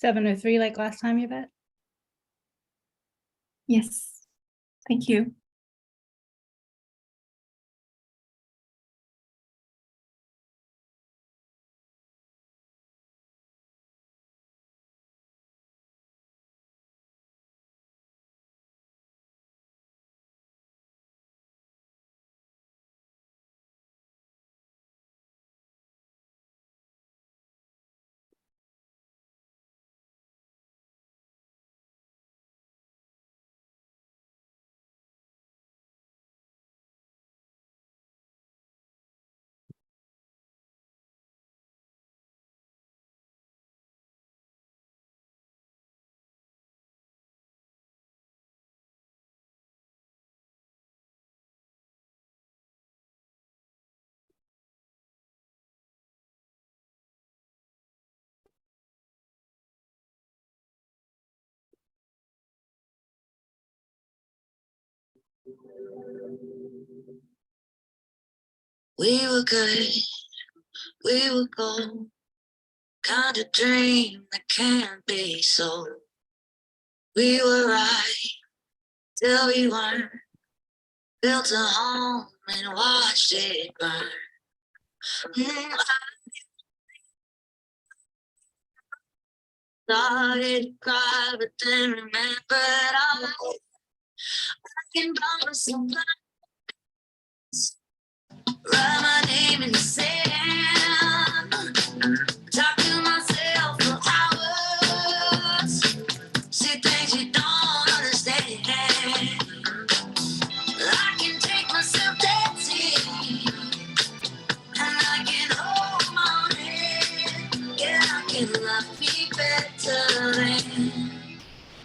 7:03 like last time, Yvette? Yes, thank you. We were good, we were gold, kind of dream that can't be sold. We were right till we weren't, built a home and watched it burn. I started to cry, but then remembered I can buy some flowers, write my name in the sand, talk to myself for hours, see things you don't understand. I can take myself dancing, and I can hold my head. Yeah, I can love me better than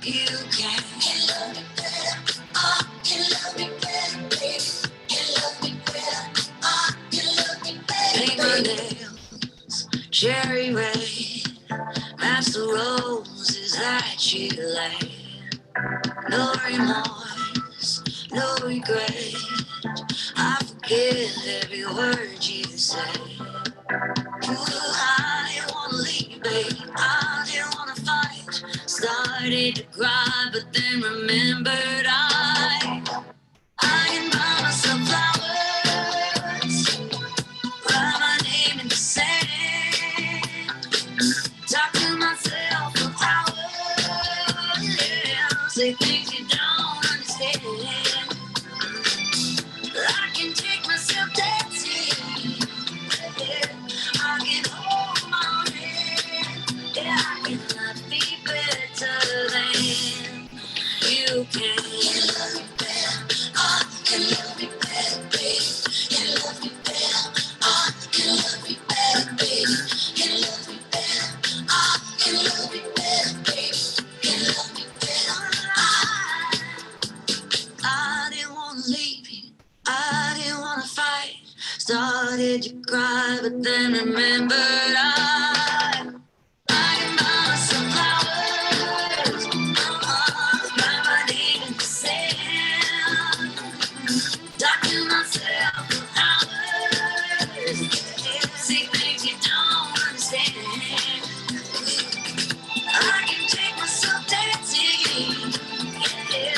you can. Can love me better. Oh, can love me better, baby. Can love me better. Oh, can love me better. Paint my nails cherry red, match the roses that you laid. No remorse, no regret. I forgive every word you say. I didn't wanna leave, babe. I didn't wanna fight. Started to cry, but then remembered I can buy myself flowers, write my name in the sand, talk to myself for hours, yeah, say things you don't understand. I can take myself dancing, yeah. I can hold my hand, yeah. I can love me better than you can. Can love me better, oh, can love me better, baby. Can love me better, oh, can love me better, baby. Can love me better, oh, can love me better, baby. Can love me better. I didn't wanna leave you, I didn't wanna fight. Started to cry, but then remembered I can buy myself flowers, write my name in the sand, talk to myself for hours, see things you don't understand. I can take myself dancing, yeah.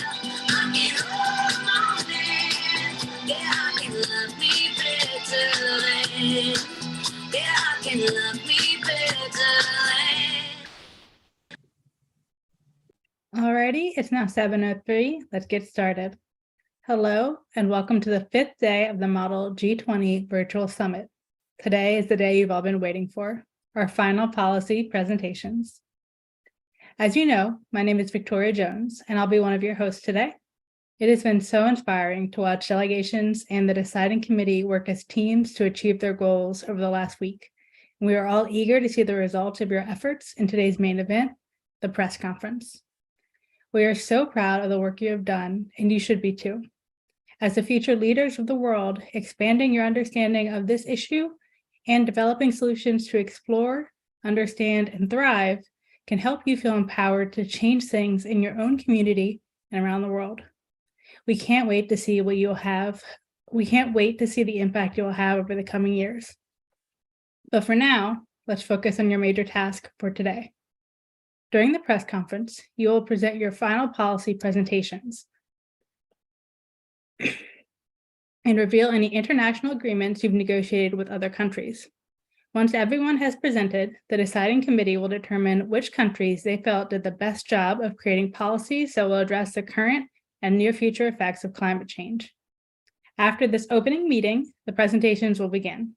I can hold my hand, yeah. I can love me better than, yeah. I can love me better than. Alrighty, it's now 7:03. Let's get started. Hello, and welcome to the 5th day of the Model G20 Virtual Summit. Today is the day you've all been waiting for, our final policy presentations. As you know, my name is Victoria Jones, and I'll be one of your hosts today. It has been so inspiring to watch delegations and the deciding committee work as teams to achieve their goals over the last week. And we are all eager to see the results of your efforts in today's main event, the press conference. We are so proud of the work you have done, and you should be too. As the future leaders of the world, expanding your understanding of this issue and developing solutions to explore, understand, and thrive can help you feel empowered to change things in your own community and around the world. We can't wait to see what you'll have. We can't wait to see the impact you'll have over the coming years. But for now, let's focus on your major task for today. During the press conference, you will present your final policy presentations and reveal any international agreements you've negotiated with other countries. Once everyone has presented, the deciding committee will determine which countries they felt did the best job of creating policies that will address the current and near future effects of climate change. After this opening meeting, the presentations will begin.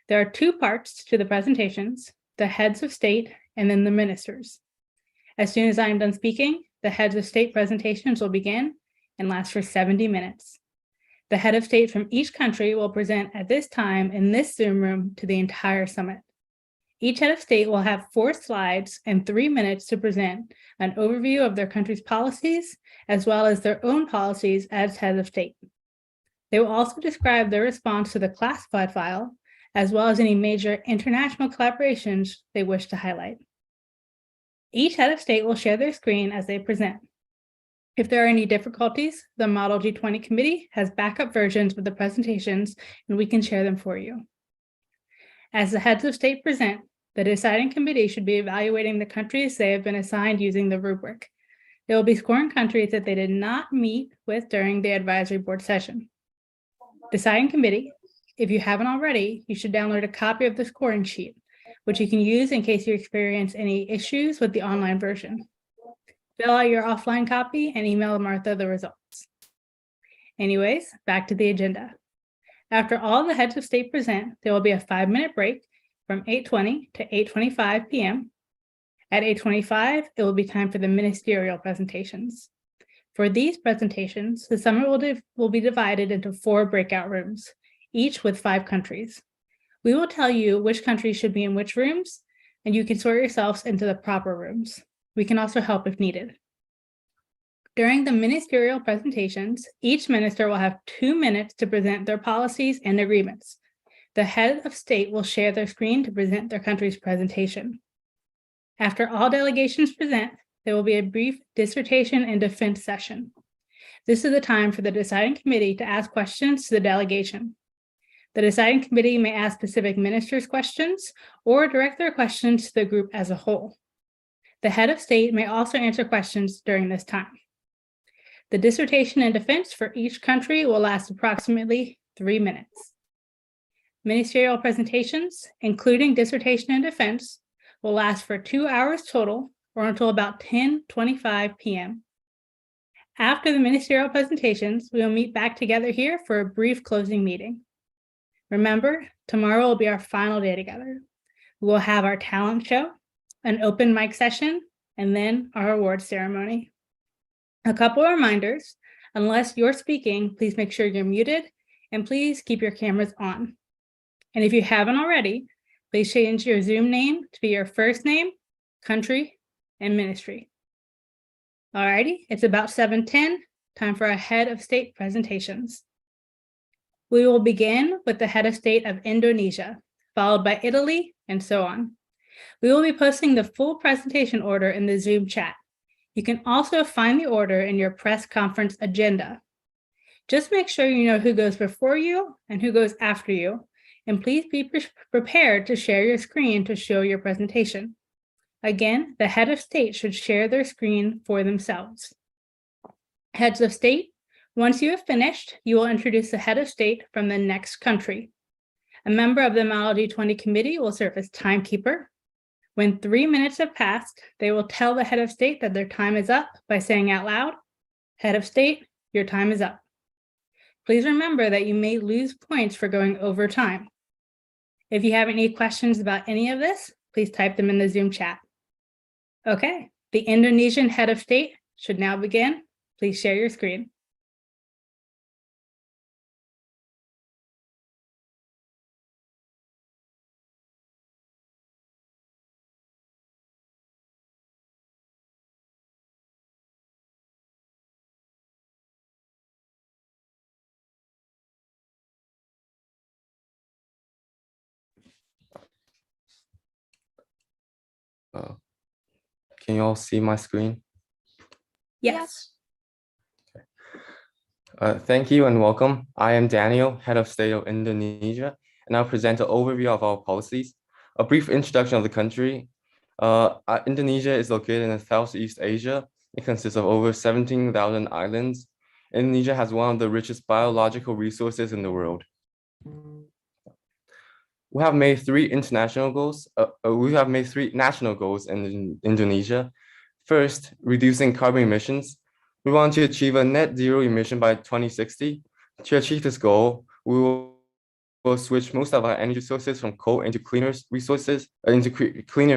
There are two parts to the presentations, the heads of state and then the ministers. As soon as I am done speaking, the heads of state presentations will begin and last for 70 minutes. The head of state from each country will present at this time in this Zoom room to the entire summit. Each head of state will have 4 slides and 3 minutes to present an overview of their country's policies, as well as their own policies as head of state. They will also describe their response to the classified file, as well as any major international collaborations they wish to highlight. Each head of state will share their screen as they present. If there are any difficulties, the Model G20 committee has backup versions of the presentations, and we can share them for you. As the heads of state present, the deciding committee should be evaluating the countries they have been assigned using the rubric. They will be scoring countries that they did not meet with during the advisory board session. Deciding committee, if you haven't already, you should download a copy of the scoring sheet, which you can use in case you experience any issues with the online version. Fill out your offline copy and email Martha the results. Anyways, back to the agenda. After all the heads of state present, there will be a 5-minute break from 8:20 to 8:25 p.m. At 8:25, it will be time for the ministerial presentations. For these presentations, the summit will be divided into 4 breakout rooms, each with 5 countries. We will tell you which countries should be in which rooms, and you can sort yourselves into the proper rooms. We can also help if needed. During the ministerial presentations, each minister will have 2 minutes to present their policies and agreements. The head of state will share their screen to present their country's presentation. After all delegations present, there will be a brief dissertation and defense session. This is the time for the deciding committee to ask questions to the delegation. The deciding committee may ask specific ministers questions or direct their questions to the group as a whole. The head of state may also answer questions during this time. The dissertation and defense for each country will last approximately 3 minutes. Ministerial presentations, including dissertation and defense, will last for 2 hours total or until about 10:25 p.m. After the ministerial presentations, we will meet back together here for a brief closing meeting. Remember, tomorrow will be our final day together. We will have our talent show, an open mic session, and then our awards ceremony. A couple of reminders: unless you're speaking, please make sure you're muted, and please keep your cameras on. And if you haven't already, please change your Zoom name to be your first name, country, and ministry. Alrighty, it's about 7:10, time for our head of state presentations. We will begin with the head of state of Indonesia, followed by Italy, and so on. We will be posting the full presentation order in the Zoom chat. You can also find the order in your press conference agenda. Just make sure you know who goes before you and who goes after you, and please be prepared to share your screen to show your presentation. Again, the head of state should share their screen for themselves. Heads of state, once you have finished, you will introduce the head of state from the next country. A member of the Model G20 committee will serve as timekeeper. When 3 minutes have passed, they will tell the head of state that their time is up by saying out loud, "Head of state, your time is up." Please remember that you may lose points for going over time. If you have any questions about any of this, please type them in the Zoom chat. Okay, the Indonesian head of state should now begin. Please share your screen. Can you all see my screen? Yes. Thank you and welcome. I am Daniel, Head of State of Indonesia, and I'll present an overview of our policies, a brief introduction of the country, Indonesia is located in Southeast Asia. It consists of over 17,000 islands. Indonesia has one of the richest biological resources in the world. We have made three international goals. We have made three national goals in Indonesia. First, reducing carbon emissions. We want to achieve a net zero emission by 2060. To achieve this goal, we will switch most of our energy sources from coal into cleaner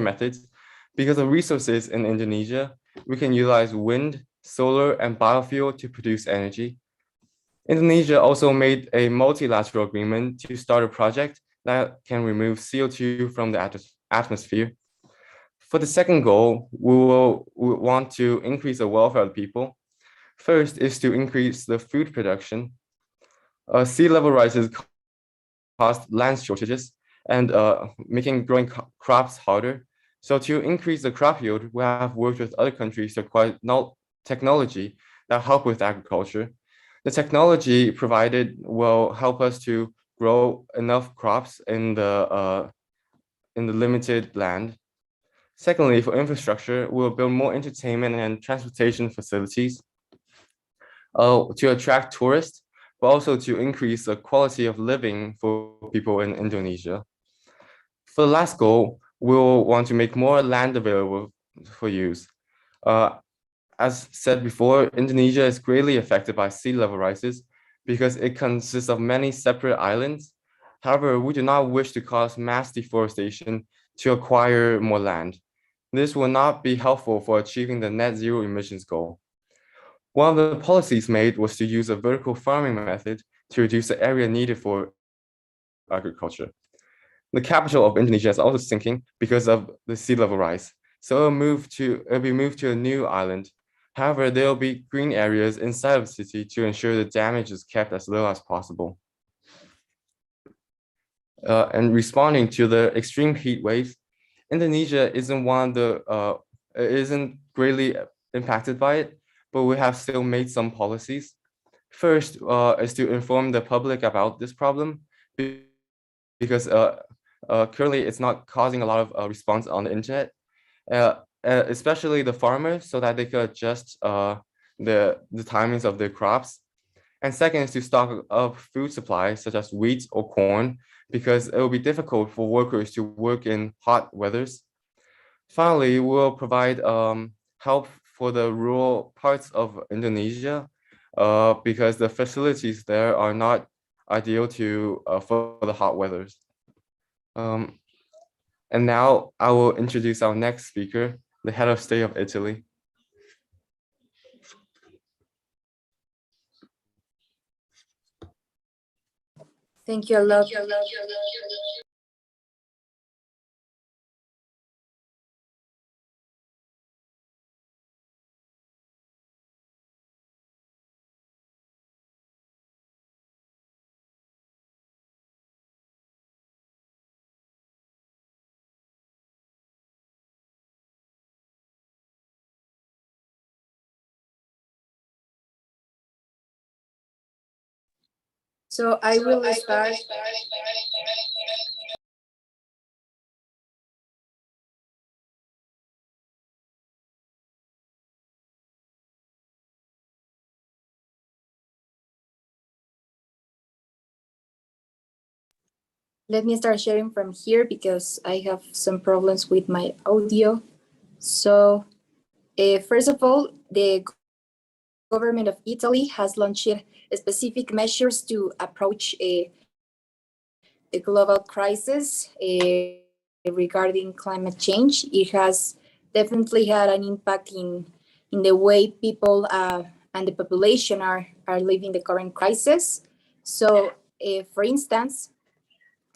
methods. Because of resources in Indonesia, we can utilize wind, solar, and biofuel to produce energy. Indonesia also made a multilateral agreement to start a project that can remove CO2 from the atmosphere. For the second goal, we want to increase the welfare of the people. First is to increase the food production. Sea level rises cause land shortages and making growing crops harder. So to increase the crop yield, we have worked with other countries to acquire technology that help with agriculture. The technology provided will help us to grow enough crops in the limited land. Secondly, for infrastructure, we'll build more entertainment and transportation facilities to attract tourists, but also to increase the quality of living for people in Indonesia. For the last goal, we'll want to make more land available for use. As said before, Indonesia is greatly affected by sea level rises because it consists of many separate islands. However, we do not wish to cause mass deforestation to acquire more land. This will not be helpful for achieving the net zero emissions goal. One of the policies made was to use a vertical farming method to reduce the area needed for agriculture. The capital of Indonesia is also sinking because of the sea level rise. So it'll be moved to a new island. However, there will be green areas inside of the city to ensure the damage is kept as little as possible. And responding to the extreme heat waves, Indonesia isn't greatly impacted by it, but we have still made some policies. First is to inform the public about this problem because currently it's not causing a lot of response on the internet, especially the farmers, so that they could adjust the timings of their crops. And second is to stock up food supplies such as wheat or corn, because it will be difficult for workers to work in hot weathers. Finally, we'll provide help for the rural parts of Indonesia because the facilities there are not ideal for the hot weathers. And now I will introduce our next speaker, the head of state of Italy. Thank you a lot. So I will start. Let me start sharing from here because I have some problems with my audio. So first of all, the government of Italy has launched specific measures to approach the global crisis regarding climate change. It has definitely had an impact in the way people and the population are living the current crisis. So for instance,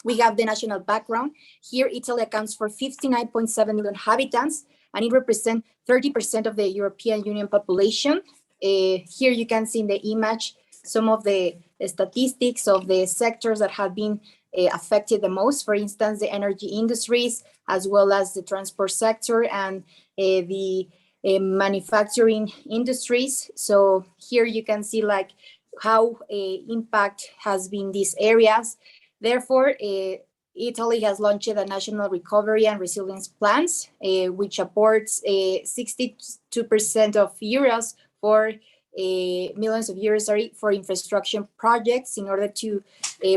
we have the national background. Here, Italy accounts for 59.7 million inhabitants, and it represents 30% of the European Union population. Here you can see in the image some of the statistics of the sectors that have been affected the most. For instance, the energy industries, as well as the transport sector and the manufacturing industries. So here you can see how impact has been these areas. Therefore, Italy has launched a national recovery and resilience plans, which apports 62% of euros for millions of euros, for infrastructure projects in order to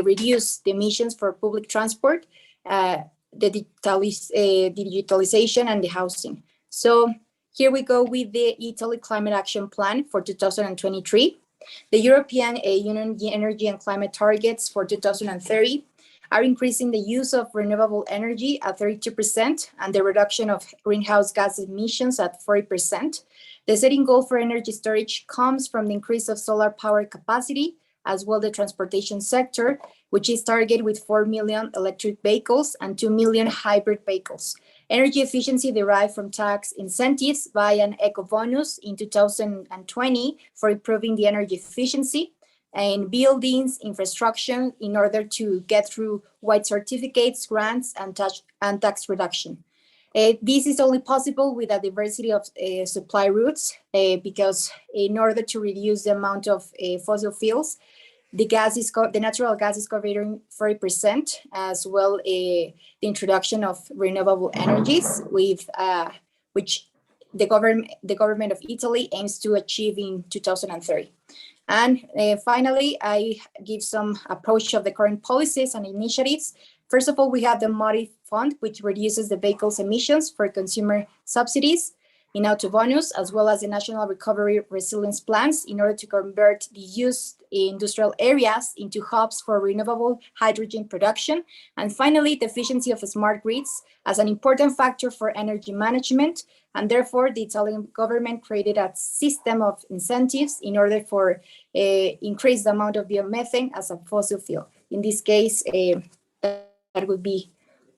reduce the emissions for public transport, the digitalization, and the housing. So here we go with the Italy Climate Action Plan for 2023. The European Union Energy and Climate Targets for 2030 are increasing the use of renewable energy at 32% and the reduction of greenhouse gas emissions at 40%. The setting goal for energy storage comes from the increase of solar power capacity, as well the transportation sector, which is targeted with 4 million electric vehicles and 2 million hybrid vehicles. Energy efficiency derived from tax incentives by an eco bonus in 2020 for improving the energy efficiency and buildings, infrastructure, in order to get through white certificates, grants, and tax reduction. This is only possible with a diversity of supply routes, because in order to reduce the amount of fossil fuels, the natural gas is covering 40%, as well the introduction of renewable energies, with which the government of Italy aims to achieve in 2030. And finally, I give some approach of the current policies and initiatives. First of all, we have the MODI fund, which reduces the vehicle's emissions for consumer subsidies in auto bonus, as well as the national recovery resilience plans in order to convert the used industrial areas into hubs for renewable hydrogen production. And finally, the efficiency of smart grids as an important factor for energy management. And therefore, the Italian government created a system of incentives in order for increase the amount of biomethane as a fossil fuel. In this case, that would be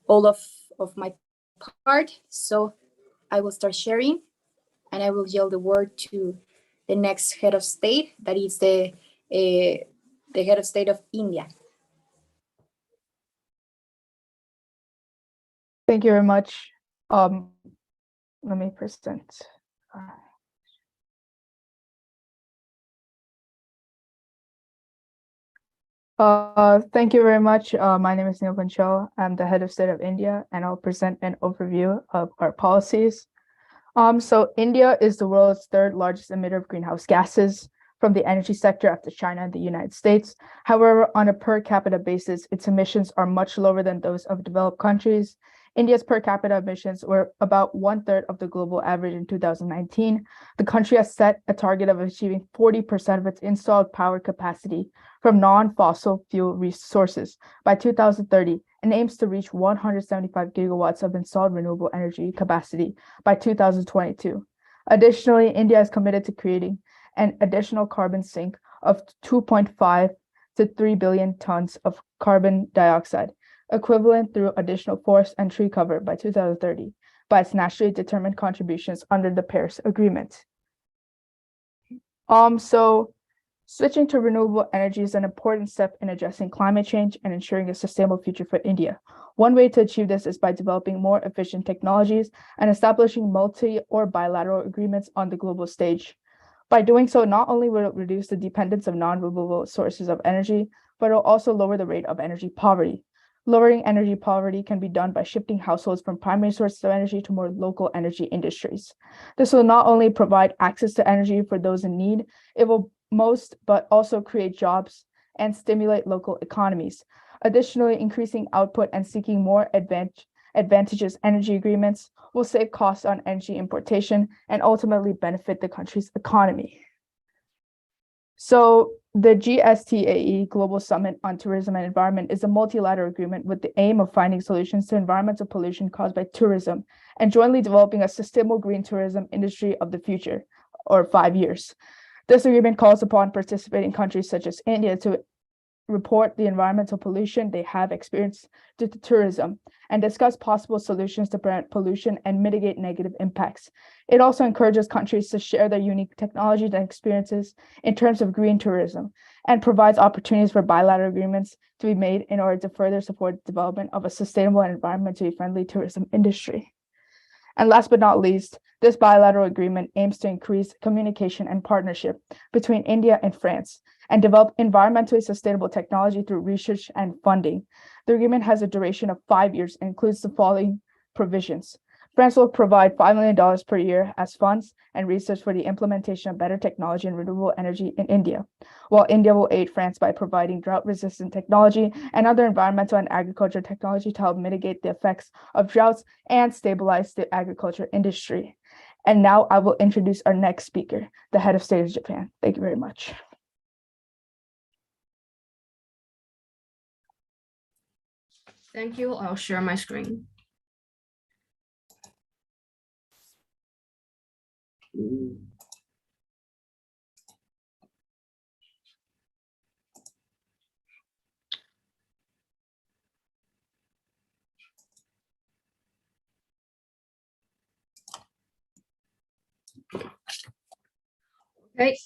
all of my part. So I will start sharing, and I will yield the word to the next head of state, that is the head of state of India. Thank you very much. Let me present. Thank you very much. My name is Neil Panchal. I'm the head of state of India, and I'll present an overview of our policies. So India is the world's third largest emitter of greenhouse gases from the energy sector after China and the United States. However, on a per capita basis, its emissions are much lower than those of developed countries. India's per capita emissions were about 1/3 of the global average in 2019. The country has set a target of achieving 40% of its installed power capacity from non-fossil fuel resources by 2030 and aims to reach 175 gigawatts of installed renewable energy capacity by 2022. Additionally, India is committed to creating an additional carbon sink of 2.5 to 3 billion tons of carbon dioxide, equivalent through additional forest and tree cover by 2030, by its nationally determined contributions under the Paris Agreement. So switching to renewable energy is an important step in addressing climate change and ensuring a sustainable future for India. One way to achieve this is by developing more efficient technologies and establishing multi or bilateral agreements on the global stage. By doing so, not only will it reduce the dependence of non-renewable sources of energy, but it will also lower the rate of energy poverty. Lowering energy poverty can be done by shifting households from primary sources of energy to more local energy industries. This will not only provide access to energy for those in need, it will but also create jobs and stimulate local economies. Additionally, increasing output and seeking more advantageous energy agreements will save costs on energy importation and ultimately benefit the country's economy. So the GSTAE Global Summit on Tourism and Environment is a multilateral agreement with the aim of finding solutions to environmental pollution caused by tourism and jointly developing a sustainable green tourism industry of the future, or 5 years. This agreement calls upon participating countries such as India to report the environmental pollution they have experienced due to tourism and discuss possible solutions to prevent pollution and mitigate negative impacts. It also encourages countries to share their unique technologies and experiences in terms of green tourism and provides opportunities for bilateral agreements to be made in order to further support the development of a sustainable and environmentally friendly tourism industry. And last but not least, this bilateral agreement aims to increase communication and partnership between India and France and develop environmentally sustainable technology through research and funding. The agreement has a duration of 5 years and includes the following provisions. France will provide $5 million per year as funds and research for the implementation of better technology and renewable energy in India, while India will aid France by providing drought-resistant technology and other environmental and agriculture technology to help mitigate the effects of droughts and stabilize the agriculture industry. And now I will introduce our next speaker, the head of state of Japan. Thank you very much. Thank you. I'll share my screen. Okay,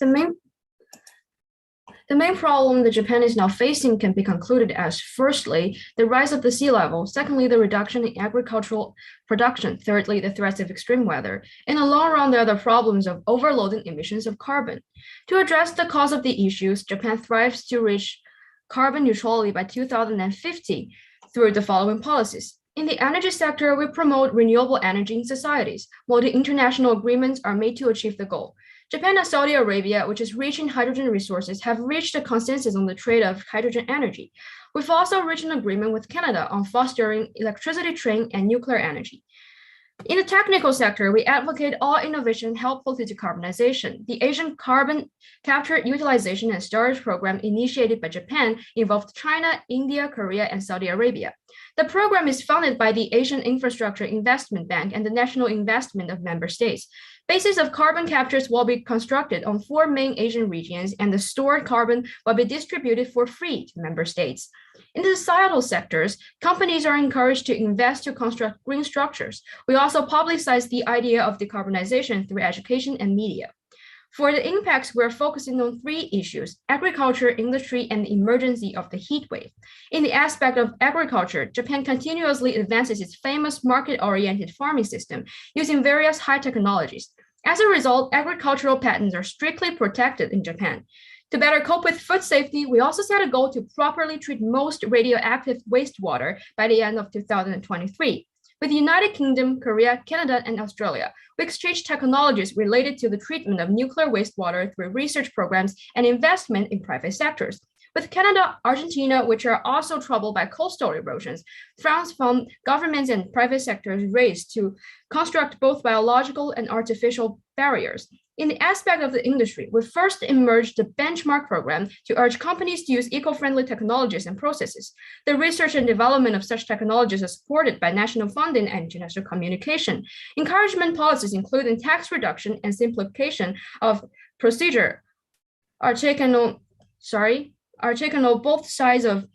the main problem that Japan is now facing can be concluded as, firstly, the rise of the sea level, secondly, the reduction in agricultural production, thirdly, the threats of extreme weather. In the long run, there are the problems of overloading emissions of carbon. To address the cause of the issues, Japan thrives to reach carbon neutrality by 2050 through the following policies. In the energy sector, we promote renewable energy in societies, while the international agreements are made to achieve the goal. Japan and Saudi Arabia, which is rich in hydrogen resources, have reached a consensus on the trade of hydrogen energy. We've also reached an agreement with Canada on fostering electricity trading and nuclear energy. In the technical sector, we advocate all innovation helpful to decarbonization. The Asian Carbon Capture, Utilization, and Storage Program initiated by Japan involved China, India, Korea, and Saudi Arabia. The program is funded by the Asian Infrastructure Investment Bank and the National Investment of member states. Bases of carbon captures will be constructed on 4 main Asian regions, and the stored carbon will be distributed for free to member states. In the societal sectors, companies are encouraged to invest to construct green structures. We also publicize the idea of decarbonization through education and media. For the impacts, we're focusing on 3 issues: agriculture, industry, and the emergency of the heat wave. In the aspect of agriculture, Japan continuously advances its famous market-oriented farming system using various high technologies. As a result, agricultural patents are strictly protected in Japan. To better cope with food safety, we also set a goal to properly treat most radioactive wastewater by the end of 2023. With the United Kingdom, Korea, Canada, and Australia, we exchange technologies related to the treatment of nuclear wastewater through research programs and investment in private sectors. With Canada, Argentina, which are also troubled by coastal erosions, funds from governments and private sectors raised to construct both biological and artificial barriers. In the aspect of the industry, we first emerged the benchmark program to urge companies to use eco-friendly technologies and processes. The research and development of such technologies is supported by national funding and international communication. Encouragement policies, including tax reduction and simplification of procedure, are taken on both sides of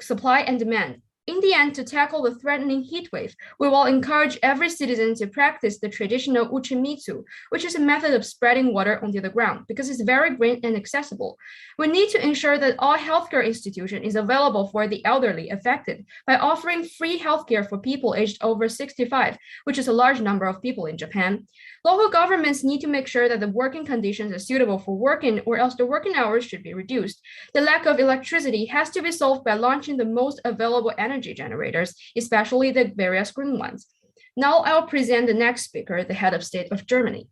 supply and demand. In the end, to tackle the threatening heat wave, we will encourage every citizen to practice the traditional uchimitsu, which is a method of spreading water onto the ground because it's very green and accessible. We need to ensure that all healthcare institution is available for the elderly affected by offering free healthcare for people aged over 65, which is a large number of people in Japan. Local governments need to make sure that the working conditions are suitable for working, or else the working hours should be reduced. The lack of electricity has to be solved by launching the most available energy generators, especially the various green ones. Now I'll present the next speaker, the head of state of Germany.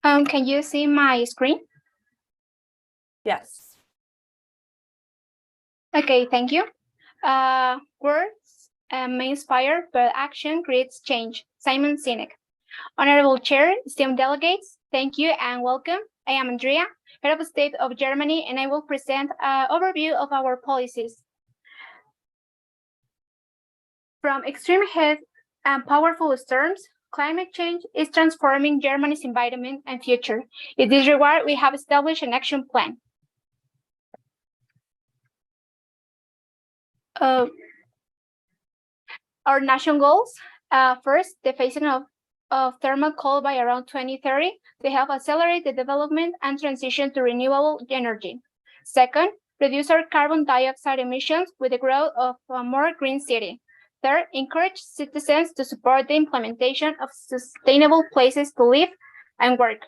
Can you see my screen? Yes. Okay, thank you. Words may inspire, but action creates change. Simon Sinek. Honorable Chair, esteemed delegates, thank you and welcome. I am Andrea, head of state of Germany, and I will present an overview of our policies. From extreme heat and powerful storms, climate change is transforming Germany's environment and future. In this regard, we have established an action plan. Uh, our national goals, first, the phasing of thermal coal by around 2030 to help accelerate the development and transition to renewable energy. Second, reduce our carbon dioxide emissions with the growth of a more green city. Third, encourage citizens to support the implementation of sustainable places to live and work.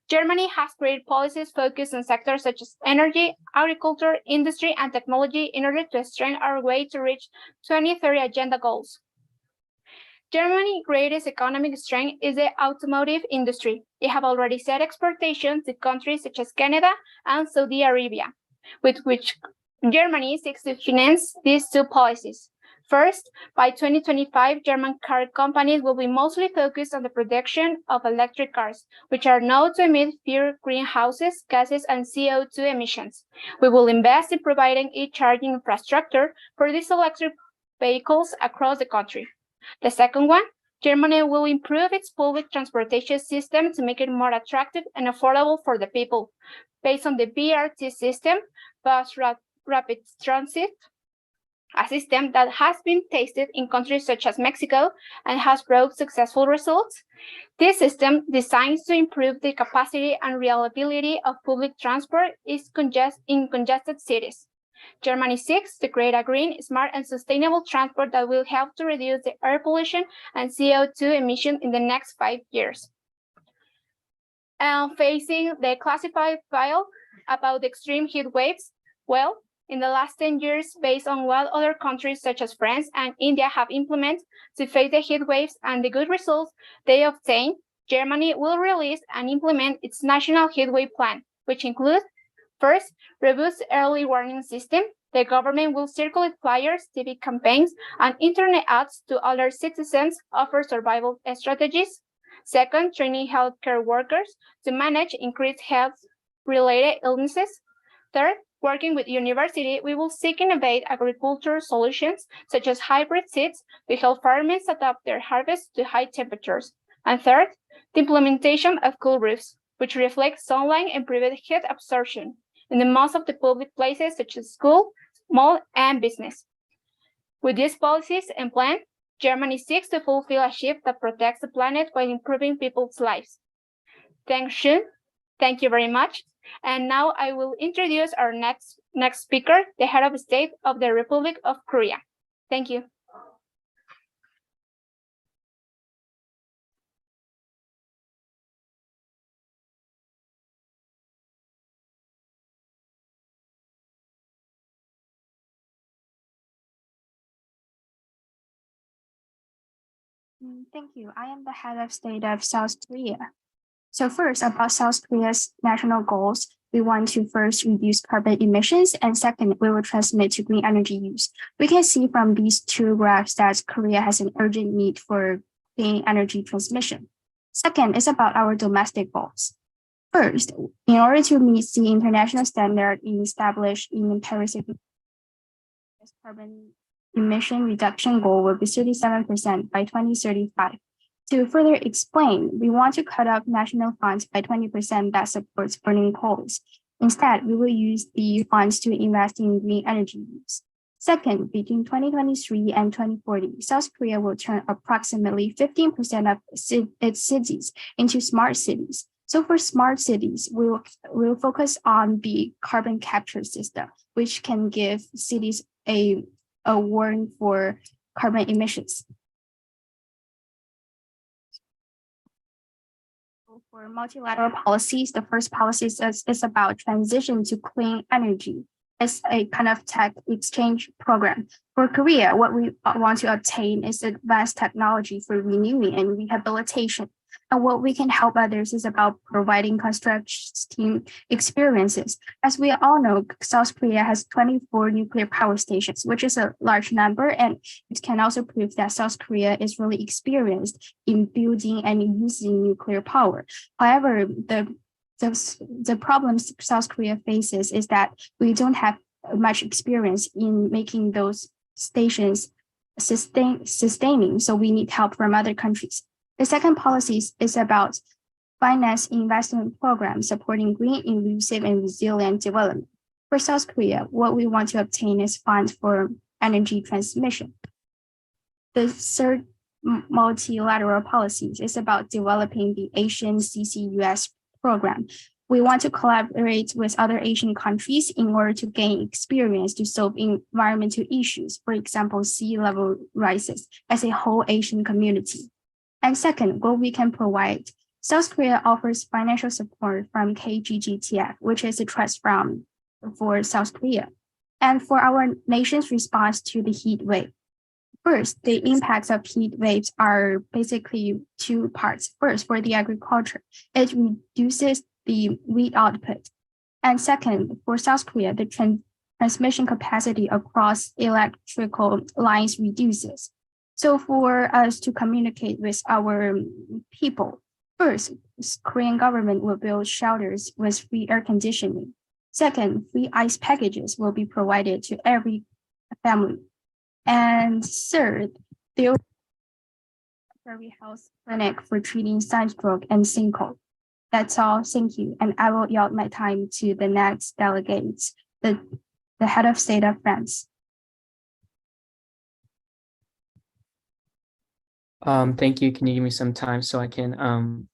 Germany has created policies focused on sectors such as energy, agriculture, industry, and technology in order to strengthen our way to reach 2030 agenda goals. Germany's greatest economic strength is the automotive industry. They have already set exportations to countries such as Canada and Saudi Arabia, with which Germany seeks to finance these two policies. First, by 2025, German car companies will be mostly focused on the production of electric cars, which are known to emit fewer greenhouse gases and CO2 emissions. We will invest in providing e-charging infrastructure for these electric vehicles across the country. The second one, Germany will improve its public transportation system to make it more attractive and affordable for the people. Based on the BRT system, bus rapid transit, a system that has been tested in countries such as Mexico and has brought successful results. This system, designed to improve the capacity and reliability of public transport, is in congested cities. Germany seeks to create a green, smart, and sustainable transport that will help to reduce the air pollution and CO2 emission in the next 5 years. Facing the classified file about extreme heat waves, well, in the last 10 years, based on what other countries such as France and India have implemented to face the heat waves and the good results they obtained, Germany will release and implement its national heat wave plan, which includes, first, robust early warning system. The government will circulate flyers, TV campaigns, and internet ads to alert citizens, offer survival strategies. Second, training healthcare workers to manage increased health-related illnesses. Third, working with university, we will seek innovate agricultural solutions such as hybrid seeds to help farmers adapt their harvest to high temperatures. And third, the implementation of cool roofs, which reflect sunlight and prevent heat absorption in the most of the public places such as school, mall, and business. With these policies and plan, Germany seeks to fulfill a shift that protects the planet while improving people's lives. Thank you very much. And now I will introduce our next speaker, the head of state of the Republic of Korea. Thank you. Thank you. I am the head of state of South Korea. So first, about South Korea's national goals, we want to first reduce carbon emissions, and second, we will transmit to green energy use. We can see from these two graphs that Korea has an urgent need for clean energy transmission. Second is about our domestic goals. First, in order to meet the international standard established in Paris Agreement, carbon emission reduction goal will be 37% by 2035. To further explain, we want to cut off national funds by 20% that supports burning coals. Instead, we will use the funds to invest in green energy use. Second, between 2023 and 2040, South Korea will turn approximately 15% of its cities into smart cities. So for smart cities, we will focus on the carbon capture system, which can give cities a warning for carbon emissions. For multilateral policies, the first policy is about transition to clean energy. It's a kind of tech exchange program. For Korea, what we want to obtain is advanced technology for renewing and rehabilitation. And what we can help others is about providing construction experiences. As we all know, South Korea has 24 nuclear power stations, which is a large number, and it can also prove that South Korea is really experienced in building and using nuclear power. However, the problems South Korea faces is that we don't have much experience in making those stations sustaining, so we need help from other countries. The second policy is about finance investment programs supporting green, inclusive, and resilient development. For South Korea, what we want to obtain is funds for energy transmission. The third multilateral policies is about developing the Asian CCUS program. We want to collaborate with other Asian countries in order to gain experience to solve environmental issues, for example, sea level rises as a whole Asian community. And second, what we can provide. South Korea offers financial support from KGGTF, which is a trust fund for South Korea, and for our nation's response to the heat wave. First, the impacts of heat waves are basically two parts. First, for the agriculture, it reduces the wheat output. And second, for South Korea, the transmission capacity across electrical lines reduces. So for us to communicate with our people, first, Korean government will build shelters with free air conditioning. Second, free ice packages will be provided to every family. And third, there will be a health clinic for treating sunstroke and sinkhole. That's all. Thank you. And I will yield my time to the next delegates, the head of state of France. Thank you. Can you give me some time so I can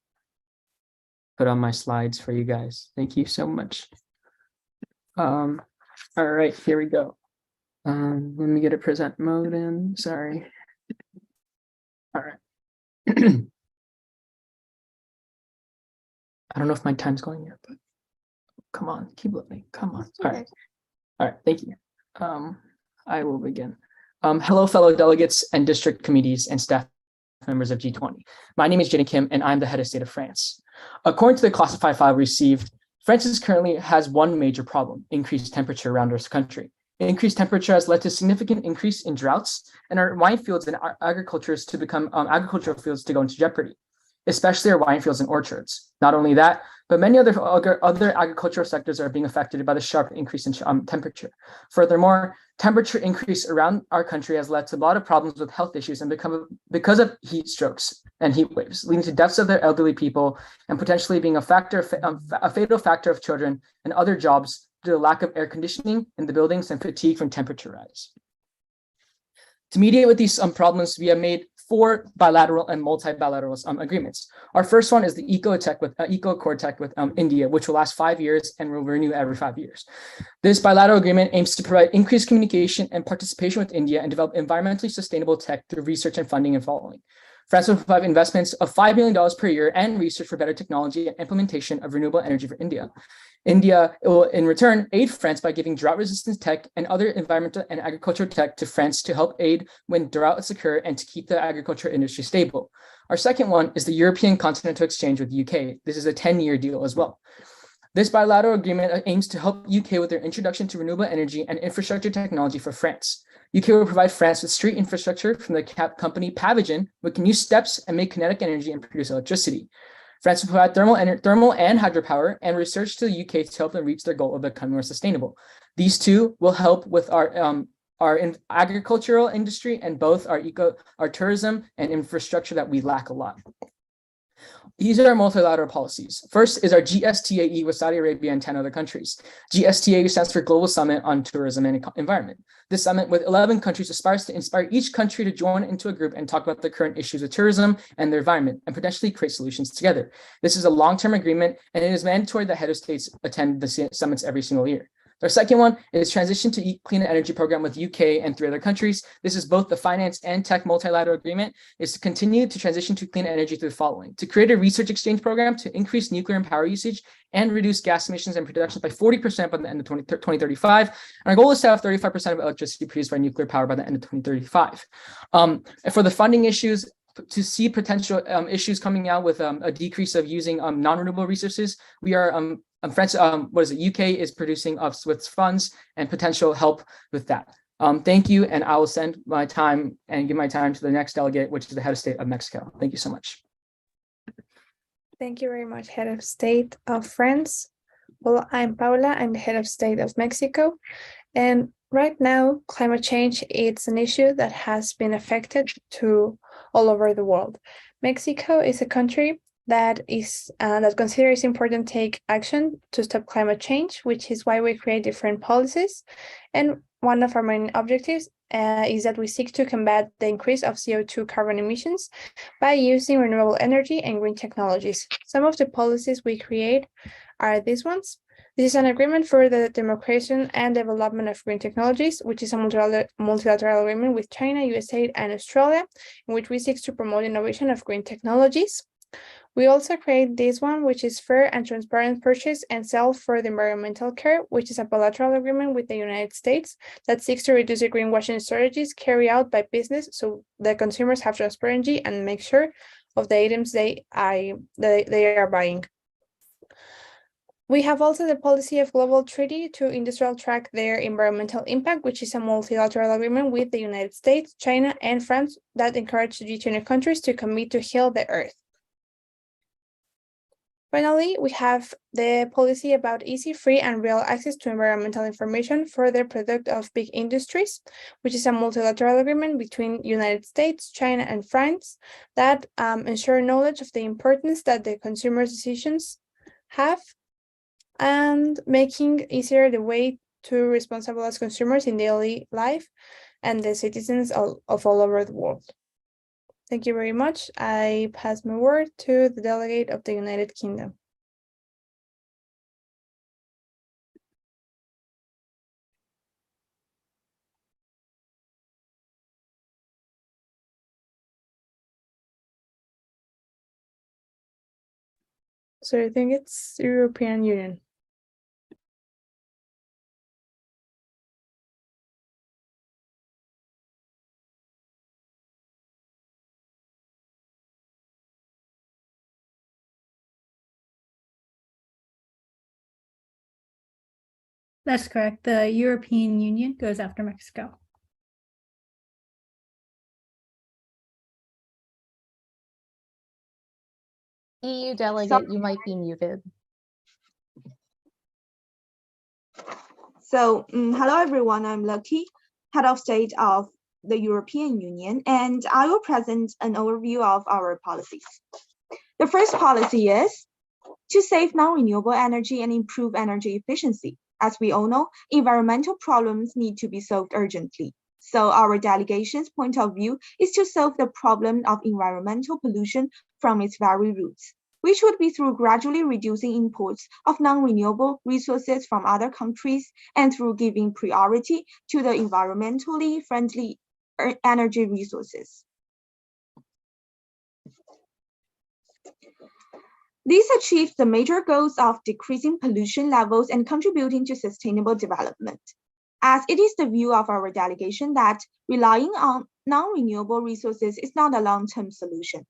put on my slides for you guys? Thank you so much. All right, here we go. Let me get a present mode in. Sorry. All right. I don't know if my time's going yet, but come on, keep loading. Come on. All right. All right, thank you. I will begin. Hello, fellow delegates and district committees and staff members of G20. My name is Jenny Kim, and I'm the head of state of France. According to the classified file received, France currently has one major problem: increased temperature around our country. Increased temperature has led to significant increase in droughts, and our wine fields and agricultural fields to go into jeopardy, especially our wine fields and orchards. Not only that, but many other agricultural sectors are being affected by the sharp increase in temperature. Furthermore, temperature increase around our country has led to a lot of problems with health issues and because of heat strokes and heat waves, leading to deaths of their elderly people and potentially being a fatal factor of children and other jobs due to the lack of air conditioning in the buildings and fatigue from temperature rise. To mediate with these problems, we have made 4 bilateral and multi-bilateral agreements. Our first one is the Eco-Accord Tech with India, which will last 5 years and will renew every 5 years. This bilateral agreement aims to provide increased communication and participation with India and develop environmentally sustainable tech through research and funding and following. France will provide investments of $5 billion per year and research for better technology and implementation of renewable energy for India. India will, in return, aid France by giving drought-resistant tech and other environmental and agricultural tech to France to help aid when droughts occur and to keep the agriculture industry stable. Our second one is the European Continental Exchange with the UK. This is a 10-year deal as well. This bilateral agreement aims to help UK with their introduction to renewable energy and infrastructure technology for France. UK will provide France with street infrastructure from the company Pavagen, which can use steps and make kinetic energy and produce electricity. France will provide thermal and hydropower and research to the UK to help them reach their goal of becoming more sustainable. These two will help with our agricultural industry and both our tourism and infrastructure that we lack a lot. These are our multilateral policies. First is our GSTAE with Saudi Arabia and 10 other countries. GSTAE stands for Global Summit on Tourism and Environment. This summit with 11 countries aspires to inspire each country to join into a group and talk about the current issues of tourism and their environment and potentially create solutions together. This is a long-term agreement, and it is mandatory that head of states attend the summits every single year. Our second one is transition to clean energy program with UK and 3 other countries. This is both the finance and tech multilateral agreement, is to continue to transition to clean energy through the following: to create a research exchange program to increase nuclear and power usage and reduce gas emissions and production by 40% by the end of 2035. And our goal is to have 35% of electricity produced by nuclear power by the end of 2035. For the funding issues, to see potential issues coming out with a decrease of using non-renewable resources, we are France, UK is producing us with funds and potential help with that. Thank you, and I will send my time and give my time to the next delegate, which is the head of state of Mexico. Thank you so much. Thank you very much, head of state of France. Well, I'm Paula, I'm the head of state of Mexico, and right now, climate change is an issue that has been affected to all over the world. Mexico is a country that considers important to take action to stop climate change, which is why we create different policies. And one of our main objectives is that we seek to combat the increase of CO2 carbon emissions by using renewable energy and green technologies. Some of the policies we create are these ones. This is an agreement for the democratization and development of green technologies, which is a multilateral agreement with China, USA, and Australia, in which we seek to promote innovation of green technologies. We also create this one, which is fair and transparent purchase and sale for the environmental care, which is a bilateral agreement with the United States that seeks to reduce the greenwashing strategies carried out by business so that consumers have transparency and make sure of the items they are buying. We have also the policy of global treaty to industrial track their environmental impact, which is a multilateral agreement with the United States, China, and France that encourage the G20 countries to commit to heal the earth. Finally, we have the policy about easy, free, and real access to environmental information for the product of big industries, which is a multilateral agreement between United States, China, and France that ensure knowledge of the importance that the consumer's decisions have and making easier the way to responsible as consumers in daily life and the citizens of all over the world. Thank you very much. I pass my word to the delegate of the United Kingdom. So I think it's European Union. That's correct. The European Union goes after Mexico. EU delegate, you might be muted. So, hello everyone, I'm Lucky, Head of State of the European Union, and I will present an overview of our policies. The first policy is to save non-renewable energy and improve energy efficiency. As we all know, environmental problems need to be solved urgently. So our delegation's point of view is to solve the problem of environmental pollution from its very roots, which would be through gradually reducing imports of non-renewable resources from other countries and through giving priority to the environmentally friendly energy resources. This achieves the major goals of decreasing pollution levels and contributing to sustainable development, as it is the view of our delegation that relying on non-renewable resources is not a long-term solution.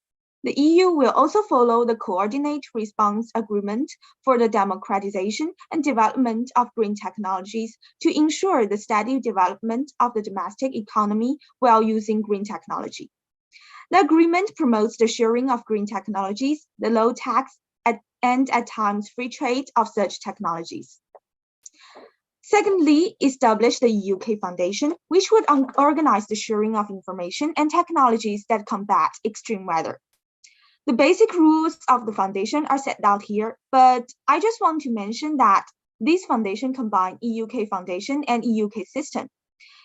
The EU will also follow the Coordinate Response Agreement for the democratization and development of green technologies to ensure the steady development of the domestic economy while using green technology. The agreement promotes the sharing of green technologies, the low tax, and at times free trade of such technologies. Secondly, establish the UK Foundation, which would organize the sharing of information and technologies that combat extreme weather. The basic rules of the foundation are set out here, but I just want to mention that this foundation combines EUK Foundation and EUK system.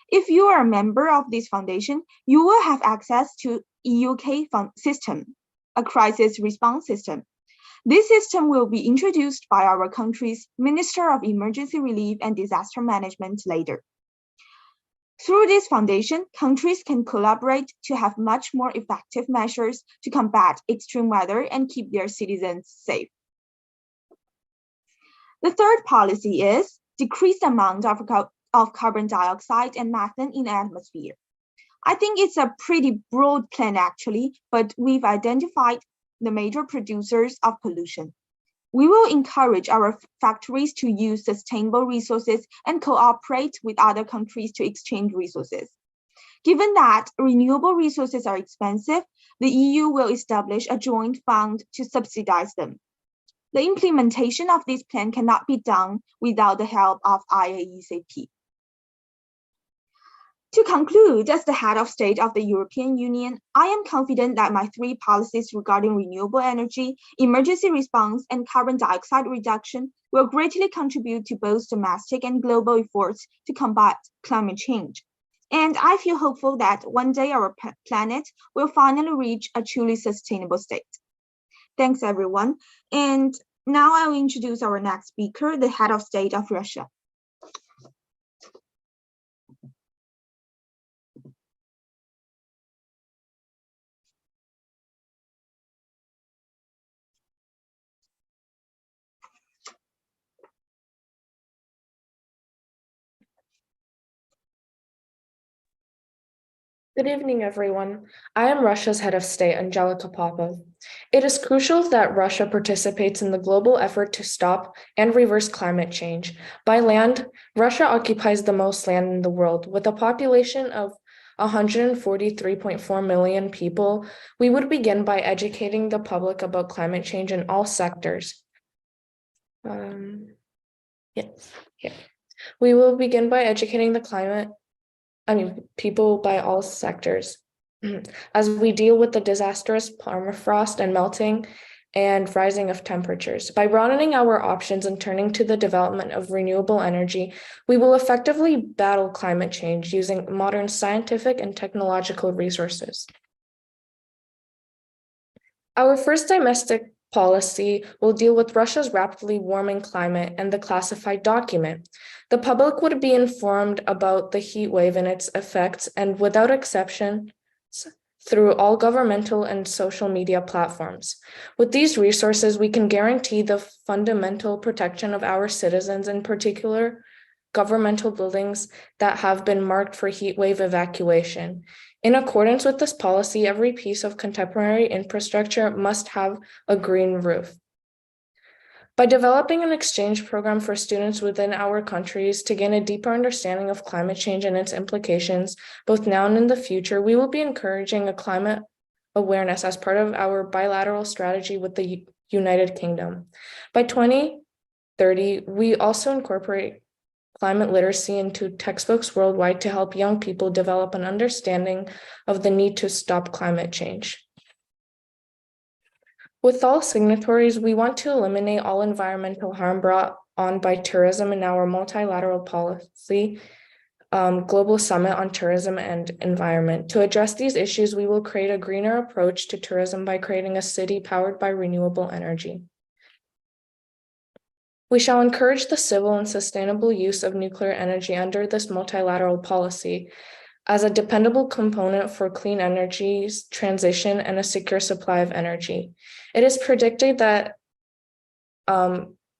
If you are a member of this foundation, you will have access to EUK system, a crisis response system. This system will be introduced by our country's Minister of Emergency Relief and Disaster Management later. Through this foundation, countries can collaborate to have much more effective measures to combat extreme weather and keep their citizens safe. The third policy is decrease the amount of carbon dioxide and methane in the atmosphere. I think it's a pretty broad plan actually, but we've identified the major producers of pollution. We will encourage our factories to use sustainable resources and cooperate with other countries to exchange resources. Given that renewable resources are expensive, the EU will establish a joint fund to subsidize them. The implementation of this plan cannot be done without the help of IAECP. To conclude, as the head of state of the European Union, I am confident that my three policies regarding renewable energy, emergency response, and carbon dioxide reduction will greatly contribute to both domestic and global efforts to combat climate change. And I feel hopeful that one day our planet will finally reach a truly sustainable state. Thanks, everyone. And now I will introduce our next speaker, the head of state of Russia. Good evening, everyone. I am Russia's head of state, Angelica Popov. It is crucial that Russia participates in the global effort to stop and reverse climate change. By land, Russia occupies the most land in the world. With a population of 143.4 million people, we would begin by educating the public about climate change in all sectors. We will begin by educating people by all sectors as we deal with the disastrous permafrost and melting and rising of temperatures. By broadening our options and turning to the development of renewable energy, we will effectively battle climate change using modern scientific and technological resources. Our first domestic policy will deal with Russia's rapidly warming climate and the classified document. The public would be informed about the heat wave and its effects, and without exception, through all governmental and social media platforms. With these resources, we can guarantee the fundamental protection of our citizens, in particular, governmental buildings that have been marked for heat wave evacuation. In accordance with this policy, every piece of contemporary infrastructure must have a green roof. By developing an exchange program for students within our countries to gain a deeper understanding of climate change and its implications, both now and in the future, we will be encouraging a climate awareness as part of our bilateral strategy with the United Kingdom. By 2030, we also incorporate climate literacy into textbooks worldwide to help young people develop an understanding of the need to stop climate change. With all signatories, we want to eliminate all environmental harm brought on by tourism in our multilateral policy, Global Summit on Tourism and Environment. To address these issues, we will create a greener approach to tourism by creating a city powered by renewable energy. We shall encourage the civil and sustainable use of nuclear energy under this multilateral policy as a dependable component for clean energy's transition and a secure supply of energy. It is predicted that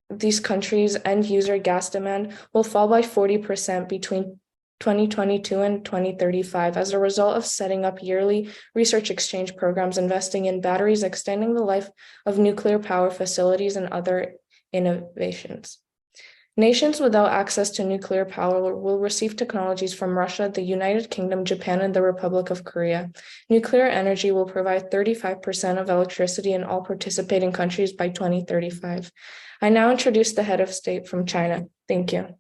these countries' end-user gas demand will fall by 40% between 2022 and 2035 as a result of setting up yearly research exchange programs, investing in batteries, extending the life of nuclear power facilities, and other innovations. Nations without access to nuclear power will receive technologies from Russia, the United Kingdom, Japan, and the Republic of Korea. Nuclear energy will provide 35% of electricity in all participating countries by 2035. I now introduce the head of state from China. Thank you.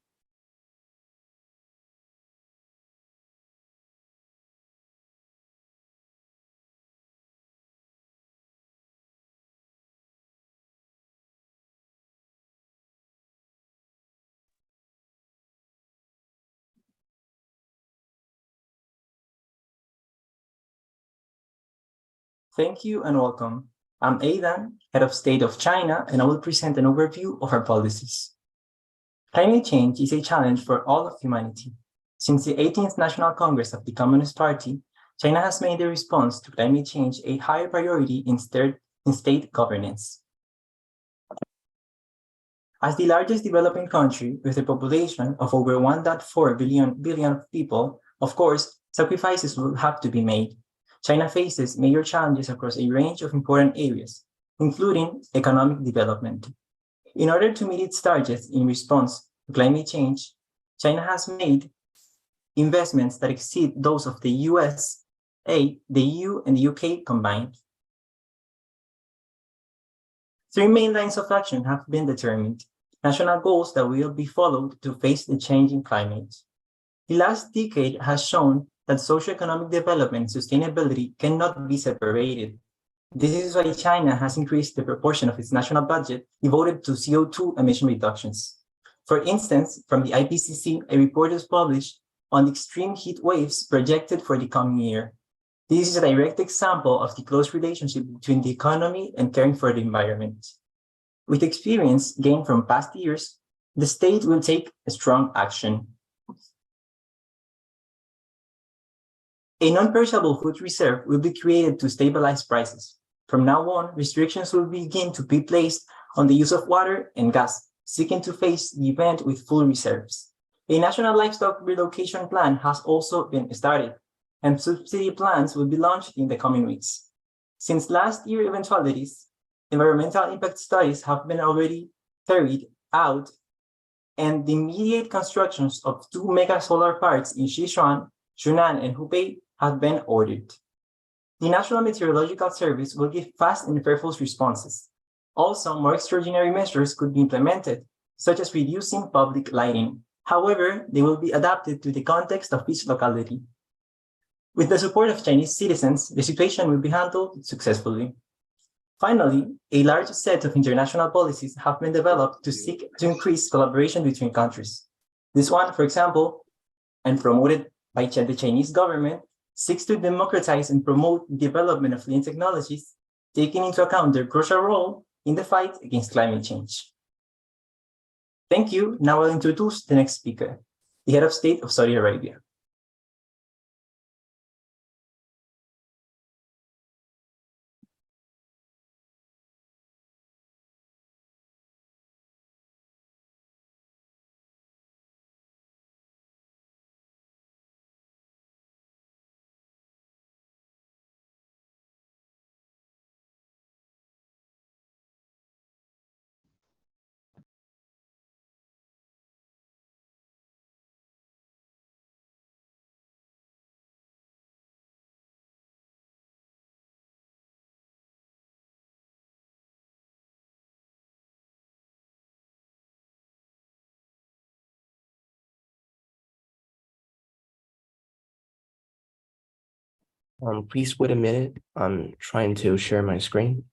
Thank you and welcome. I'm Aidan, Head of State of China, and I will present an overview of our policies. Climate change is a challenge for all of humanity. Since the 18th National Congress of the Communist Party, China has made the response to climate change a higher priority in state governance. As the largest developing country with a population of over 1.4 billion people, of course, sacrifices will have to be made. China faces major challenges across a range of important areas, including economic development. In order to meet its targets in response to climate change, China has made investments that exceed those of the USA, the EU, and the UK combined. 3 main lines of action have been determined, national goals that will be followed to face the changing climate. The last decade has shown that socioeconomic development and sustainability cannot be separated. This is why China has increased the proportion of its national budget devoted to CO2 emission reductions. For instance, from the IPCC, a report was published on the extreme heat waves projected for the coming year. This is a direct example of the close relationship between the economy and caring for the environment. With experience gained from past years, the state will take a strong action. A non-perishable food reserve will be created to stabilize prices. From now on, restrictions will begin to be placed on the use of water and gas, seeking to face the event with full reserves. A national livestock relocation plan has also been started, and subsidy plans will be launched in the coming weeks. Since last year eventualities, environmental impact studies have been already carried out, and the immediate constructions of 2 mega solar parks in Sichuan, Yunnan, and Hubei have been ordered. The National Meteorological Service will give fast and fearful responses. Also, more extraordinary measures could be implemented, such as reducing public lighting. However, they will be adapted to the context of each locality. With the support of Chinese citizens, the situation will be handled successfully. Finally, a large set of international policies have been developed to seek to increase collaboration between countries. This one, for example, and promoted by the Chinese government, seeks to democratize and promote the development of clean technologies, taking into account their crucial role in the fight against climate change. Thank you. Now I'll introduce the next speaker, the head of state of Saudi Arabia. Please wait a minute. I'm trying to share my screen.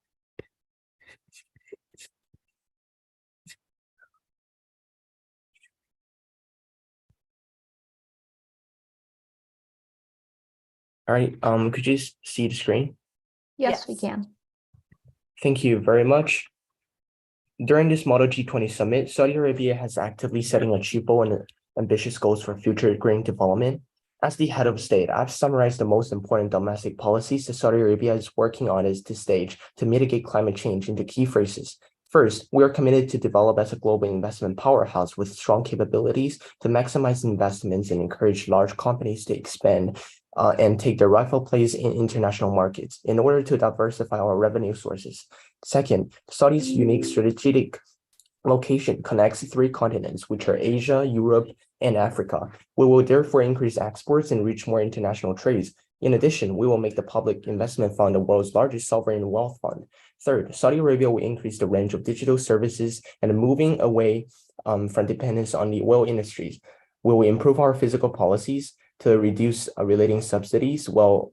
All right, could you see the screen? Yes, we can. Thank you very much. During this Model G20 summit, Saudi Arabia has actively setting achievable and ambitious goals for future green development. As the head of state, I've summarized the most important domestic policies that Saudi Arabia is working on at this stage to mitigate climate change into key phrases. First, we are committed to develop as a global investment powerhouse with strong capabilities to maximize investments and encourage large companies to expand and take their rightful place in international markets in order to diversify our revenue sources. Second, Saudi's unique strategic location connects 3 continents, which are Asia, Europe, and Africa. We will therefore increase exports and reach more international trades. In addition, we will make the Public Investment Fund the world's largest sovereign wealth fund. Third, Saudi Arabia will increase the range of digital services and moving away from dependence on the oil industries. We will improve our fiscal policies to reduce relating subsidies while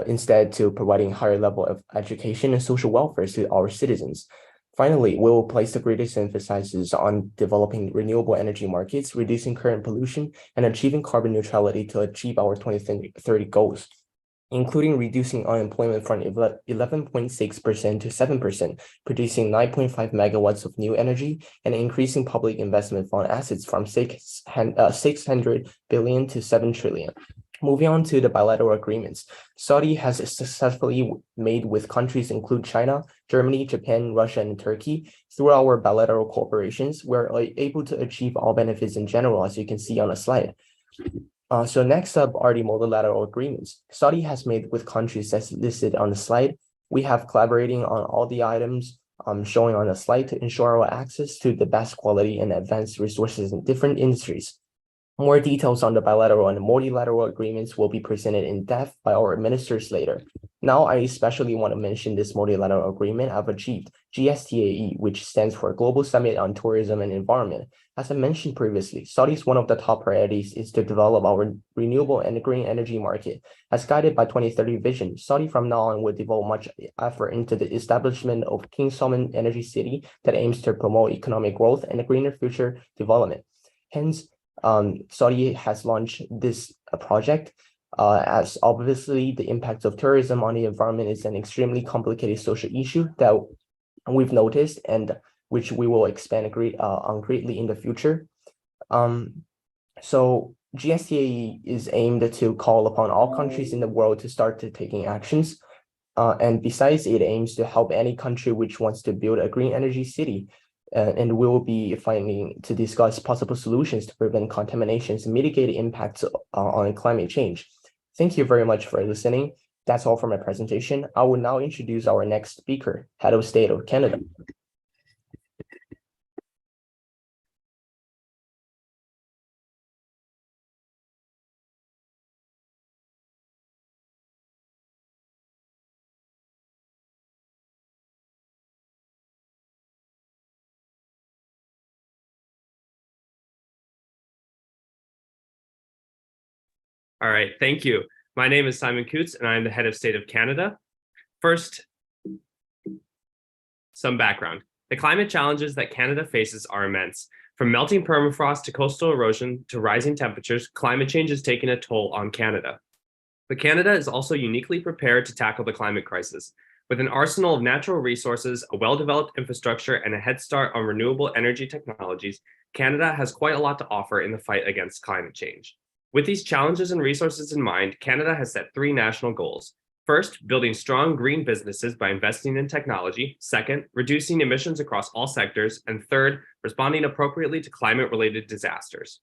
instead to providing higher level of education and social welfare to our citizens. Finally, we will place the greatest emphasis on developing renewable energy markets, reducing current pollution, and achieving carbon neutrality to achieve our 2030 goals, including reducing unemployment from 11.6% to 7%, producing 9.5 megawatts of new energy, and increasing public investment fund assets from 600 billion to 7 trillion. Moving on to the bilateral agreements, Saudi has successfully made with countries include China, Germany, Japan, Russia, and Turkey. Through our bilateral cooperations, we're able to achieve all benefits in general, as you can see on the slide. So next up are the multilateral agreements. Saudi has made with countries that's listed on the slide. We have collaborating on all the items showing on the slide to ensure our access to the best quality and advanced resources in different industries. More details on the bilateral and multilateral agreements will be presented in depth by our ministers later. Now, I especially want to mention this multilateral agreement I've achieved, GSTAE, which stands for Global Summit on Tourism and Environment. As I mentioned previously, Saudi's one of the top priorities is to develop our renewable and green energy market. As guided by 2030 vision, Saudi from now on will devote much effort into the establishment of King Salman Energy City that aims to promote economic growth and a greener future development. Hence, Saudi has launched this project, as obviously the impact of tourism on the environment is an extremely complicated social issue that we've noticed and which we will expand on greatly in the future. So GSTA is aimed to call upon all countries in the world to start taking actions. And besides, it aims to help any country which wants to build a green energy city. And we will be finding to discuss possible solutions to prevent contaminations and mitigate impacts on climate change. Thank you very much for listening. That's all for my presentation. I will now introduce our next speaker, Head of State of Canada. All right, thank you. My name is Simon Coots, and I'm the head of State of Canada. First, some background. The climate challenges that Canada faces are immense. From melting permafrost to coastal erosion to rising temperatures, climate change is taking a toll on Canada. But Canada is also uniquely prepared to tackle the climate crisis. With an arsenal of natural resources, a well-developed infrastructure, and a head start on renewable energy technologies, Canada has quite a lot to offer in the fight against climate change. With these challenges and resources in mind, Canada has set 3 national goals. First, building strong green businesses by investing in technology. Second, reducing emissions across all sectors. And third, responding appropriately to climate-related disasters.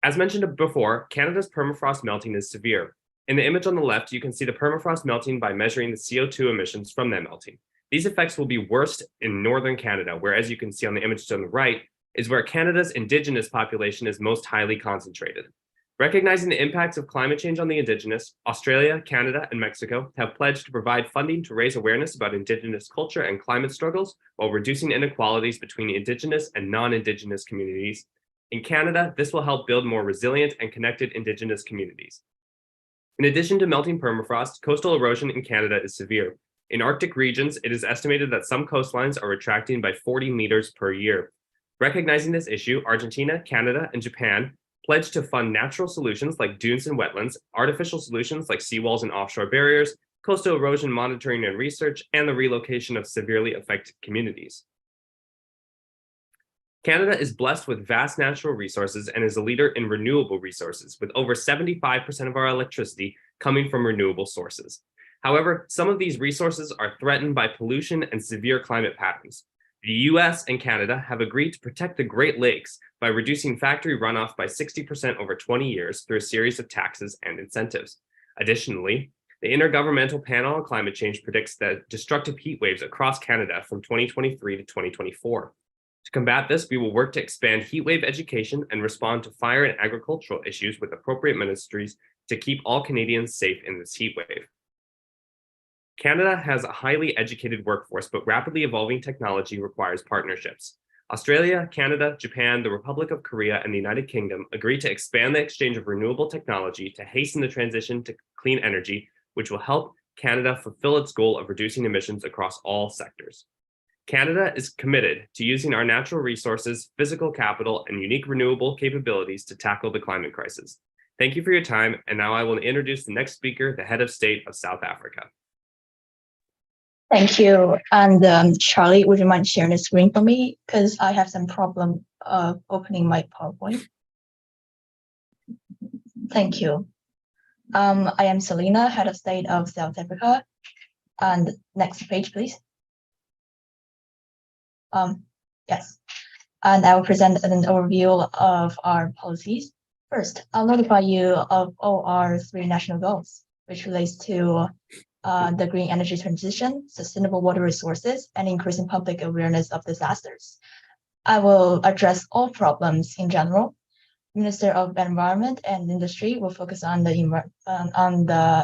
As mentioned before, Canada's permafrost melting is severe. In the image on the left, you can see the permafrost melting by measuring the CO2 emissions from that melting. These effects will be worst in northern Canada, where, as you can see on the image on the right, is where Canada's Indigenous population is most highly concentrated. Recognizing the impacts of climate change on the Indigenous, Australia, Canada, and Mexico have pledged to provide funding to raise awareness about Indigenous culture and climate struggles while reducing inequalities between Indigenous and non-Indigenous communities. In Canada, this will help build more resilient and connected Indigenous communities. In addition to melting permafrost, coastal erosion in Canada is severe. In Arctic regions, it is estimated that some coastlines are retracting by 40 meters per year. Recognizing this issue, Argentina, Canada, and Japan pledged to fund natural solutions like dunes and wetlands, artificial solutions like seawalls and offshore barriers, coastal erosion monitoring and research, and the relocation of severely affected communities. Canada is blessed with vast natural resources and is a leader in renewable resources, with over 75% of our electricity coming from renewable sources. However, some of these resources are threatened by pollution and severe climate patterns. The US and Canada have agreed to protect the Great Lakes by reducing factory runoff by 60% over 20 years through a series of taxes and incentives. Additionally, the Intergovernmental Panel on Climate Change predicts that destructive heat waves across Canada from 2023 to 2024. To combat this, we will work to expand heat wave education and respond to fire and agricultural issues with appropriate ministries to keep all Canadians safe in this heat wave. Canada has a highly educated workforce, but rapidly evolving technology requires partnerships. Australia, Canada, Japan, the Republic of Korea, and the United Kingdom agreed to expand the exchange of renewable technology to hasten the transition to clean energy, which will help Canada fulfill its goal of reducing emissions across all sectors. Canada is committed to using our natural resources, physical capital, and unique renewable capabilities to tackle the climate crisis. Thank you for your time, and now I will introduce the next speaker, the head of state of South Africa. Thank you. And Charlie, would you mind sharing the screen for me? Because I have some problem opening my PowerPoint. Thank you. I am Selena, head of state of South Africa. And next page, please. Yes. And I will present an overview of our policies. First, I'll notify you of all our 3 national goals, which relates to the green energy transition, sustainable water resources, and increasing public awareness of disasters. I will address all problems in general. Minister of Environment and Industry will focus on the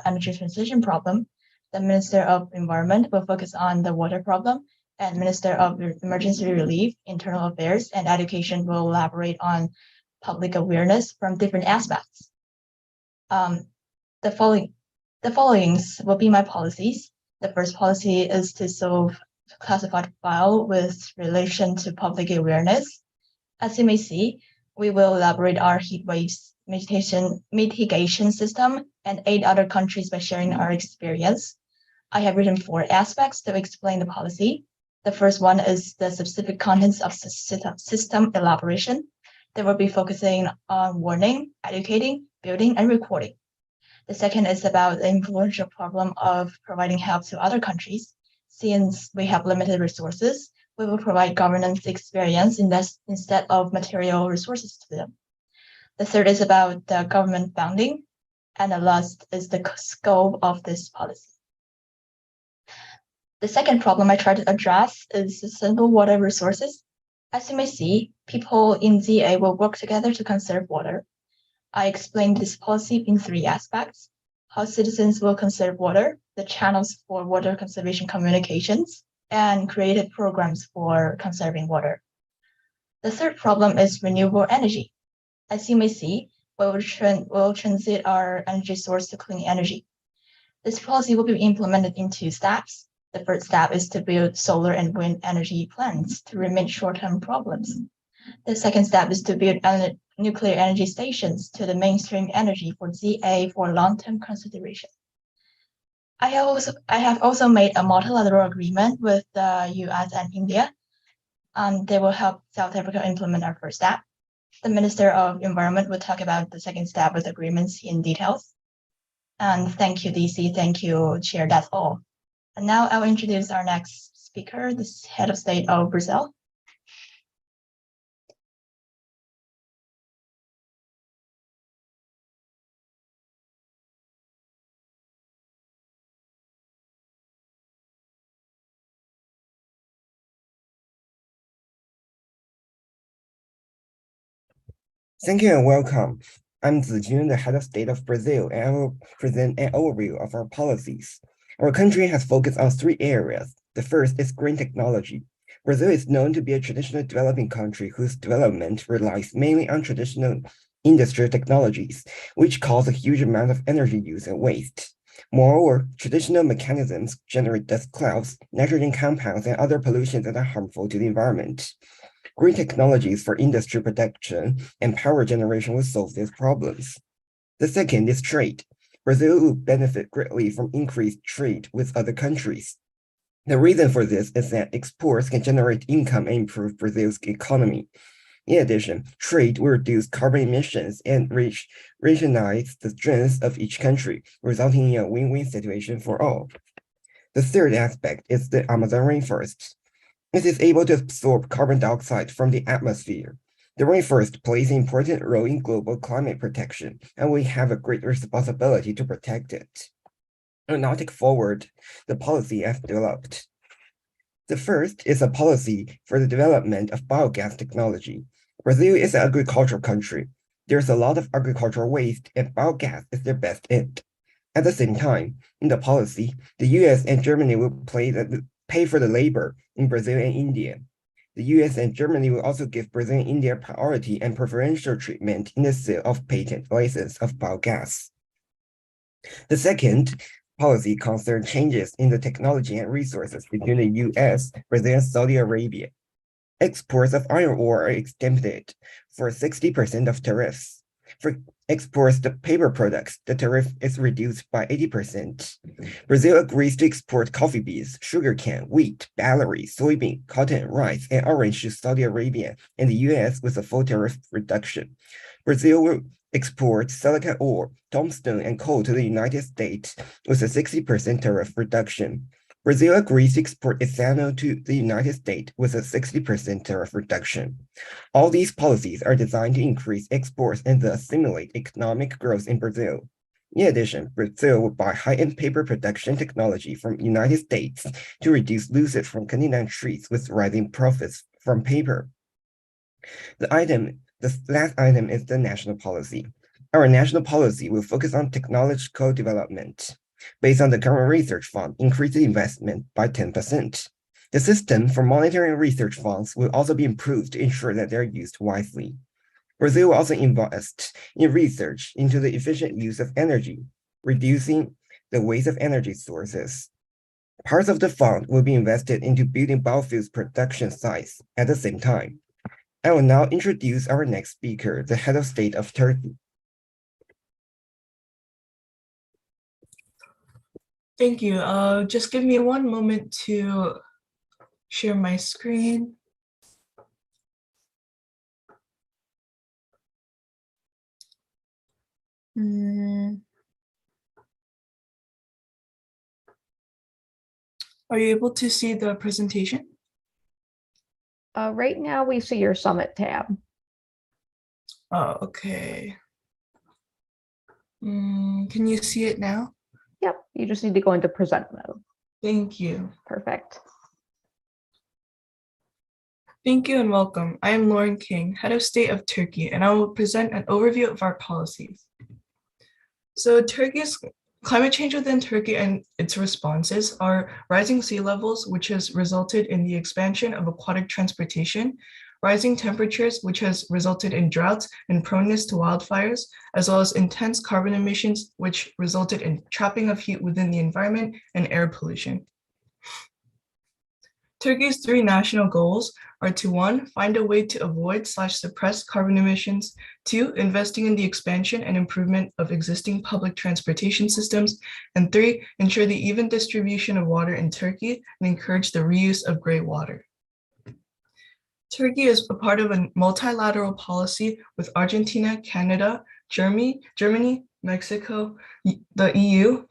energy transition problem. The Minister of Environment will focus on the water problem, and Minister of Emergency Relief, Internal Affairs, and Education will elaborate on public awareness from different aspects. The following will be my policies. The first policy is to solve classified file with relation to public awareness. As you may see, We will elaborate our heat waves mitigation system and aid other countries by sharing our experience. I have written 4 aspects to explain the policy. The first one is the specific contents of system elaboration. They will be focusing on warning, educating, building, and recording. The second is about the influential problem of providing help to other countries. Since we have limited resources, we will provide governance experience instead of material resources to them. The third is about the government funding, and the last is the scope of this policy. The second problem I try to address is sustainable water resources. As you may see, people in ZA will work together to conserve water. I explained this policy in 3 aspects: how citizens will conserve water, the channels for water conservation communications, and creative programs for conserving water. The third problem is renewable energy. As you may see, we will transit our energy source to clean energy. This policy will be implemented in 2 steps. The first step is to build solar and wind energy plants to remit short-term problems. The second step is to build nuclear energy stations to the mainstream energy for ZA for long-term consideration. I have also made a multilateral agreement with the US and India. They will help South Africa implement our first step. The Minister of Environment will talk about the second step with agreements in details. And thank you, DC. Thank you, Chair. That's all. And now I will introduce our next speaker, the Head of State of Brazil. Thank you and welcome. I'm Zijun, the head of state of Brazil, and I will present an overview of our policies. Our country has focused on 3 areas. The first is green technology. Brazil is known to be a traditional developing country whose development relies mainly on traditional industrial technologies, which cause a huge amount of energy use and waste. Moreover, traditional mechanisms generate dust clouds, nitrogen compounds, and other pollutions that are harmful to the environment. Green technologies for industry production and power generation will solve these problems. The second is trade. Brazil will benefit greatly from increased trade with other countries. The reason for this is that exports can generate income and improve Brazil's economy. In addition, trade will reduce carbon emissions and regionalize the strengths of each country, resulting in a win-win situation for all. The third aspect is the Amazon rainforest. It is able to absorb carbon dioxide from the atmosphere. The rainforest plays an important role in global climate protection, and we have a great responsibility to protect it. I'll now take forward the policy I've developed. The first is a policy for the development of biogas technology. Brazil is an agricultural country. There's a lot of agricultural waste, and biogas is their best end. At the same time, in the policy, the US and Germany will pay for the labor in Brazil and India. The US and Germany will also give Brazil and India priority and preferential treatment in the sale of patent license of biogas. The second policy concerns changes in the technology and resources between the US, Brazil, and Saudi Arabia. Exports of iron ore are exempted for 60% of tariffs. For exports to paper products, the tariff is reduced by 80%. Brazil agrees to export coffee beans, sugarcane, wheat, barley, soybean, cotton, rice, and orange to Saudi Arabia and the US with a full tariff reduction. Brazil will export silicon ore, tombstone, and coal to the United States with a 60% tariff reduction. Brazil agrees to export ethanol to the United States with a 60% tariff reduction. All these policies are designed to increase exports and thus stimulate economic growth in Brazil. In addition, Brazil will buy high-end paper production technology from the United States to reduce losses from cutting down trees with rising profits from paper. The last item is the national policy. Our national policy will focus on technological development. Based on the current research fund, increase the investment by 10%. The system for monitoring research funds will also be improved to ensure that they're used wisely. Brazil will also invest in research into the efficient use of energy, reducing the waste of energy sources. Parts of the fund will be invested into building biofuels production sites at the same time. I will now introduce our next speaker, the head of state of Turkey. Thank you. Just give me one moment to share my screen. Are you able to see the presentation? Right now we see your summit tab. Oh, okay. Can you see it now? Yep, you just need to go into present mode. Thank you. Perfect. Thank you and welcome. I am Lauren King, Head of State of Turkey, and I will present an overview of our policies. So Turkey's climate change within Turkey and its responses are rising sea levels, which has resulted in the expansion of aquatic transportation, rising temperatures, which has resulted in droughts and proneness to wildfires, as well as intense carbon emissions, which resulted in trapping of heat within the environment and air pollution. Turkey's 3 national goals are to 1, find a way to avoid/suppress carbon emissions, 2, investing in the expansion and improvement of existing public transportation systems, and 3, ensure the even distribution of water in Turkey and encourage the reuse of gray water. Turkey is a part of a multilateral policy with Argentina, Canada, Germany, Mexico, the EU,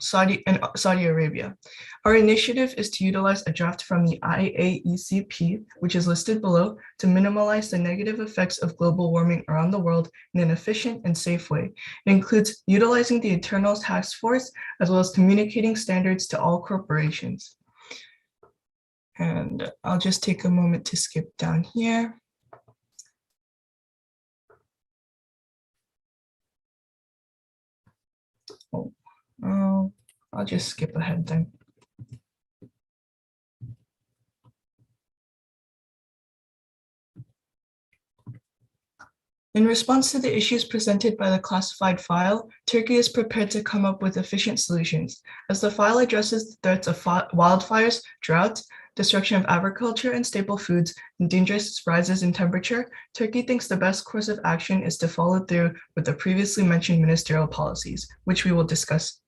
and Saudi Arabia. Our initiative is to utilize a draft from the IAECP, which is listed below, to minimize the negative effects of global warming around the world in an efficient and safe way. It includes utilizing the internal task force, as well as communicating standards to all corporations. And I'll just take a moment to skip down here. I'll just skip ahead then. In response to the issues presented by the classified file, Turkey is prepared to come up with efficient solutions. As the file addresses the threats of wildfires, droughts, destruction of agriculture and staple foods, and dangerous rises in temperature, Turkey thinks the best course of action is to follow through with the previously mentioned ministerial policies, which we will discuss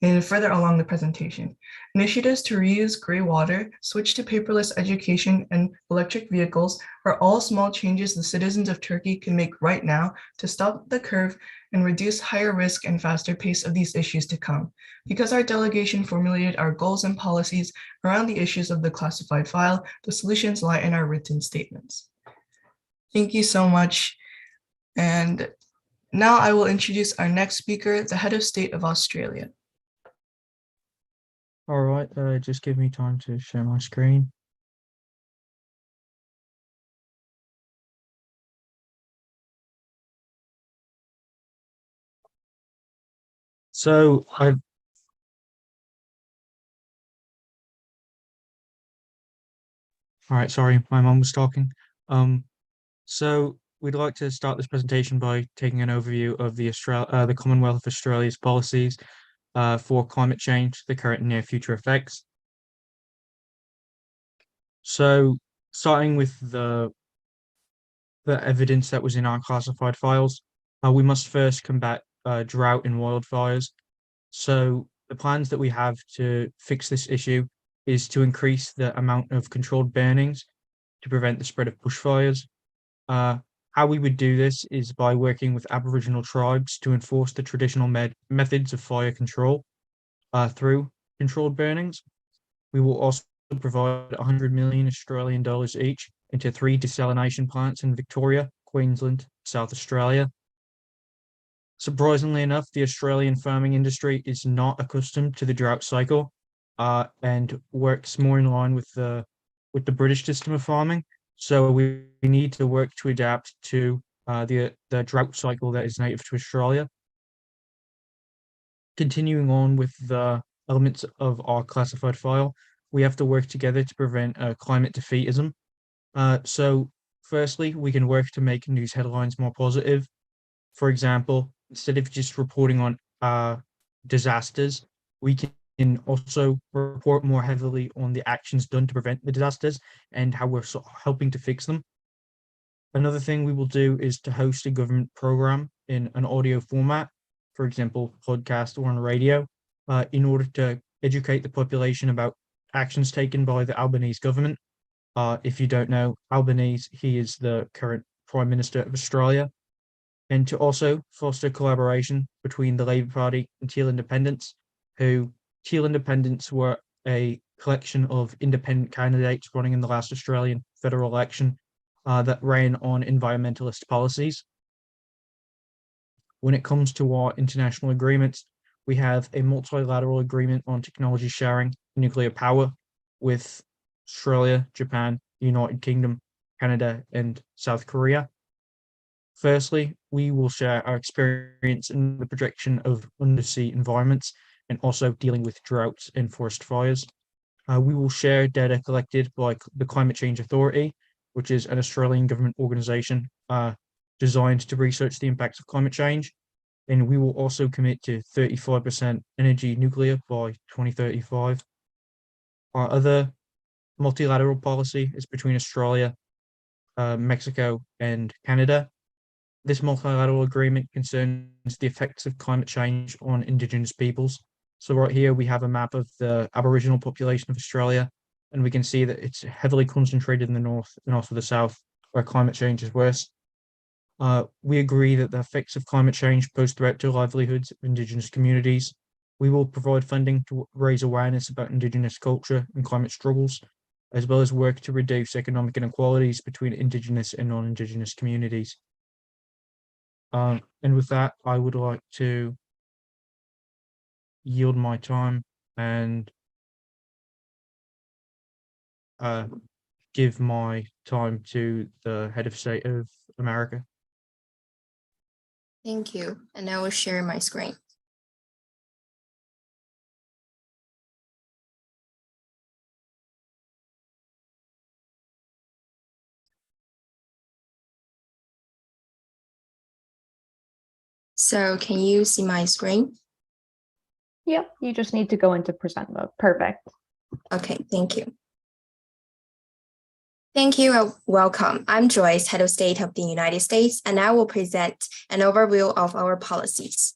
in further along the presentation. Initiatives to reuse gray water, switch to paperless education, and electric vehicles are all small changes the citizens of Turkey can make right now to stop the curve and reduce higher risk and faster pace of these issues to come. Because our delegation formulated our goals and policies around the issues of the classified file, the solutions lie in our written statements. Thank you so much. And now I will introduce our next speaker, the head of state of Australia. All right, just give me time to share my screen. So all right, sorry, my mom was talking. So we'd like to start this presentation by taking an overview of the Commonwealth of Australia's policies for climate change, the current and near future effects. So starting with the evidence that was in our classified files, we must first combat drought and wildfires. So the plans that we have to fix this issue is to increase the amount of controlled burnings to prevent the spread of bushfires. How we would do this is by working with Aboriginal tribes to enforce the traditional methods of fire control through controlled burnings. We will also provide 100 million Australian dollars each into 3 desalination plants in Victoria, Queensland, South Australia. Surprisingly enough, the Australian farming industry is not accustomed to the drought cycle and works more in line with the British system of farming. So we need to work to adapt to the drought cycle that is native to Australia. Continuing on with the elements of our classified file, we have to work together to prevent climate defeatism. So firstly, we can work to make news headlines more positive. For example, instead of just reporting on disasters, we can also report more heavily on the actions done to prevent the disasters and how we're helping to fix them. Another thing we will do is to host a government program in an audio format, for example, podcast or on radio, in order to educate the population about actions taken by the Albanese government. If you don't know Albanese, he is the current Prime Minister of Australia. And to also foster collaboration between the Labour Party and Teal Independents, who Teal Independents were a collection of independent candidates running in the last Australian federal election that ran on environmentalist policies. When it comes to our international agreements, we have a multilateral agreement on technology sharing nuclear power with Australia, Japan, the United Kingdom, Canada, and South Korea. Firstly, we will share our experience in the protection of undersea environments and also dealing with droughts and forest fires. We will share data collected by the Climate Change Authority, which is an Australian government organisation designed to research the impacts of climate change. And we will also commit to 35% energy nuclear by 2035. Our other multilateral policy is between Australia, Mexico, and Canada. This multilateral agreement concerns the effects of climate change on Indigenous peoples. So right here we have a map of the Aboriginal population of Australia, and we can see that it's heavily concentrated in the north and also the south, where climate change is worse. We agree that the effects of climate change pose threat to livelihoods of Indigenous communities. We will provide funding to raise awareness about Indigenous culture and climate struggles, as well as work to reduce economic inequalities between Indigenous and non-Indigenous communities. And with that, I would like to yield my time and give my time to the head of state of America. Thank you. And I will share my screen. So can you see my screen? Yep, you just need to go into present mode. Perfect. Okay, thank you. Thank you. Welcome. I'm Joyce, Head of State of the United States, and I will present an overview of our policies.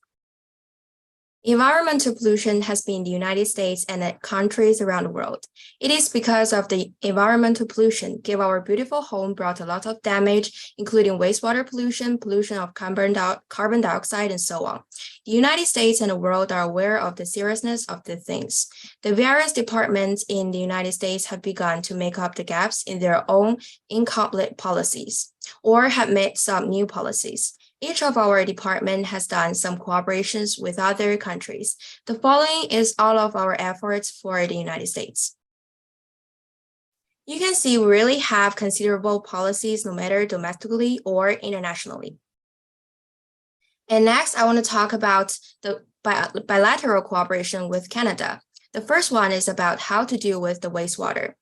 Environmental pollution has been in the United States and at countries around the world. It is because of the environmental pollution give our beautiful home brought a lot of damage, including wastewater pollution, pollution of carbon dioxide, and so on. The United States and the world are aware of the seriousness of the things. The various departments in the United States have begun to make up the gaps in their own incomplete policies, or have made some new policies. Each of our department has done some cooperations with other countries. The following is all of our efforts for the United States. You can see we really have considerable policies, no matter domestically or internationally. And next, I want to talk about the bilateral cooperation with Canada. The first one is about how to deal with the wastewater.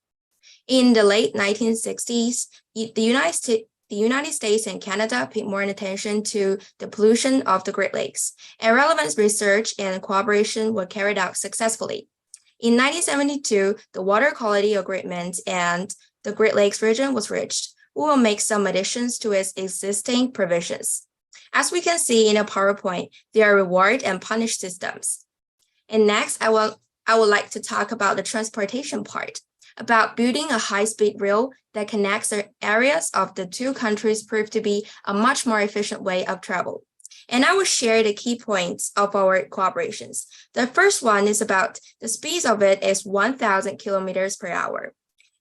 In the late 1960s, the United States and Canada paid more attention to the pollution of the Great Lakes, and relevant research and cooperation were carried out successfully. In 1972, the water quality agreement and the Great Lakes region was reached. We will make some additions to its existing provisions. As we can see in a PowerPoint, there are reward and punish systems. And next, I would like to talk about the transportation part. About building a high-speed rail that connects the areas of the two countries proved to be a much more efficient way of travel. And I will share the key points of our cooperations. The first one is about the speed of it is 1,000 kilometers per hour.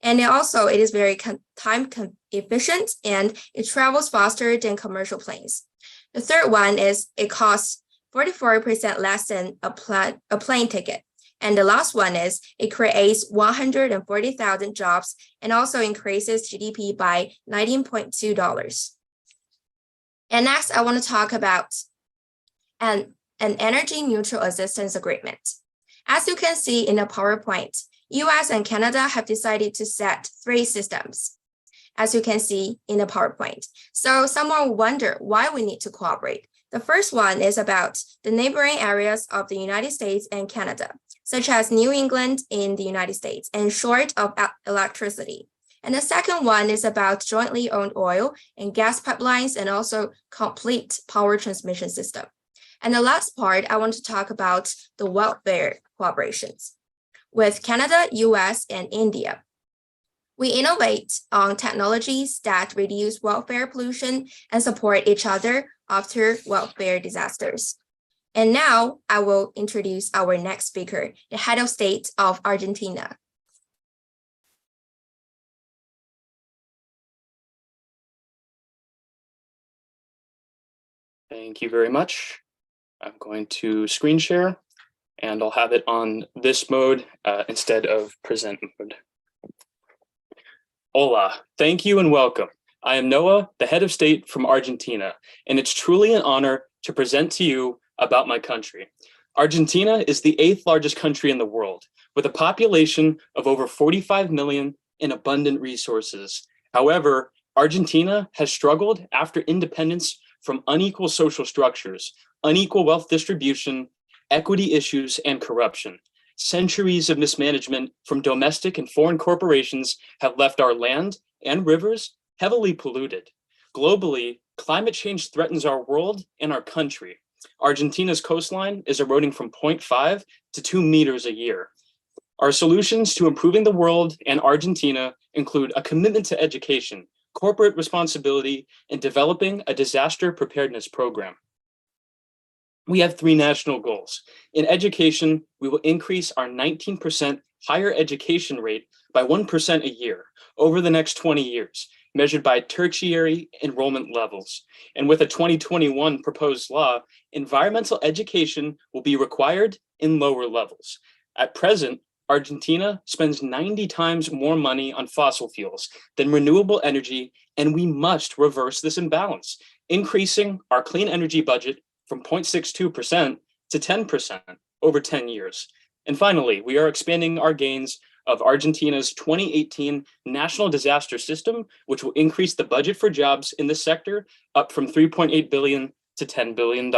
And it is very time efficient and it travels faster than commercial planes. The third one is it costs 44% less than a plane ticket. And the last one is it creates 140,000 jobs and also increases GDP by $19.2. And next, I want to talk about an energy mutual assistance agreement. As you can see in the PowerPoint, US and Canada have decided to set 3 systems, as you can see in the PowerPoint. So someone will wonder why we need to cooperate. The first one is about the neighboring areas of the United States and Canada, such as New England in the United States, and short of electricity. And the second one is about jointly owned oil and gas pipelines and also complete power transmission system. And the last part, I want to talk about the welfare collaborations with Canada, US, and India. We innovate on technologies that reduce welfare pollution and support each other after welfare disasters. And now I will introduce our next speaker, the head of state of Argentina. Thank you very much. I'm going to screen share and I'll have it on this mode instead of present mode. Hola, thank you and welcome. I am Noah, the head of state from Argentina, and it's truly an honor to present to you about my country. Argentina is the 8th largest country in the world, with a population of over 45 million and abundant resources. However, Argentina has struggled after independence from unequal social structures, unequal wealth distribution, equity issues, and corruption. Centuries of mismanagement from domestic and foreign corporations have left our land and rivers heavily polluted. Globally, climate change threatens our world and our country. Argentina's coastline is eroding from 0.5 to 2 meters a year. Our solutions to improving the world and Argentina include a commitment to education, corporate responsibility, and developing a disaster preparedness program. We have 3 national goals. In education, we will increase our 19% higher education rate by 1% a year over the next 20 years, measured by tertiary enrollment levels. And with a 2021 proposed law, environmental education will be required in lower levels. At present, Argentina spends 90 times more money on fossil fuels than renewable energy, and we must reverse this imbalance, increasing our clean energy budget from 0.62% to 10% over 10 years. And finally, we are expanding our gains of Argentina's 2018 National Disaster System, which will increase the budget for jobs in this sector up from $3.8 billion to $10 billion.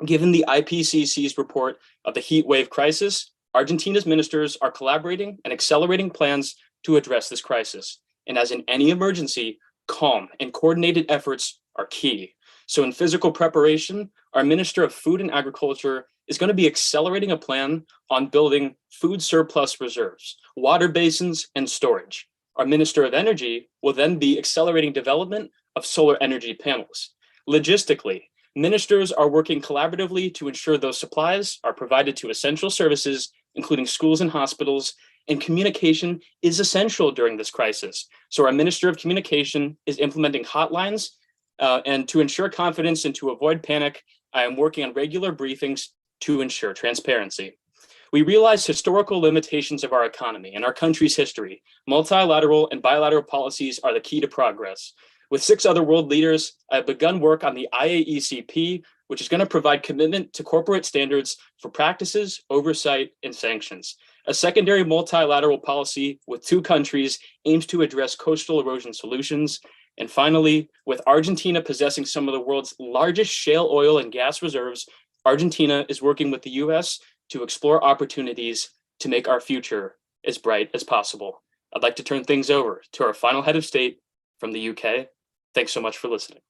Given the IPCC's report of the heat wave crisis, Argentina's ministers are collaborating and accelerating plans to address this crisis. And as in any emergency, calm and coordinated efforts are key. So in physical preparation, our Minister of Food and Agriculture is going to be accelerating a plan on building food surplus reserves, water basins, and storage. Our Minister of Energy will then be accelerating development of solar energy panels. Logistically, ministers are working collaboratively to ensure those supplies are provided to essential services, including schools and hospitals, and communication is essential during this crisis. So our Minister of Communication is implementing hotlines and to ensure confidence and to avoid panic, I am working on regular briefings to ensure transparency. We realize historical limitations of our economy and our country's history. Multilateral and bilateral policies are the key to progress. With 6 other world leaders, I have begun work on the IAECP, which is going to provide commitment to corporate standards for practices, oversight, and sanctions. A secondary multilateral policy with 2 countries aims to address coastal erosion solutions. And finally, with Argentina possessing some of the world's largest shale oil and gas reserves, Argentina is working with the US to explore opportunities to make our future as bright as possible. I'd like to turn things over to our final head of state from the UK. Thanks so much for listening.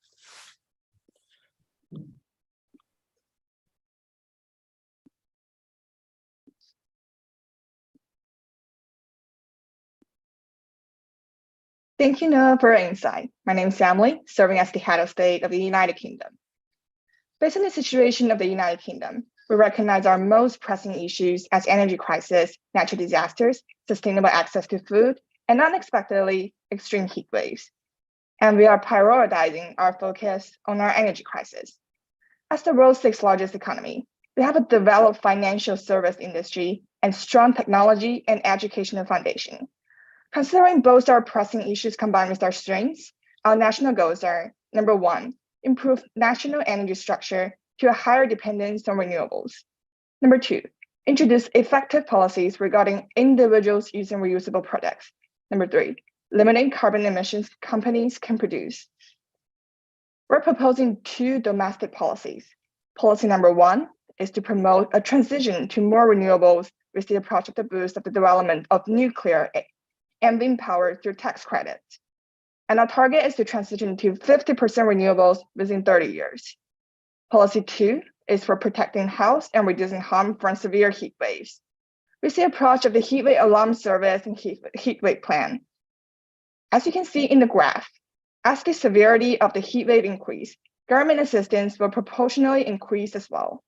Thank you, Noah, for your insight. My name is Emily, serving as the head of state of the United Kingdom. Based on the situation of the United Kingdom, we recognize our most pressing issues as energy crisis, natural disasters, sustainable access to food, and unexpectedly extreme heat waves. And we are prioritizing our focus on our energy crisis. As the world's 6th largest economy, we have a developed financial service industry and strong technology and educational foundation. Considering both our pressing issues combined with our strengths, our national goals are, number 1, improve national energy structure to a higher dependence on renewables. Number 2, introduce effective policies regarding individuals using reusable products. Number 3, limiting carbon emissions companies can produce. We're proposing 2 domestic policies. Policy number 1 is to promote a transition to more renewables with the approach of the boost of the development of nuclear and wind power through tax credits. And our target is to transition to 50% renewables within 30 years. Policy 2 is for protecting health and reducing harm from severe heat waves. We see approach of the heat wave alarm service and heat wave plan. As you can see in the graph, as the severity of the heat wave increase, government assistance will proportionally increase as well.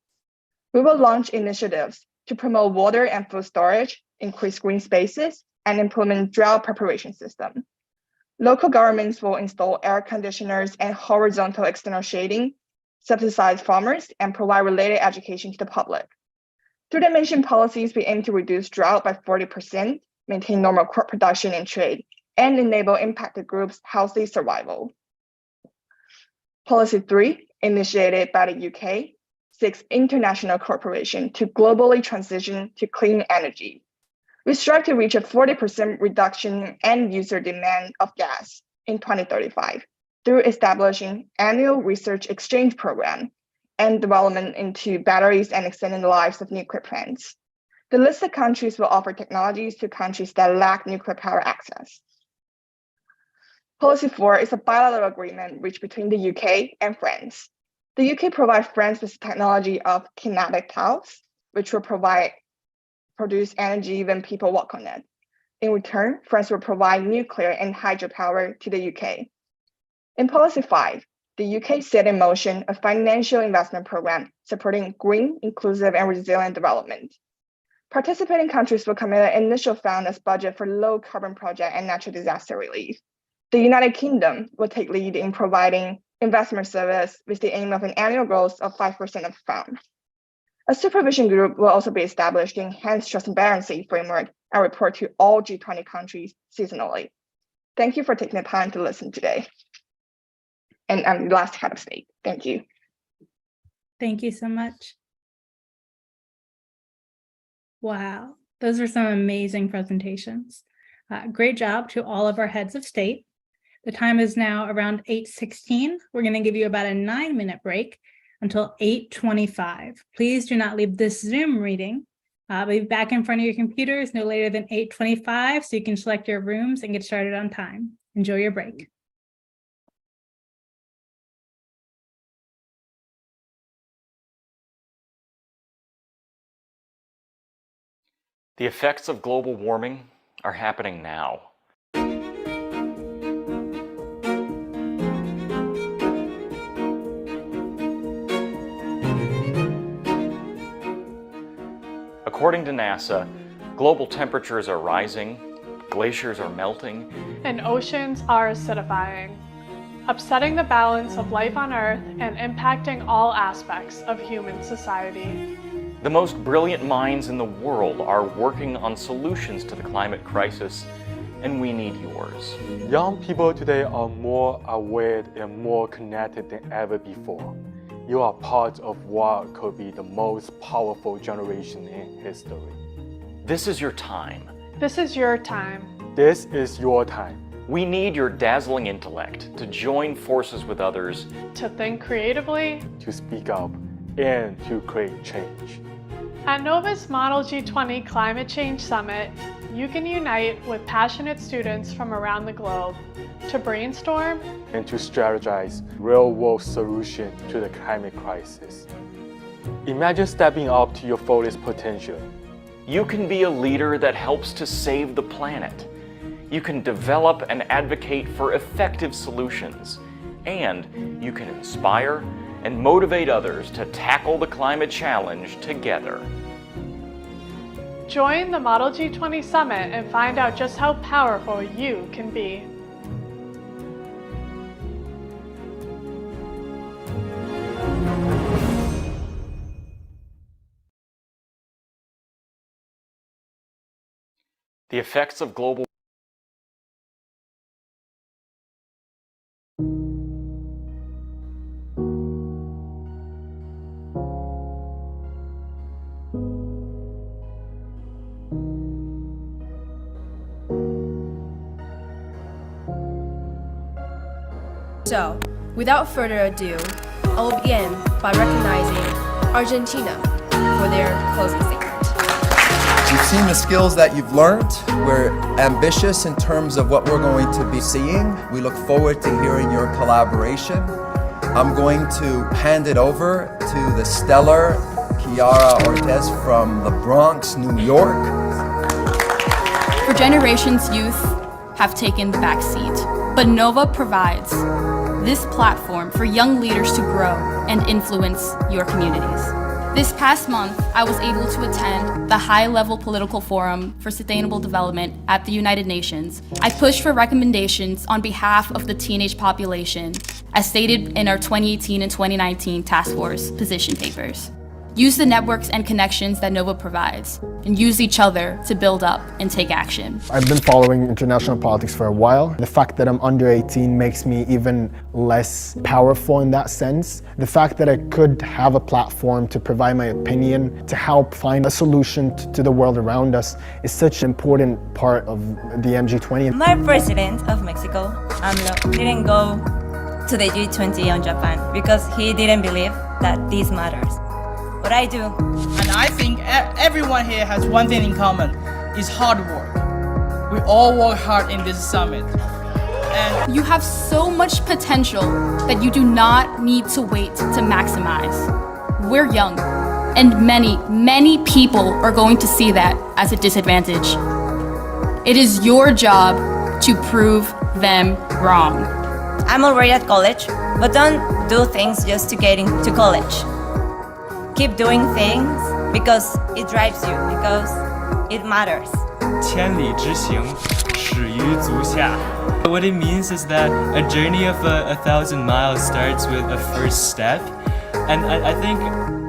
We will launch initiatives to promote water and food storage, increase green spaces, and implement drought preparation system. Local governments will install air conditioners and horizontal external shading, subsidize farmers, and provide related education to the public. Through the mentioned policies, we aim to reduce drought by 40%, maintain normal crop production and trade, and enable impacted groups' healthy survival. Policy 3, initiated by the UK, seeks international cooperation to globally transition to clean energy. We strive to reach a 40% reduction in end user demand of gas in 2035 through establishing annual research exchange program and development into batteries and extending the lives of nuclear plants. The listed countries will offer technologies to countries that lack nuclear power access. Policy 4 is a bilateral agreement reached between the UK and France. The UK provides France with the technology of kinetic tiles, which will produce energy when people walk on it. In return, France will provide nuclear and hydropower to the UK. In Policy 5, the UK set in motion a financial investment program supporting green, inclusive, and resilient development. Participating countries will commit an initial fund as budget for low carbon project and natural disaster relief. The United Kingdom will take lead in providing investment service with the aim of an annual growth of 5% of the fund. A supervision group will also be established to enhance transparency framework and report to all G20 countries seasonally. Thank you for taking the time to listen today. And I'm the last head of state. Thank you. Thank you so much. Wow, those were some amazing presentations. Great job to all of our heads of state. The time is now around 8:16. We're going to give you about a 9-minute break until 8:25. Please do not leave this Zoom meeting. Be back in front of your computers no later than 8:25 so you can select your rooms and get started on time. Enjoy your break. The effects of global warming are happening now. According to NASA, global temperatures are rising, glaciers are melting, and oceans are acidifying, upsetting the balance of life on Earth and impacting all aspects of human society. The most brilliant minds in the world are working on solutions to the climate crisis, and we need yours. Young people today are more aware and more connected than ever before. You are part of what could be the most powerful generation in history. This is your time. This is your time. This is your time. We need your dazzling intellect to join forces with others, to think creatively, to speak up, and to create change. At Nova's Model G20 Climate Change Summit, you can unite with passionate students from around the globe to brainstorm and to strategize real-world solutions to the climate crisis. Imagine stepping up to your fullest potential. You can be a leader that helps to save the planet. You can develop and advocate for effective solutions. And you can inspire and motivate others to tackle the climate challenge together. Join the Model G20 Summit and find out just how powerful you can be. The effects of global So, without further ado, I will begin by recognizing Argentina for their closing statement. seen the skills that you've learned. We're ambitious in terms of what we're going to be seeing. We look forward to hearing your collaboration. I'm going to hand it over to the stellar Kiara Ortez from the Bronx, New York. For generations, youth have taken the back seat, but NOVA provides this platform for young leaders to grow and influence your communities. This past month, I was able to attend the high-level political forum for sustainable development at the United Nations. I pushed for recommendations on behalf of the teenage population, as stated in our 2018 and 2019 task force position papers. Use the networks and connections that NOVA provides, and use each other to build up and take action. I've been following international politics for a while. The fact that I'm under 18 makes me even less powerful in that sense. The fact that I could have a platform to provide my opinion, to help find a solution to the world around us, is such an important part of the MG20. My president of Mexico, AMLO, didn't go to the G20 on Japan because he didn't believe that this matters. But I do. And I think everyone here has one thing in common, is hard work. We all work hard in this summit. And you have so much potential that you do not need to wait to maximize. We're young, and many people are going to see that as a disadvantage. It is your job to prove them wrong. I'm already at college, but don't do things just to get into college. Keep doing things because it drives you, because it matters. 千里之行，始于足下. What it means is that a journey of a thousand miles starts with a first step. And I think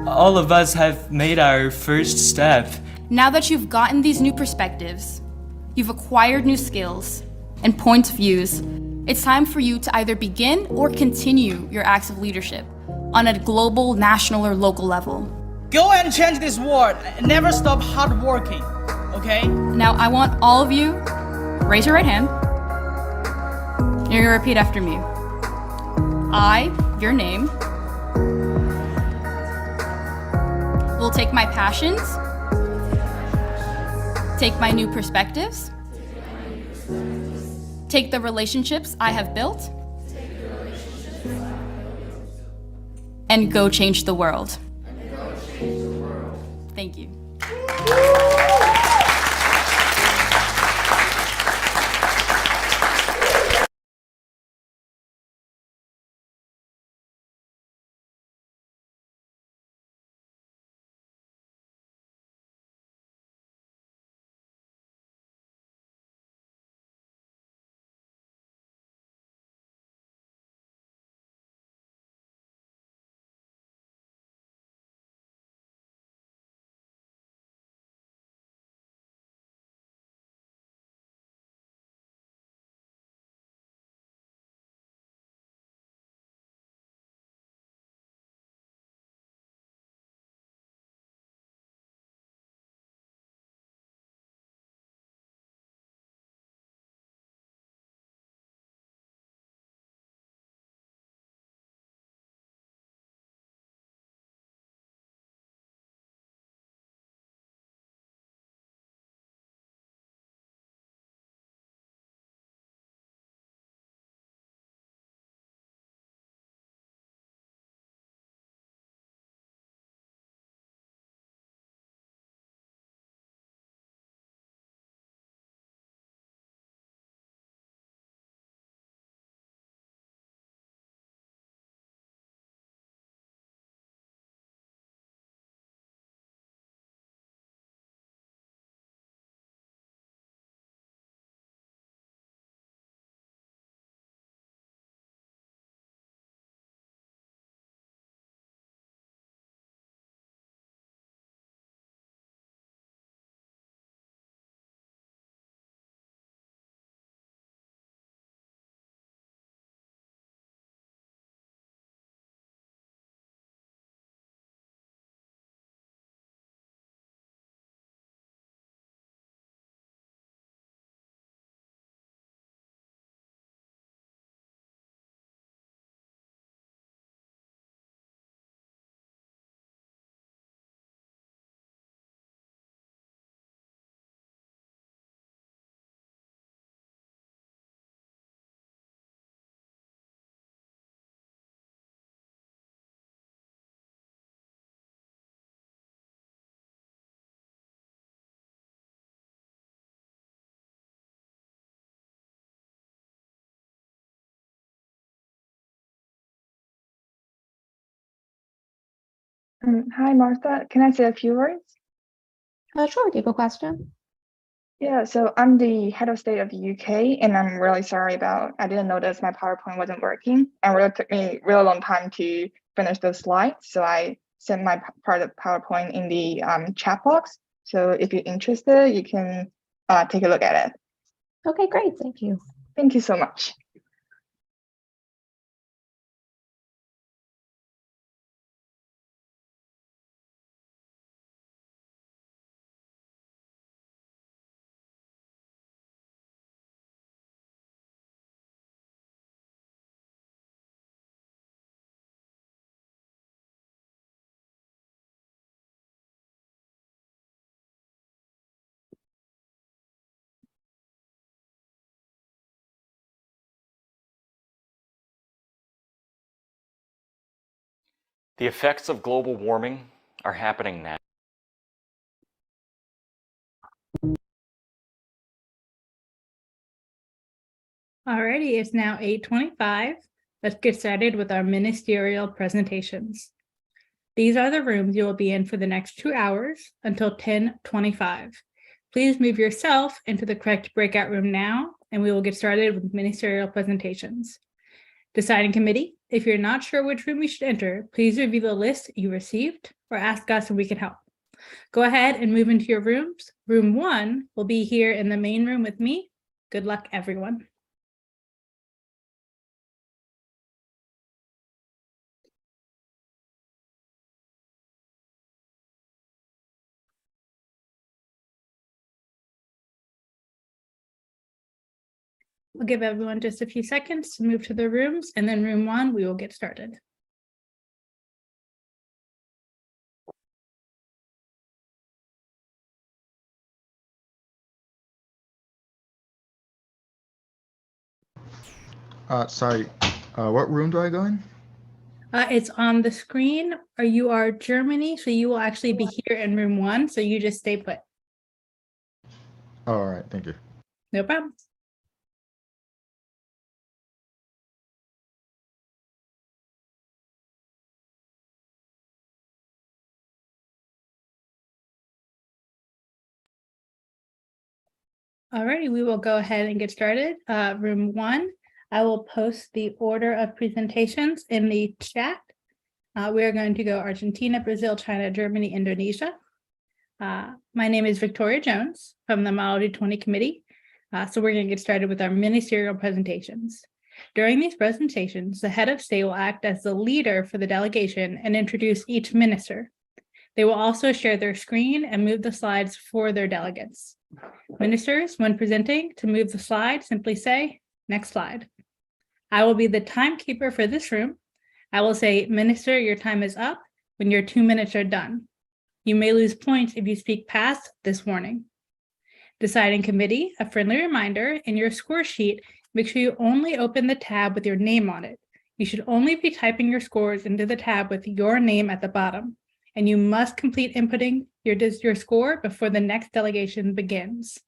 all of us have made our first step. Now that you've gotten these new perspectives, you've acquired new skills and points of views, it's time for you to either begin or continue your acts of leadership on a global, national, or local level. Go and change this world. Never stop hard working, okay? Now I want all of you, raise your right hand. You're gonna repeat after me. I, your name, will take my passions, take my new perspectives, take the relationships I have built, and go change the world. Thank you. Hi, Martha. Can I say a few words? Sure, do you have a question? Yeah, so I'm the head of state of the UK, and I'm really sorry I didn't notice my PowerPoint wasn't working. And it took me a really long time to finish those slides. So I sent my part of PowerPoint in the chat box. So if you're interested, you can take a look at it. Okay, great. Thank you. Thank you so much. The effects of global warming are happening now. Alrighty, it's now 8:25. Let's get started with our ministerial presentations. These are the rooms you will be in for the next 2 hours until 10:25. Please move yourself into the correct breakout room now, and we will get started with ministerial presentations. Deciding committee, if you're not sure which room you should enter, please review the list you received or ask us and we can help. Go ahead and move into your rooms. Room 1 will be here in the main room with me. Good luck, everyone. We'll give everyone just a few seconds to move to their rooms, and then room 1, we will get started. Sorry, what room do I go in? It's on the screen, or you are Germany, so you will actually be here in room 1, so you just stay put. Oh, all right, thank you. No problem. Alrighty, we will go ahead and get started. Room 1, I will post the order of presentations in the chat. We are going to go Argentina, Brazil, China, Germany, Indonesia. My name is Victoria Jones from the Model G20 Committee. So we're going to get started with our ministerial presentations. During these presentations, the head of state will act as the leader for the delegation and introduce each minister. They will also share their screen and move the slides for their delegates. Ministers, when presenting, to move the slide, simply say, next slide. I will be the timekeeper for this room. I will say, Minister, your time is up when your 2 minutes are done. You may lose points if you speak past this warning. Deciding committee, a friendly reminder, in your score sheet, make sure you only open the tab with your name on it. You should only be typing your scores into the tab with your name at the bottom, and you must complete inputting your score before the next delegation begins.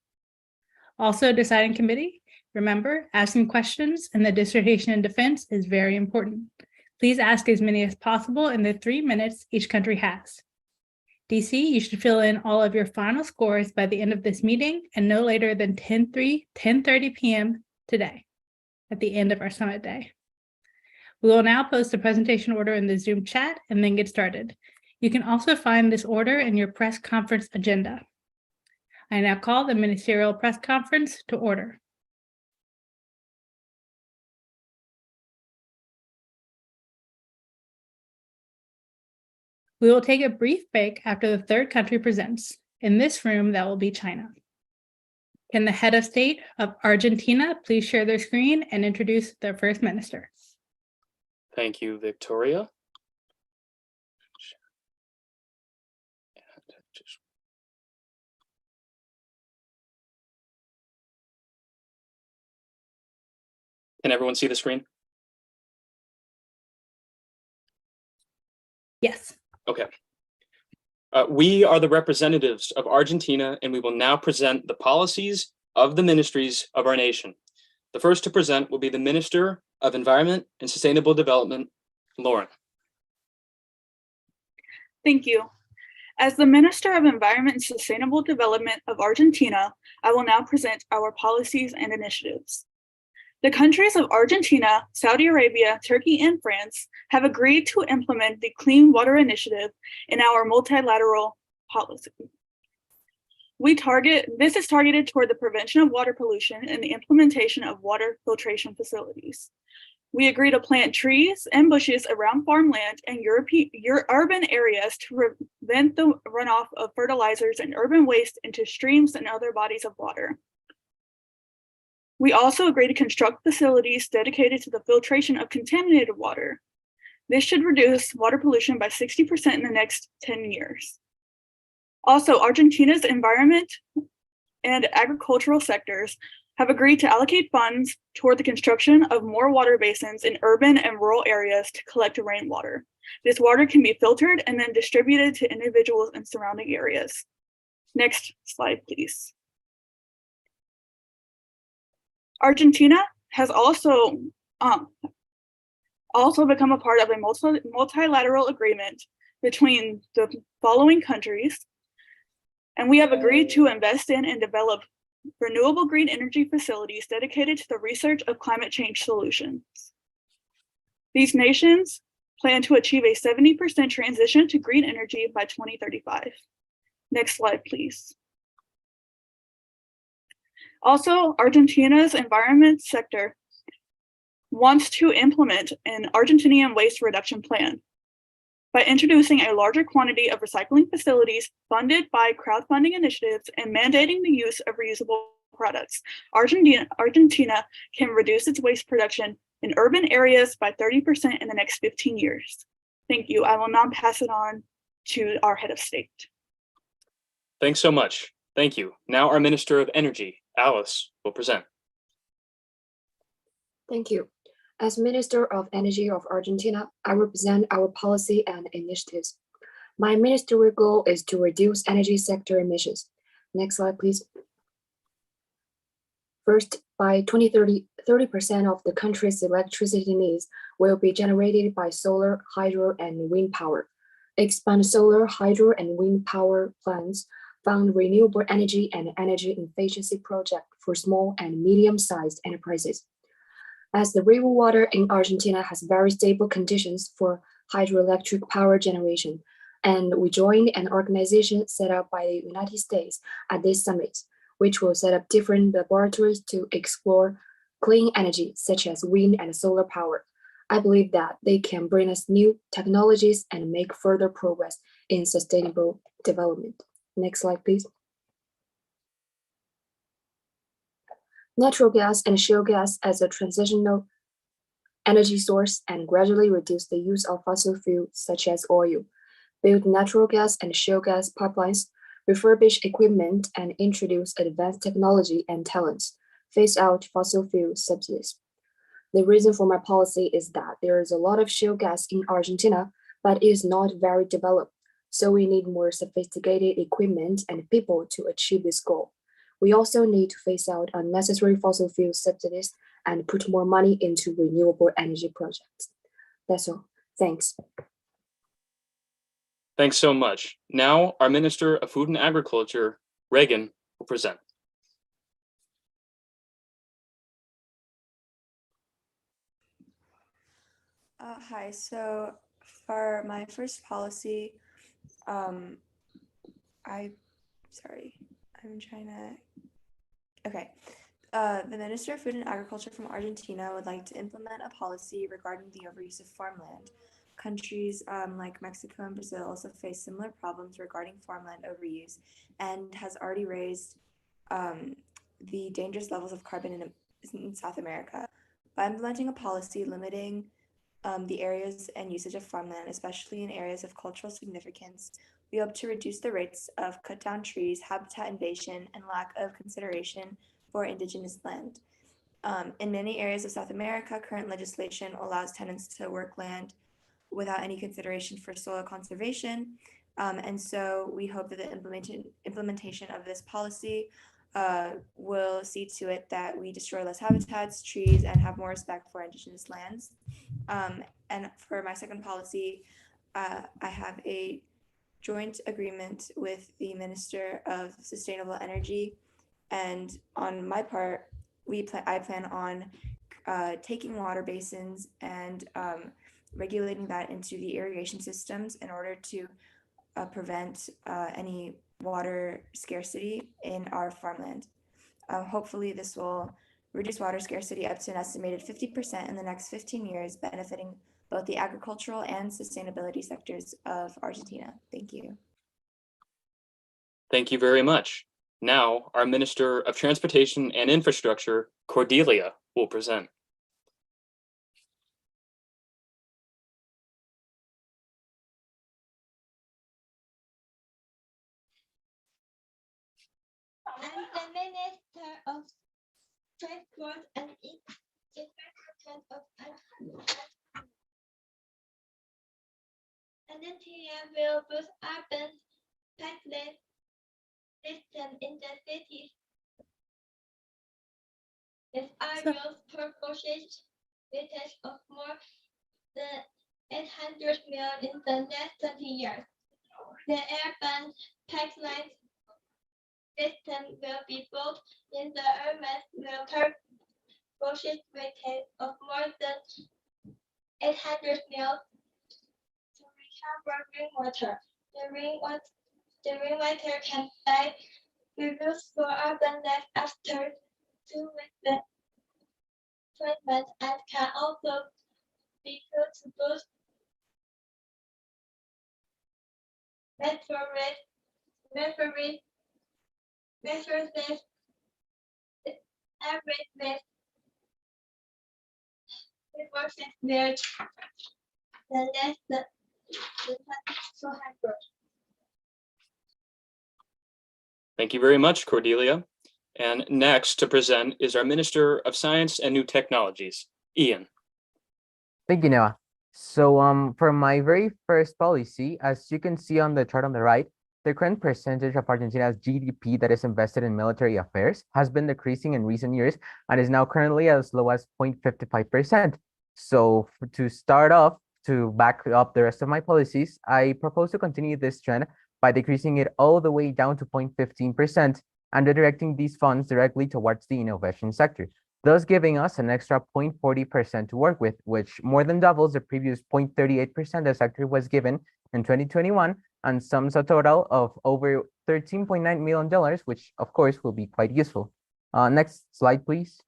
Also, deciding committee, remember, asking questions in the dissertation and defense is very important. Please ask as many as possible in the 3 minutes each country has. DC, you should fill in all of your final scores by the end of this meeting and no later than 10:30 p.m. today at the end of our summit day. We will now post the presentation order in the Zoom chat and then get started. You can also find this order in your press conference agenda. I now call the ministerial press conference to order. We will take a brief break after the third country presents. In this room, that will be China. Can the head of state of Argentina please share their screen and introduce their first minister? Thank you, Victoria. Can everyone see the screen? Yes. Okay. We are the representatives of Argentina, and we will now present the policies of the ministries of our nation. The first to present will be the Minister of Environment and Sustainable Development, Lauren. Thank you. As the Minister of Environment and Sustainable Development of Argentina, I will now present our policies and initiatives. The countries of Argentina, Saudi Arabia, Turkey, and France have agreed to implement the Clean Water Initiative in our multilateral policy. This is targeted toward the prevention of water pollution and the implementation of water filtration facilities. We agree to plant trees and bushes around farmland and urban areas to prevent the runoff of fertilizers and urban waste into streams and other bodies of water. We also agree to construct facilities dedicated to the filtration of contaminated water. This should reduce water pollution by 60% in the next 10 years. Also, Argentina's environment and agricultural sectors have agreed to allocate funds toward the construction of more water basins in urban and rural areas to collect rainwater. This water can be filtered and then distributed to individuals in surrounding areas. Next slide, please. Argentina has also become a part of a multilateral agreement between the following countries, and we have agreed to invest in and develop renewable green energy facilities dedicated to the research of climate change solutions. These nations plan to achieve a 70% transition to green energy by 2035. Next slide, please. Also, Argentina's environment sector wants to implement an Argentinian waste reduction plan by introducing a larger quantity of recycling facilities funded by crowdfunding initiatives and mandating the use of reusable products. Argentina can reduce its waste production in urban areas by 30% in the next 15 years. Thank you. I will now pass it on to our head of state. Thanks so much. Thank you. Now our Minister of Energy, Alice, will present. Thank you. As Minister of Energy of Argentina, I represent our policy and initiatives. My ministerial goal is to reduce energy sector emissions. Next slide, please. First, by 2030, 30% of the country's electricity needs will be generated by solar, hydro, and wind power. Expand solar, hydro, and wind power plants, fund renewable energy and energy efficiency projects for small and medium-sized enterprises. As the river water in Argentina has very stable conditions for hydroelectric power generation, and we joined an organization set up by the United States at this summit, which will set up different laboratories to explore clean energy, such as wind and solar power. I believe that they can bring us new technologies and make further progress in sustainable development. Next slide, please. Natural gas and shale gas as a transitional energy source and gradually reduce the use of fossil fuels such as oil. Build natural gas and shale gas pipelines, refurbish equipment, and introduce advanced technology and talents. Phase out fossil fuel subsidies. The reason for my policy is that there is a lot of shale gas in Argentina, but it is not very developed. So we need more sophisticated equipment and people to achieve this goal. We also need to phase out unnecessary fossil fuel subsidies and put more money into renewable energy projects. That's all. Thanks. Thanks so much. Now, our Minister of Food and Agriculture, Reagan, will present. Hi, so for my first policy, the Minister of Food and Agriculture from Argentina would like to implement a policy regarding the overuse of farmland. Countries like Mexico and Brazil also face similar problems regarding farmland overuse and has already raised the dangerous levels of carbon in South America. By implementing a policy limiting the areas and usage of farmland, especially in areas of cultural significance, we hope to reduce the rates of cut down trees, habitat invasion, and lack of consideration for indigenous land. In many areas of South America, current legislation allows tenants to work land without any consideration for soil conservation. And so we hope that the implementation of this policy will see to it that we destroy less habitats, trees, and have more respect for indigenous lands. And for my second policy, I have a joint agreement with the Minister of Sustainable Energy. And on my part, I plan on taking water basins and regulating that into the irrigation systems in order to prevent any water scarcity in our farmland. Hopefully this will reduce water scarcity up to an estimated 50% in the next 15 years, benefiting both the agricultural and sustainability sectors of Argentina. Thank you. Thank you very much. Now, our Minister of Transportation and Infrastructure, Cordelia, will present. I'm the Minister of Transport and Infrastructure of Argentina will boost urban pipeline system in the cities. Its aerial purposes visitors of more than 800 million in the next 30 years. The urban pipeline system will be built in the urban water process weighted of more than 800 million to recover rainwater. The rainwater can be used for urban life after sewage treatment and can also be used to boost measures average resources where the less the 200. Thank you very much, Cordelia. And next to present is our Minister of Science and New Technologies, Ian. Thank you, Noah. So for my very first policy, as you can see on the chart on the right, the current percentage of Argentina's GDP that is invested in military affairs has been decreasing in recent years and is now currently as low as 0.55%. So to start off, to back up the rest of my policies, I propose to continue this trend by decreasing it all the way down to 0.15% and redirecting these funds directly towards the innovation sector, thus giving us an extra 0.40% to work with, which more than doubles the previous 0.38% the sector was given in 2021 and sums a total of over $13.9 million, which of course will be quite useful. Next slide, please.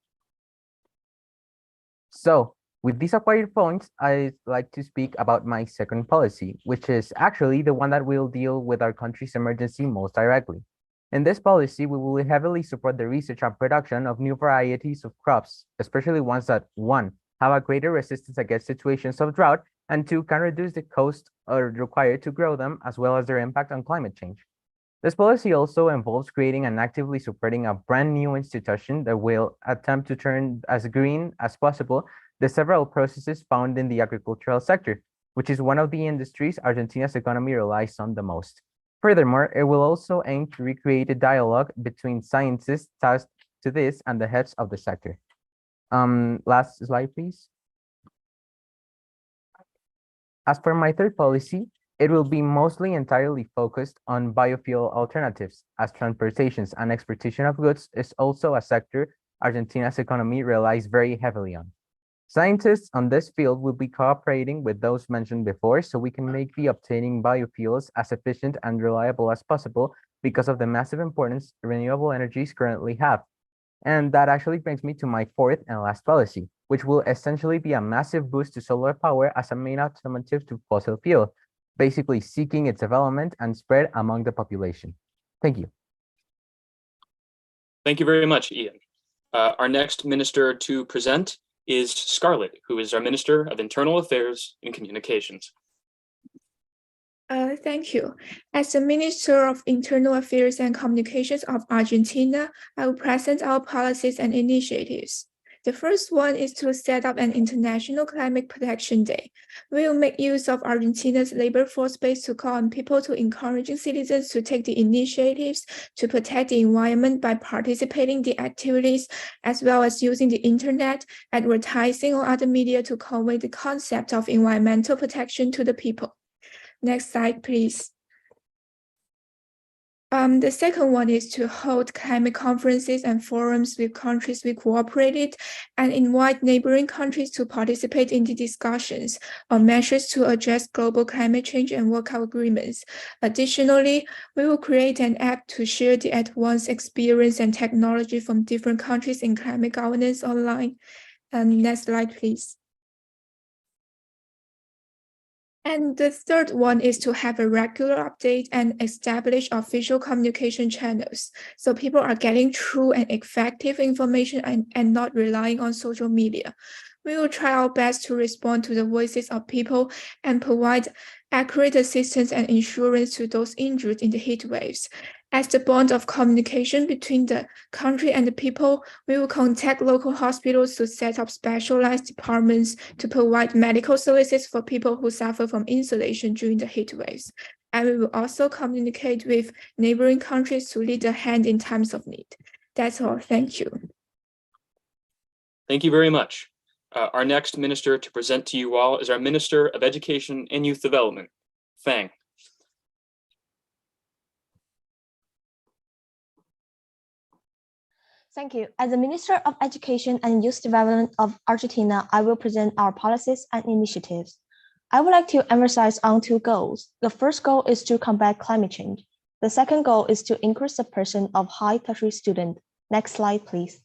So with these acquired points, I'd like to speak about my second policy, which is actually the one that will deal with our country's emergency most directly. In this policy, we will heavily support the research and production of new varieties of crops, especially ones that, one, have a greater resistance against situations of drought, and two, can reduce the cost required to grow them, as well as their impact on climate change. This policy also involves creating and actively supporting a brand new institution that will attempt to turn as green as possible the several processes found in the agricultural sector, which is one of the industries Argentina's economy relies on the most. Furthermore, it will also aim to recreate a dialogue between scientists tasked to this and the heads of the sector. Last slide, please. As for my third policy, it will be mostly entirely focused on biofuel alternatives, as transportations and exportation of goods is also a sector Argentina's economy relies very heavily on. Scientists on this field will be cooperating with those mentioned before so we can make the obtaining biofuels as efficient and reliable as possible because of the massive importance renewable energies currently have. And that actually brings me to my fourth and last policy, which will essentially be a massive boost to solar power as a main alternative to fossil fuel, basically seeking its development and spread among the population. Thank you. Thank you very much, Ian. Our next minister to present is Scarlett, who is our Minister of Internal Affairs and Communications. Thank you. As the Minister of Internal Affairs and Communications of Argentina, I will present our policies and initiatives. The first one is to set up an International Climate Protection Day. We will make use of Argentina's labor force base to call on people to encouraging citizens to take the initiatives to protect the environment by participating in the activities, as well as using the internet, advertising, or other media to convey the concept of environmental protection to the people. Next slide, please. The second one is to hold climate conferences and forums with countries we cooperated and invite neighboring countries to participate in the discussions on measures to address global climate change and workout agreements. Additionally, we will create an app to share the advanced experience and technology from different countries in climate governance online. Next slide, please. And the third one is to have a regular update and establish official communication channels. So people are getting true and effective information and not relying on social media. We will try our best to respond to the voices of people and provide accurate assistance and insurance to those injured in the heat waves. As the bond of communication between the country and the people, we will contact local hospitals to set up specialized departments to provide medical services for people who suffer from insolation during the heat waves. And we will also communicate with neighboring countries to lead a hand in times of need. That's all. Thank you. Thank you very much. Our next minister to present to you all is our Minister of Education and Youth Development, Fang. Thank you. As the Minister of Education and Youth Development of Argentina, I will present our policies and initiatives. I would like to emphasize on two goals. The first goal is to combat climate change. The second goal is to increase the percent of high tertiary students. Next slide, please.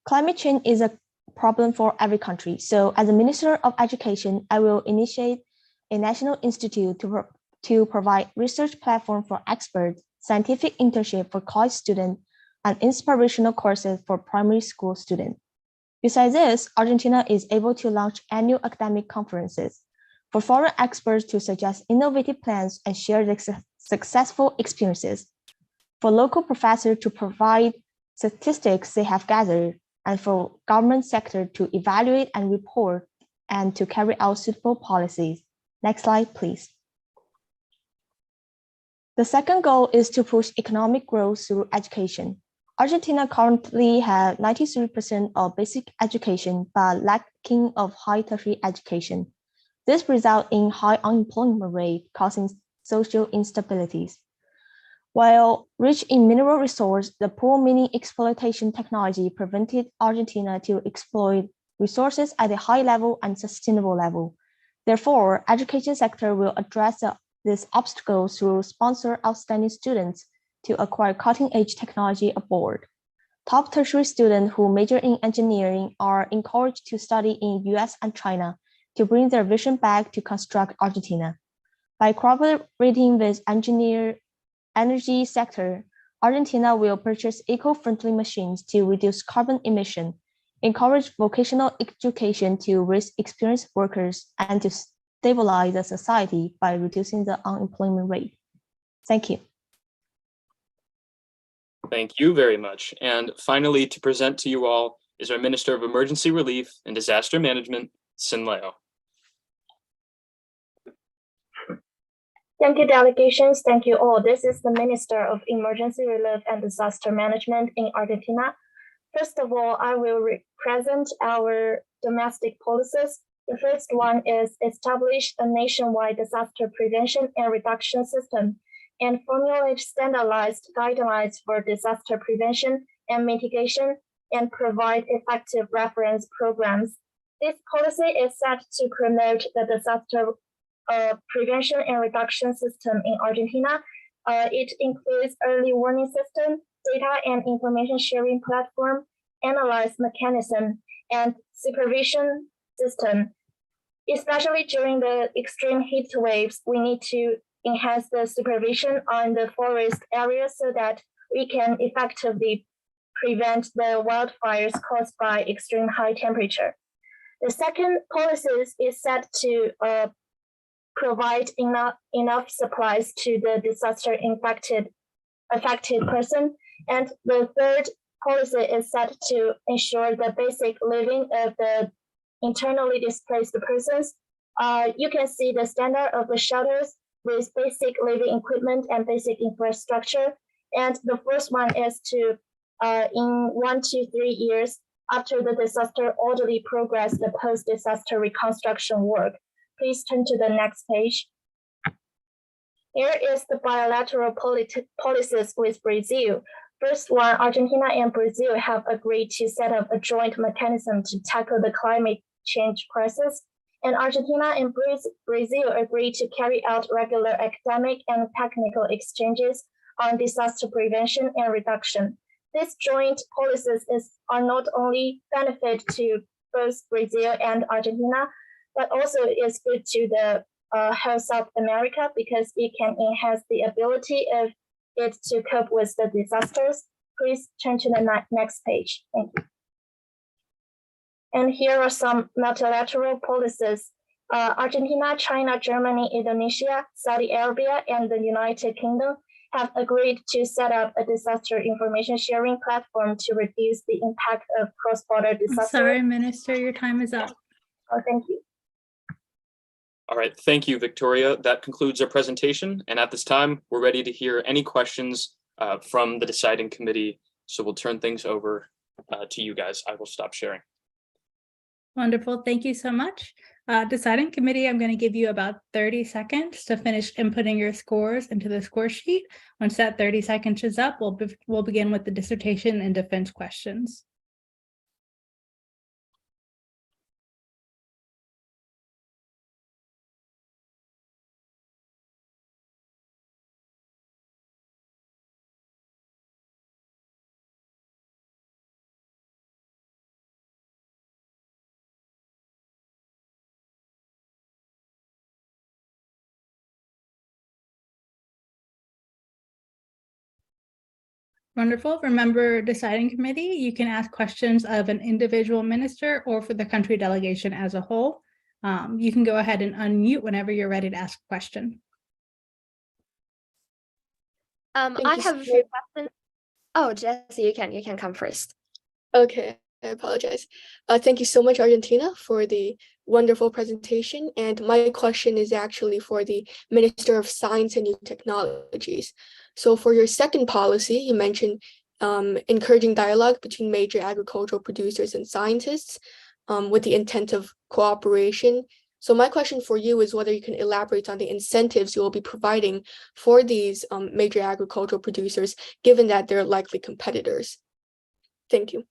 Climate change is a problem for every country. So as a Minister of Education, I will initiate a national institute to provide research platform for experts, scientific internship for college students, and inspirational courses for primary school students. Besides this, Argentina is able to launch annual academic conferences for foreign experts to suggest innovative plans and share their successful experiences, for local professors to provide statistics they have gathered, and for government sector to evaluate and report and to carry out suitable policies. Next slide, please. The second goal is to push economic growth through education. Argentina currently has 93% of basic education, but lacking of high tertiary education. This results in high unemployment rate, causing social instabilities. While rich in mineral resource, the poor mining exploitation technology prevented Argentina to exploit resources at a high level and sustainable level. Therefore, education sector will address this obstacle through sponsor outstanding students to acquire cutting-edge technology abroad. Top tertiary students who major in engineering are encouraged to study in US and China to bring their vision back to construct Argentina. By cooperating with energy sector, Argentina will purchase eco-friendly machines to reduce carbon emission, encourage vocational education to raise experienced workers, and to stabilize the society by reducing the unemployment rate. Thank you. Thank you very much. And finally, to present to you all is our Minister of Emergency Relief and Disaster Management, Sin Leo. Thank you, delegations. Thank you all. This is the Minister of Emergency Relief and Disaster Management in Argentina. First of all, I will present our domestic policies. The first one is establish a nationwide disaster prevention and reduction system and formulate standardized guidelines for disaster prevention and mitigation and provide effective reference programs. This policy is set to promote the disaster prevention and reduction system in Argentina. It includes early warning system, data and information sharing platform, analyze mechanism, and supervision system. Especially during the extreme heat waves, we need to enhance the supervision on the forest areas so that we can effectively prevent the wildfires caused by extreme high temperature. The second policy is set to provide enough supplies to the disaster affected person. And the third policy is set to ensure the basic living of the internally displaced persons. You can see the standard of the shelters with basic living equipment and basic infrastructure. And the first one is to, in 1 to 3 years after the disaster, orderly progress the post-disaster reconstruction work. Please turn to the next page. Here is the bilateral policies with Brazil. First one, Argentina and Brazil have agreed to set up a joint mechanism to tackle the climate change crisis. And Argentina and Brazil agreed to carry out regular academic and technical exchanges on disaster prevention and reduction. These joint policies are not only benefit to both Brazil and Argentina, but also is good to the whole South America because it can enhance the ability of it to cope with the disasters. Please turn to the next page. Thank you. And here are some multilateral policies. Argentina, China, Germany, Indonesia, Saudi Arabia, and the United Kingdom have agreed to set up a disaster information sharing platform to reduce the impact of cross-border disasters. Sorry, Minister, your time is up. Oh, thank you. All right, thank you, Victoria. That concludes our presentation. And at this time, we're ready to hear any questions from the deciding committee. So we'll turn things over to you guys. I will stop sharing. Wonderful. Thank you so much. Deciding committee, I'm going to give you about 30 seconds to finish inputting your scores into the score sheet. Once that 30 seconds is up, we'll begin with the dissertation and defense questions. Wonderful. Remember, deciding committee, you can ask questions of an individual minister or for the country delegation as a whole. You can go ahead and unmute whenever you're ready to ask a question. I have a few questions. Oh, Jesse, you can come first. Okay, I apologize. Thank you so much, Argentina, for the wonderful presentation. And my question is actually for the Minister of Science and New Technologies. So for your second policy, you mentioned encouraging dialogue between major agricultural producers and scientists with the intent of cooperation. So my question for you is whether you can elaborate on the incentives you will be providing for these major agricultural producers, given that they're likely competitors. Thank you.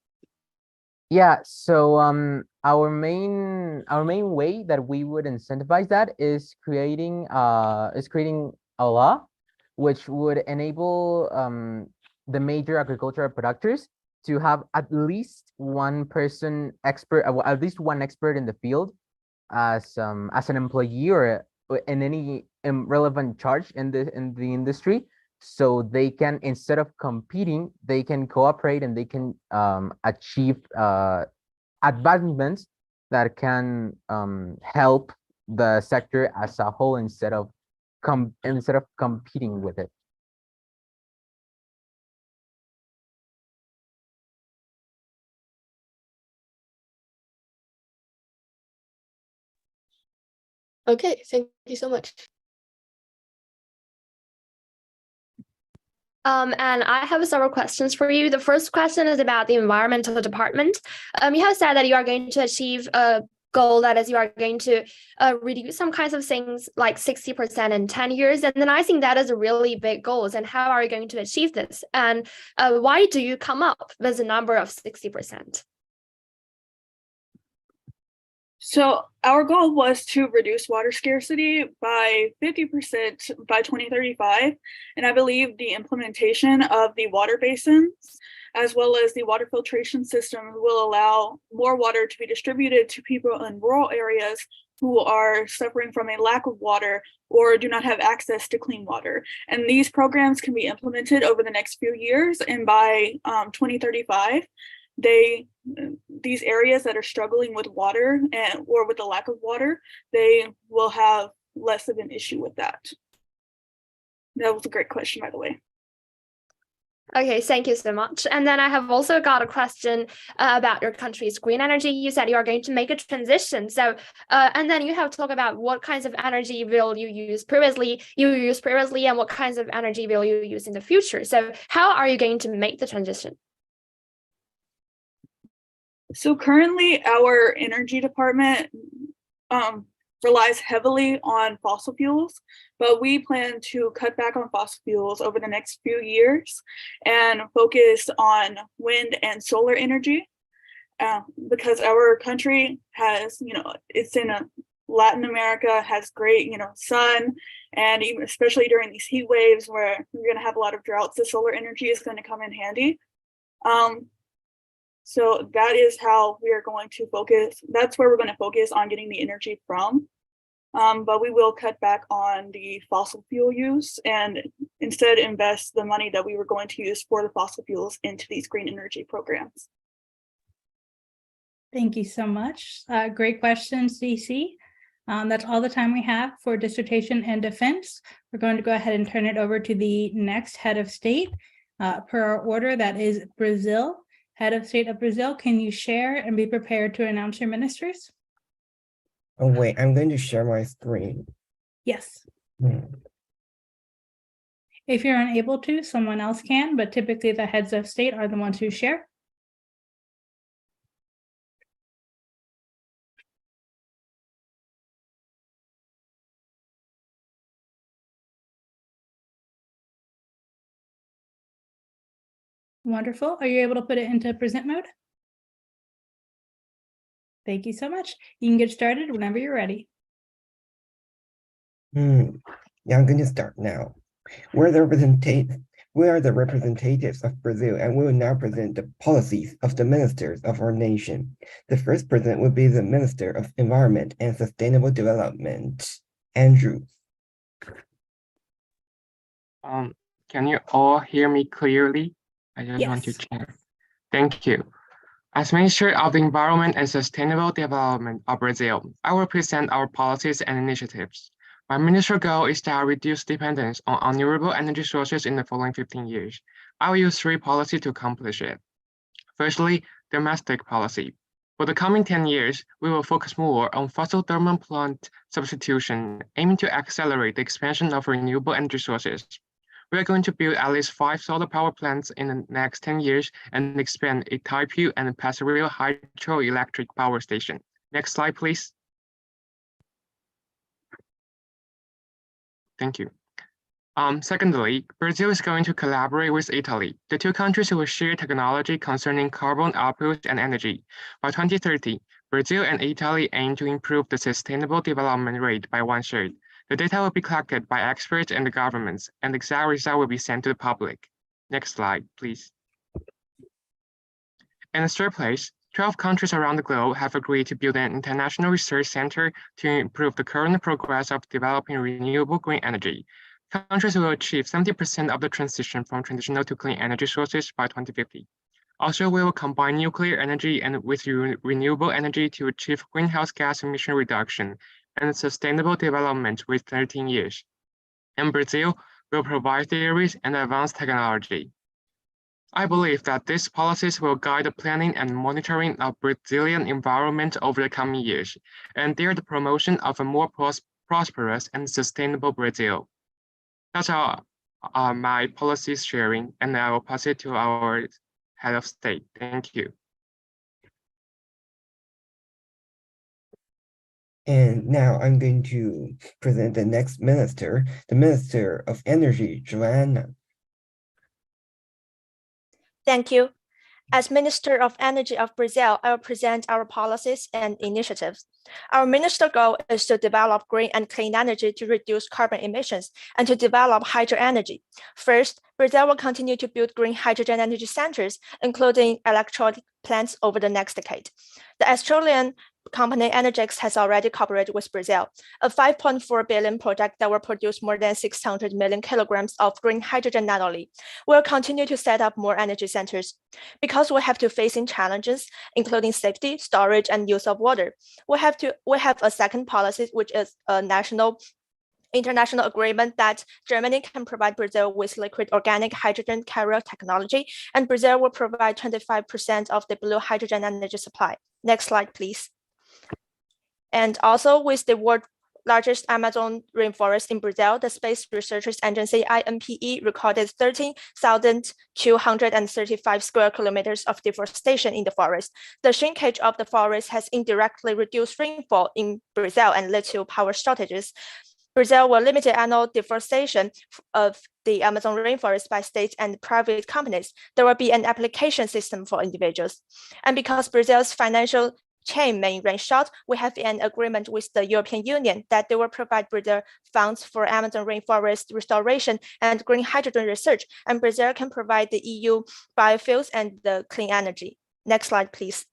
Yeah, so our main way that we would incentivize that is creating a law which would enable the major agricultural producers to have at least one person expert, at least one expert in the field as an employee or in any relevant charge in the industry, so they can, instead of competing, they can cooperate and they can achieve advancements that can help the sector as a whole instead of competing with it. Okay, thank you so much. And I have several questions for you. The first question is about the environmental department. You have said that you are going to achieve a goal, that is, you are going to reduce some kinds of things like 60% in 10 years. And then I think that is a really big goal. And how are you going to achieve this? And why do you come up with the number of 60%? So our goal was to reduce water scarcity by 50% by 2035. And I believe the implementation of the water basins, as well as the water filtration system, will allow more water to be distributed to people in rural areas who are suffering from a lack of water or do not have access to clean water. And these programs can be implemented over the next few years. And by 2035, these areas that are struggling with water or with the lack of water, they will have less of an issue with that. That was a great question, by the way. Okay, thank you so much. And then I have also got a question about your country's green energy. You said you are going to make a transition. So, and then you have talked about what kinds of energy will you use previously, and what kinds of energy will you use in the future. So how are you going to make the transition? So currently our energy department relies heavily on fossil fuels, but we plan to cut back on fossil fuels over the next few years and focus on wind and solar energy. Because our country has, it's in Latin America, has great, sun, and even especially during these heat waves where we're going to have a lot of droughts, the solar energy is going to come in handy. So that is how we are going to focus. That's where we're going to focus on getting the energy from. But we will cut back on the fossil fuel use and instead invest the money that we were going to use for the fossil fuels into these green energy programs. Thank you so much. Great questions, DC. That's all the time we have for dissertation and defense. We're going to go ahead and turn it over to the next head of state. Per our order, that is Brazil. Head of State of Brazil, can you share and be prepared to announce your ministers? Oh, wait, I'm going to share my screen. Yes. If you're unable to, someone else can, but typically the heads of state are the ones who share. Wonderful. Are you able to put it into present mode? Thank you so much. You can get started whenever you're ready. Yeah, I'm going to start now. We are the representatives of Brazil, and we will now present the policies of the ministers of our nation. The first president will be the Minister of Environment and Sustainable Development, Andrew. Can you all hear me clearly? I just want to check. Thank you. As Minister of the Environment and Sustainable Development of Brazil, I will present our policies and initiatives. My ministerial goal is to reduce dependence on renewable energy sources in the following 15 years. I will use 3 policies to accomplish it. Firstly, domestic policy. For the coming 10 years, we will focus more on fossil thermal plant substitution, aiming to accelerate the expansion of renewable energy sources. We are going to build at least 5 solar power plants in the next 10 years and expand a Itaipu and Passareal hydroelectric power station. Next slide, please. Thank you. Secondly, Brazil is going to collaborate with Italy. The 2 countries will share technology concerning carbon output and energy. By 2030, Brazil and Italy aim to improve the sustainable development rate by 1/3. The data will be collected by experts and the governments, and the exact result will be sent to the public. Next slide, please. In the third place, 12 countries around the globe have agreed to build an international research center to improve the current progress of developing renewable green energy. Countries will achieve 70% of the transition from traditional to clean energy sources by 2050. Also, we will combine nuclear energy and with renewable energy to achieve greenhouse gas emission reduction and sustainable development with 13 years. And Brazil will provide theories and advanced technology. I believe that these policies will guide the planning and monitoring of Brazilian environment over the coming years, and dare the promotion of a more prosperous and sustainable Brazil. That's all my policies sharing, and I will pass it to our head of state. Thank you. And now I'm going to present the next minister, the Minister of Energy, Joanna. Thank you. As Minister of Energy of Brazil, I will present our policies and initiatives. Our ministerial goal is to develop green and clean energy to reduce carbon emissions and to develop hydro energy. First, Brazil will continue to build green hydrogen energy centers, including electrolytic plants over the next decade. The Australian company Energix has already cooperated with Brazil, a 5.4 billion project that will produce more than 600 million kilograms of green hydrogen annually. We'll continue to set up more energy centers. Because we have to face in challenges, including safety, storage, and use of water, we have a second policy, which is a international agreement that Germany can provide Brazil with liquid organic hydrogen carrier technology, and Brazil will provide 25% of the blue hydrogen energy supply. Next slide, please. And also with the World largest Amazon rainforest in Brazil, the Space Research Agency INPE recorded 13,235 square kilometers of deforestation in the forest. The shrinkage of the forest has indirectly reduced rainfall in Brazil and led to power shortages. Brazil will limit annual deforestation of the Amazon rainforest by states and private companies. There will be an application system for individuals. And because Brazil's financial chain may run short, we have an agreement with the European Union that they will provide Brazil funds for Amazon rainforest restoration and green hydrogen research, and Brazil can provide the EU biofuels and the clean energy. Next slide, please.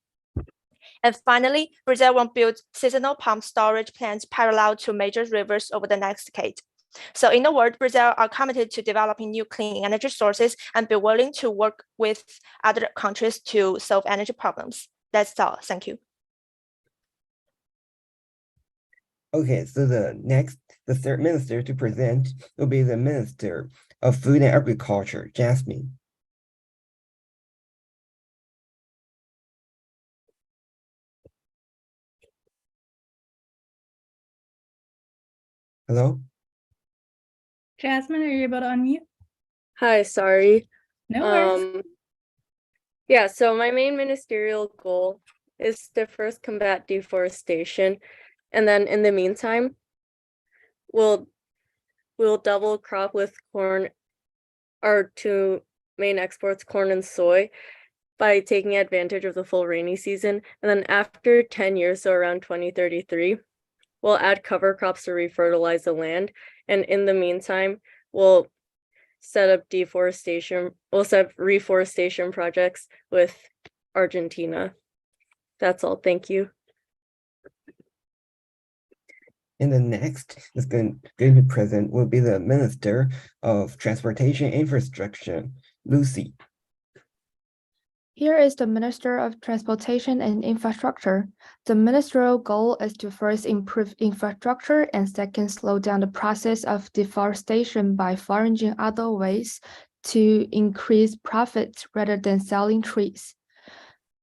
And finally, Brazil will build seasonal pump storage plants parallel to major rivers over the next decade. So in a word, Brazil are committed to developing new clean energy sources and be willing to work with other countries to solve energy problems. That's all. Thank you. Okay, so the third minister to present will be the Minister of Food and Agriculture, Jasmine. Hello? Jasmine, are you able to unmute? Hi, sorry. No worries. Yeah, so my main ministerial goal is to first combat deforestation, and then in the meantime, we'll double crop with corn, our two main exports, corn and soy, by taking advantage of the full rainy season. And then after 10 years, so around 2033, we'll add cover crops to refertilize the land. And in the meantime, we'll set up reforestation projects with Argentina. That's all. Thank you. And the next is going to present will be the Minister of Transportation Infrastructure, Lucy. Here is the Minister of Transportation and Infrastructure. The ministerial goal is to first improve infrastructure and second slow down the process of deforestation by foraging other ways to increase profits rather than selling trees.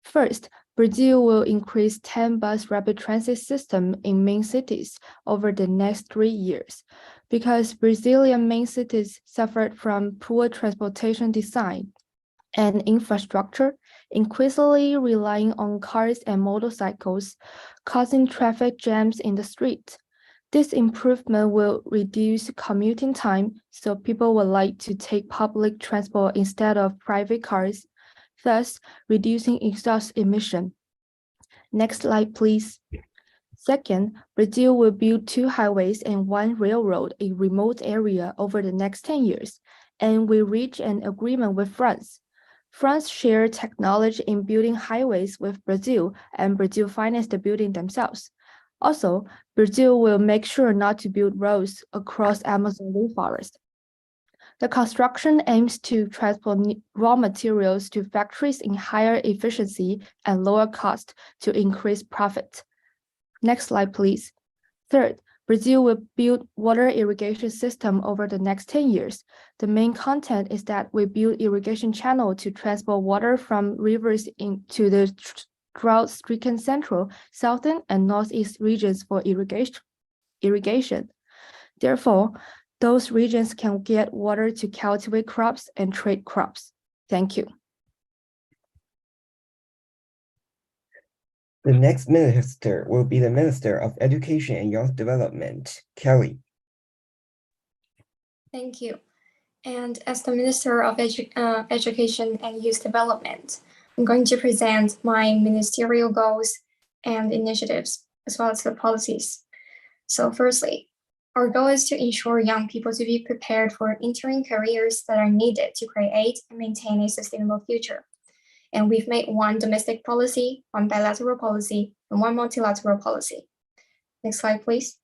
First, Brazil will increase 10 bus rapid transit system in main cities over the next 3 years because Brazilian main cities suffered from poor transportation design and infrastructure, increasingly relying on cars and motorcycles, causing traffic jams in the streets. This improvement will reduce commuting time, so people would like to take public transport instead of private cars, thus reducing exhaust emission. Next slide, please. Second, Brazil will build 2 highways and 1 railroad in remote area over the next 10 years, and will reach an agreement with France. France shared technology in building highways with Brazil, and Brazil financed the building themselves. Also, Brazil will make sure not to build roads across Amazon rainforest. The construction aims to transport raw materials to factories in higher efficiency and lower cost to increase profit. Next slide, please. Third, Brazil will build water irrigation system over the next 10 years. The main content is that we build irrigation channel to transport water from rivers into the drought-stricken central, southern, and northeast regions for irrigation. Therefore, those regions can get water to cultivate crops and trade crops. Thank you. The next minister will be the Minister of Education and Youth Development, Kelly. Thank you. And as the Minister of Education and Youth Development, I'm going to present my ministerial goals and initiatives, as well as the policies. So firstly, our goal is to ensure young people to be prepared for entering careers that are needed to create and maintain a sustainable future. And we've made 1 domestic policy, 1 bilateral policy, and 1 multilateral policy. Next slide, please.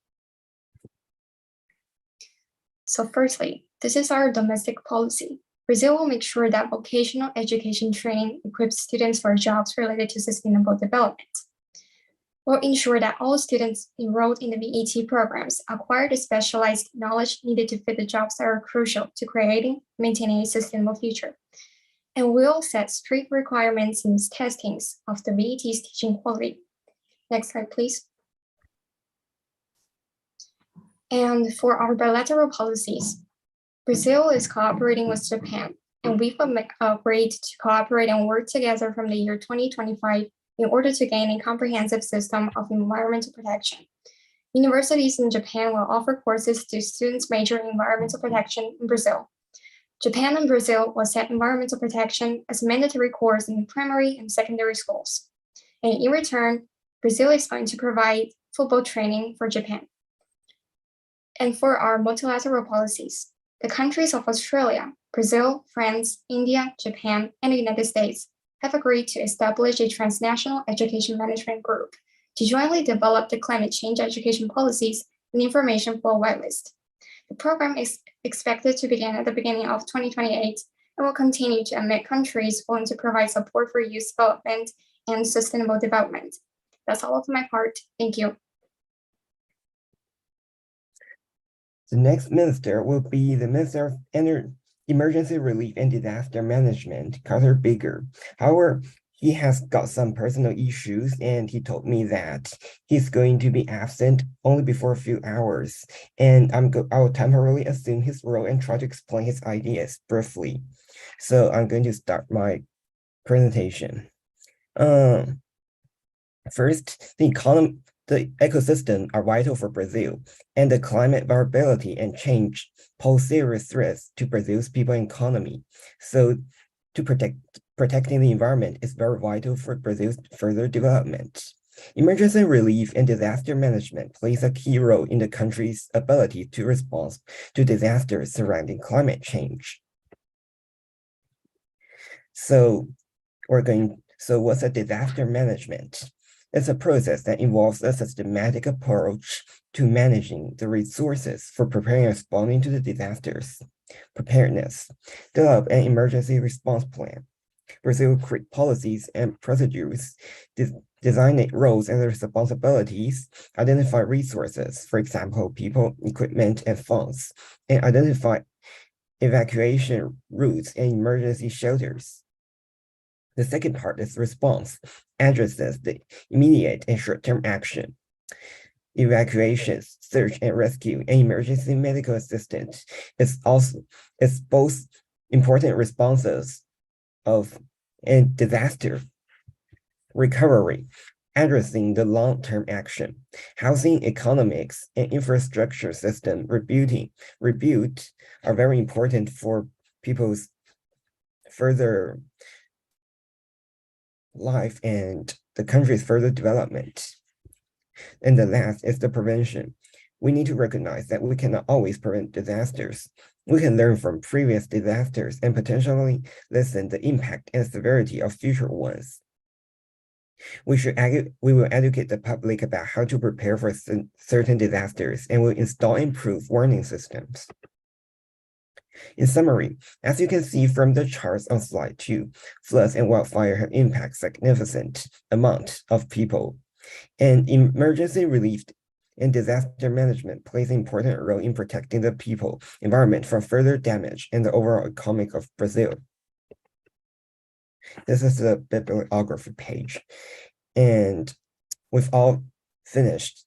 So firstly, this is our domestic policy. Brazil will make sure that vocational education training equips students for jobs related to sustainable development. We'll ensure that all students enrolled in the VET programs acquire the specialized knowledge needed to fit the jobs that are crucial to creating and maintaining a sustainable future. And we'll set strict requirements in testings of the VET's teaching quality. Next slide, please. And for our bilateral policies, Brazil is cooperating with Japan, and we've agreed to cooperate and work together from the year 2025 in order to gain a comprehensive system of environmental protection. Universities in Japan will offer courses to students majoring in environmental protection in Brazil. Japan and Brazil will set environmental protection as a mandatory course in primary and secondary schools. And in return, Brazil is going to provide football training for Japan. And for our multilateral policies, the countries of Australia, Brazil, France, India, Japan, and the United States have agreed to establish a transnational education management group to jointly develop the climate change education policies and information flow whitelist. The program is expected to begin at the beginning of 2028 and will continue to admit countries willing to provide support for youth development and sustainable development. That's all of my part. Thank you. The next minister will be the Minister of Emergency Relief and Disaster Management, Carter Bigger. However, he has got some personal issues, and he told me that he's going to be absent only for a few hours. And I will temporarily assume his role and try to explain his ideas briefly. So I'm going to start my presentation. First, the ecosystem are vital for Brazil, and the climate variability and change pose serious threats to Brazil's people and economy. So to protecting the environment is very vital for Brazil's further development. Emergency relief and disaster management plays a key role in the country's ability to respond to disasters surrounding climate change. So what's a disaster management? It's a process that involves a systematic approach to managing the resources for preparing and responding to the disasters. Preparedness. Develop an emergency response plan. Brazil create policies and procedures, designate roles and responsibilities, identify resources, for example, people, equipment, and funds, and identify evacuation routes and emergency shelters. The second part is response, addresses the immediate and short-term action. Evacuations, search and rescue, and emergency medical assistance is both important responses and disaster recovery, addressing the long-term action. Housing, economics, and infrastructure system rebuild are very important for people's further life and the country's further development. And the last is the prevention. We need to recognize that we cannot always prevent disasters. We can learn from previous disasters and potentially lessen the impact and severity of future ones. We will educate the public about how to prepare for certain disasters and will install improved warning systems. In summary, as you can see from the charts on slide 2, floods and wildfire have impacted significant amount of people, and emergency relief and disaster management plays an important role in protecting the people, environment from further damage and the overall economy of Brazil. This is the bibliography page, and we've all finished.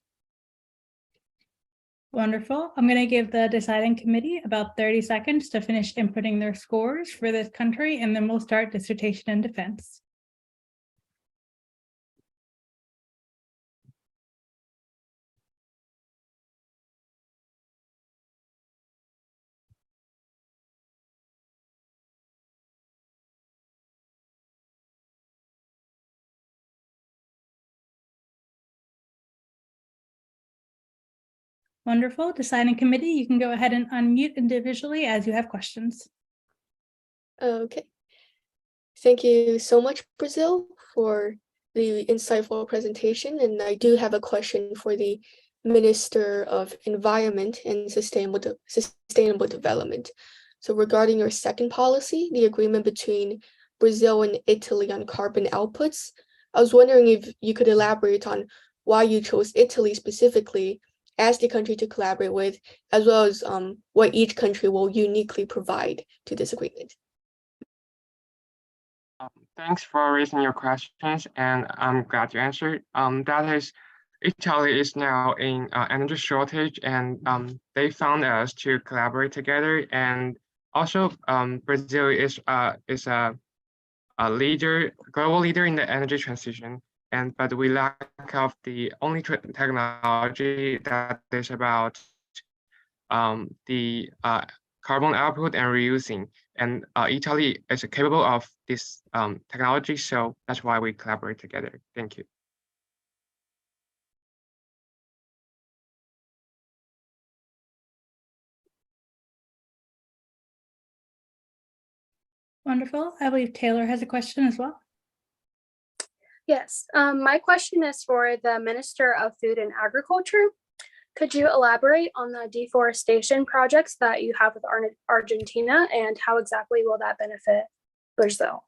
Wonderful. I'm going to give the deciding committee about 30 seconds to finish inputting their scores for this country, and then we'll start dissertation and defense. Wonderful. Deciding committee, you can go ahead and unmute individually as you have questions. Okay. Thank you so much, Brazil, for the insightful presentation. And I do have a question for the Minister of Environment and Sustainable Development. So regarding your second policy, the agreement between Brazil and Italy on carbon outputs, I was wondering if you could elaborate on why you chose Italy specifically as the country to collaborate with, as well as what each country will uniquely provide to this agreement. Thanks for raising your questions, and I'm glad to answer. That is Italy is now in energy shortage, and they found us to collaborate together. And also, Brazil is a global leader in the energy transition. But we lack of the only technology that is about the carbon output and reusing. And Italy is capable of this technology, so that's why we collaborate together. Thank you. Wonderful. I believe Taylor has a question as well. Yes, my question is for the Minister of Food and Agriculture. Could you elaborate on the deforestation projects that you have with Argentina, and how exactly will that benefit Brazil?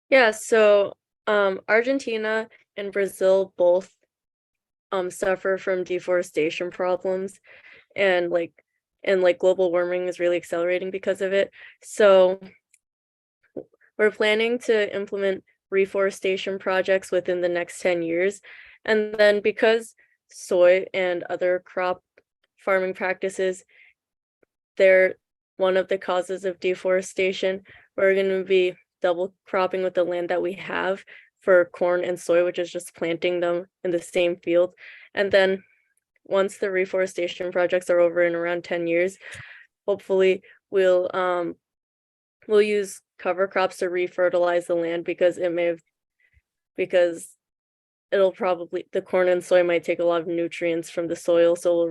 Yeah, so Argentina and Brazil both suffer from deforestation problems, and global warming is really accelerating because of it. So we're planning to implement reforestation projects within the next 10 years. And then because soy and other crop farming practices, they're one of the causes of deforestation, we're going to be double cropping with the land that we have for corn and soy, which is just planting them in the same field. And then once the reforestation projects are over in around 10 years, hopefully we'll use cover crops to refertilize the land, because the corn and soy might take a lot of nutrients from the soil, so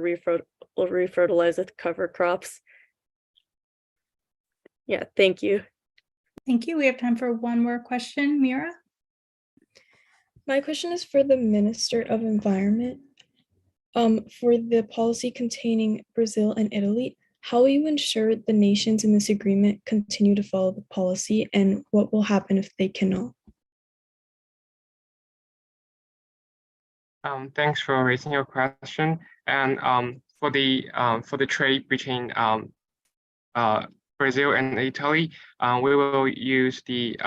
we'll refertilize with cover crops. Yeah, thank you. Thank you. We have time for one more question. Mira? My question is for the Minister of Environment. For the policy containing Brazil and Italy, how will you ensure the nations in this agreement continue to follow the policy, and what will happen if they cannot? Thanks for raising your question. And for the trade between Brazil and Italy, we will use the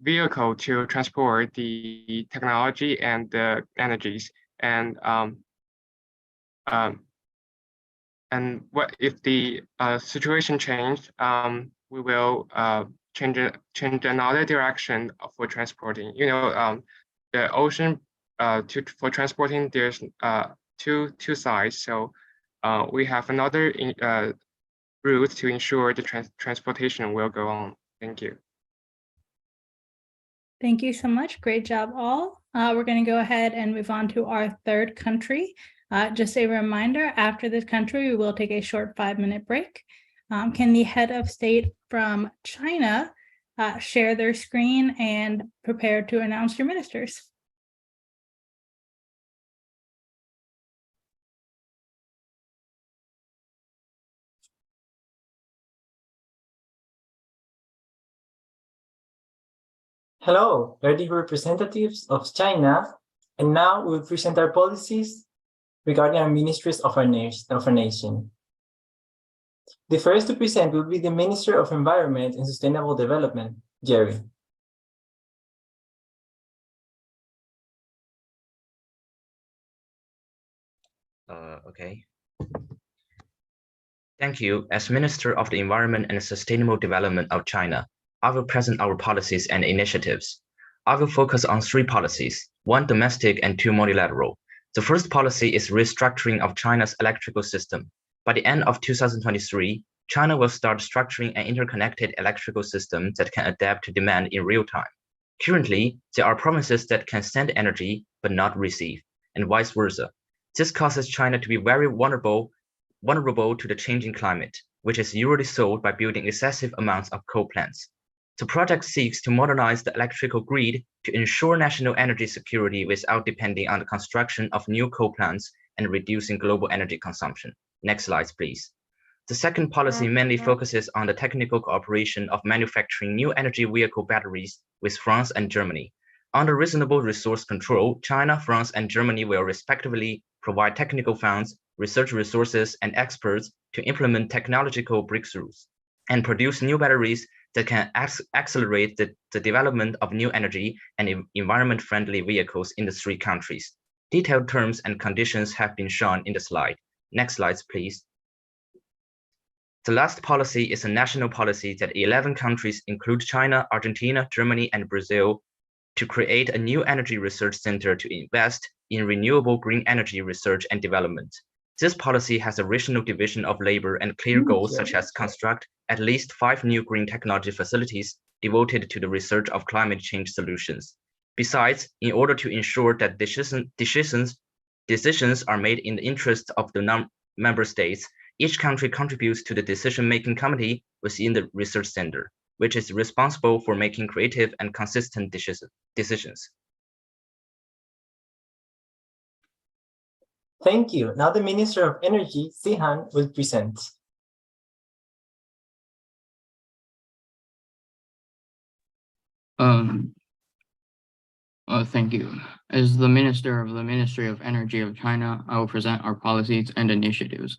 vehicle to transport the technology and the energies. And what if the situation changed? We will change another direction for transporting. You know, the ocean for transporting, there's two sides. So we have another route to ensure the transportation will go on. Thank you. Thank you so much. Great job, all. We're going to go ahead and move on to our third country. Just a reminder, after this country, we will take a short 5-minute break. Can the head of state from China share their screen and prepare to announce your ministers? Hello, we are the representatives of China, and now we will present our policies regarding our ministries of our nation. The first to present will be the Minister of Environment and Sustainable Development, Jerry. Okay. Thank you. As Minister of the Environment and Sustainable Development of China, I will present our policies and initiatives. I will focus on 3 policies, 1 domestic and 2 multilateral. The first policy is restructuring of China's electrical system. By the end of 2023, China will start structuring an interconnected electrical system that can adapt to demand in real time. Currently, there are provinces that can send energy but not receive, and vice versa. This causes China to be very vulnerable to the changing climate, which is usually solved by building excessive amounts of coal plants. The project seeks to modernize the electrical grid to ensure national energy security without depending on the construction of new coal plants and reducing global energy consumption. Next slide, please. The second policy mainly focuses on the technical cooperation of manufacturing new energy vehicle batteries with France and Germany. Under reasonable resource control, China, France, and Germany will respectively provide technical funds, research resources, and experts to implement technological breakthroughs and produce new batteries that can accelerate the development of new energy and environment-friendly vehicles in the three countries. Detailed terms and conditions have been shown in the slide. Next slides, please. The last policy is a national policy that 11 countries, include China, Argentina, Germany, and Brazil, to create a new energy research center to invest in renewable green energy research and development. This policy has a regional division of labor and clear goals, such as construct at least 5 new green technology facilities devoted to the research of climate change solutions. Besides, in order to ensure that decisions are made in the interest of the member states, each country contributes to the decision-making committee within the research center, which is responsible for making creative and consistent decisions. Thank you. Now the Minister of Energy, Sihan, will present. Thank you. As the Minister of the Ministry of Energy of China, I will present our policies and initiatives.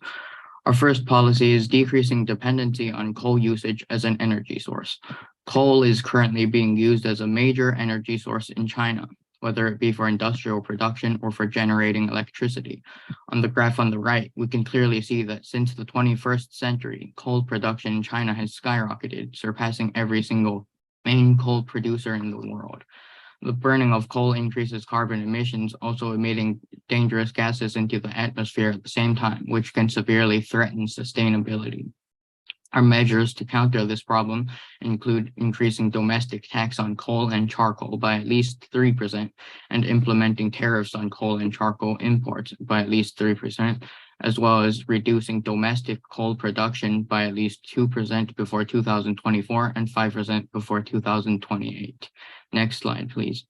Our first policy is decreasing dependency on coal usage as an energy source. Coal is currently being used as a major energy source in China, whether it be for industrial production or for generating electricity. On the graph on the right, we can clearly see that since the 21st century, coal production in China has skyrocketed, surpassing every single main coal producer in the world. The burning of coal increases carbon emissions, also emitting dangerous gases into the atmosphere at the same time, which can severely threaten sustainability. Our measures to counter this problem include increasing domestic tax on coal and charcoal by at least 3% and implementing tariffs on coal and charcoal imports by at least 3%, as well as reducing domestic coal production by at least 2% before 2024 and 5% before 2028. Next slide, please.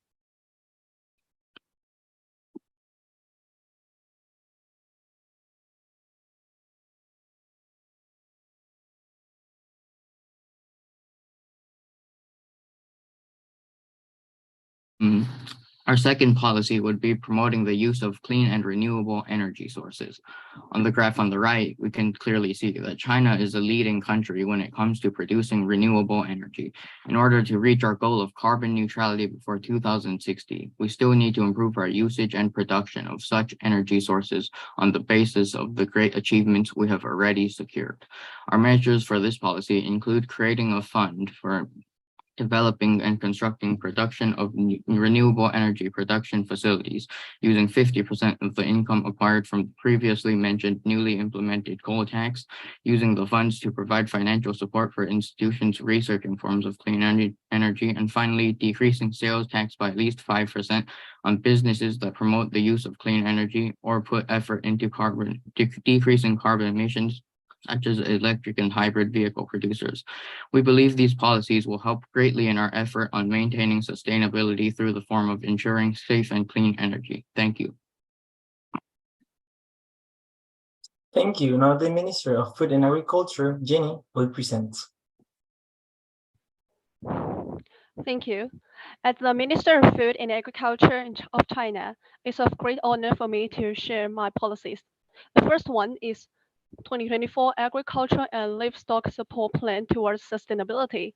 Our second policy would be promoting the use of clean and renewable energy sources. On the graph on the right, we can clearly see that China is a leading country when it comes to producing renewable energy. In order to reach our goal of carbon neutrality before 2060, we still need to improve our usage and production of such energy sources on the basis of the great achievements we have already secured. Our measures for this policy include creating a fund for developing and constructing production of renewable energy production facilities using 50% of the income acquired from previously mentioned newly implemented coal tax, using the funds to provide financial support for institutions researching forms of clean energy, and finally, decreasing sales tax by at least 5% on businesses that promote the use of clean energy or put effort into decreasing carbon emissions, such as electric and hybrid vehicle producers. We believe these policies will help greatly in our effort on maintaining sustainability through the form of ensuring safe and clean energy. Thank you. Thank you. Now the Minister of Food and Agriculture, Jenny, will present. Thank you. As the Minister of Food and Agriculture of China, it's of great honor for me to share my policies. The first one is 2024 Agriculture and Livestock Support Plan towards Sustainability.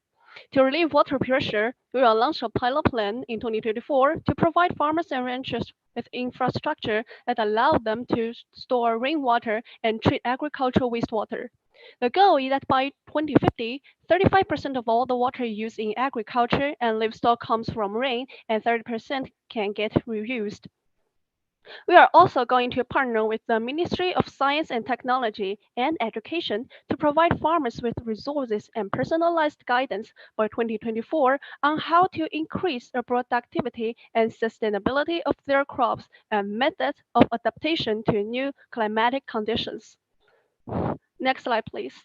To relieve water pressure, we will launch a pilot plan in 2024 to provide farmers and ranchers with infrastructure that allow them to store rainwater and treat agricultural wastewater. The goal is that by 2050, 35% of all the water used in agriculture and livestock comes from rain and 30% can get reused. We are also going to partner with the Ministry of Science and Technology and Education to provide farmers with resources and personalized guidance by 2024 on how to increase the productivity and sustainability of their crops and methods of adaptation to new climatic conditions. Next slide, please.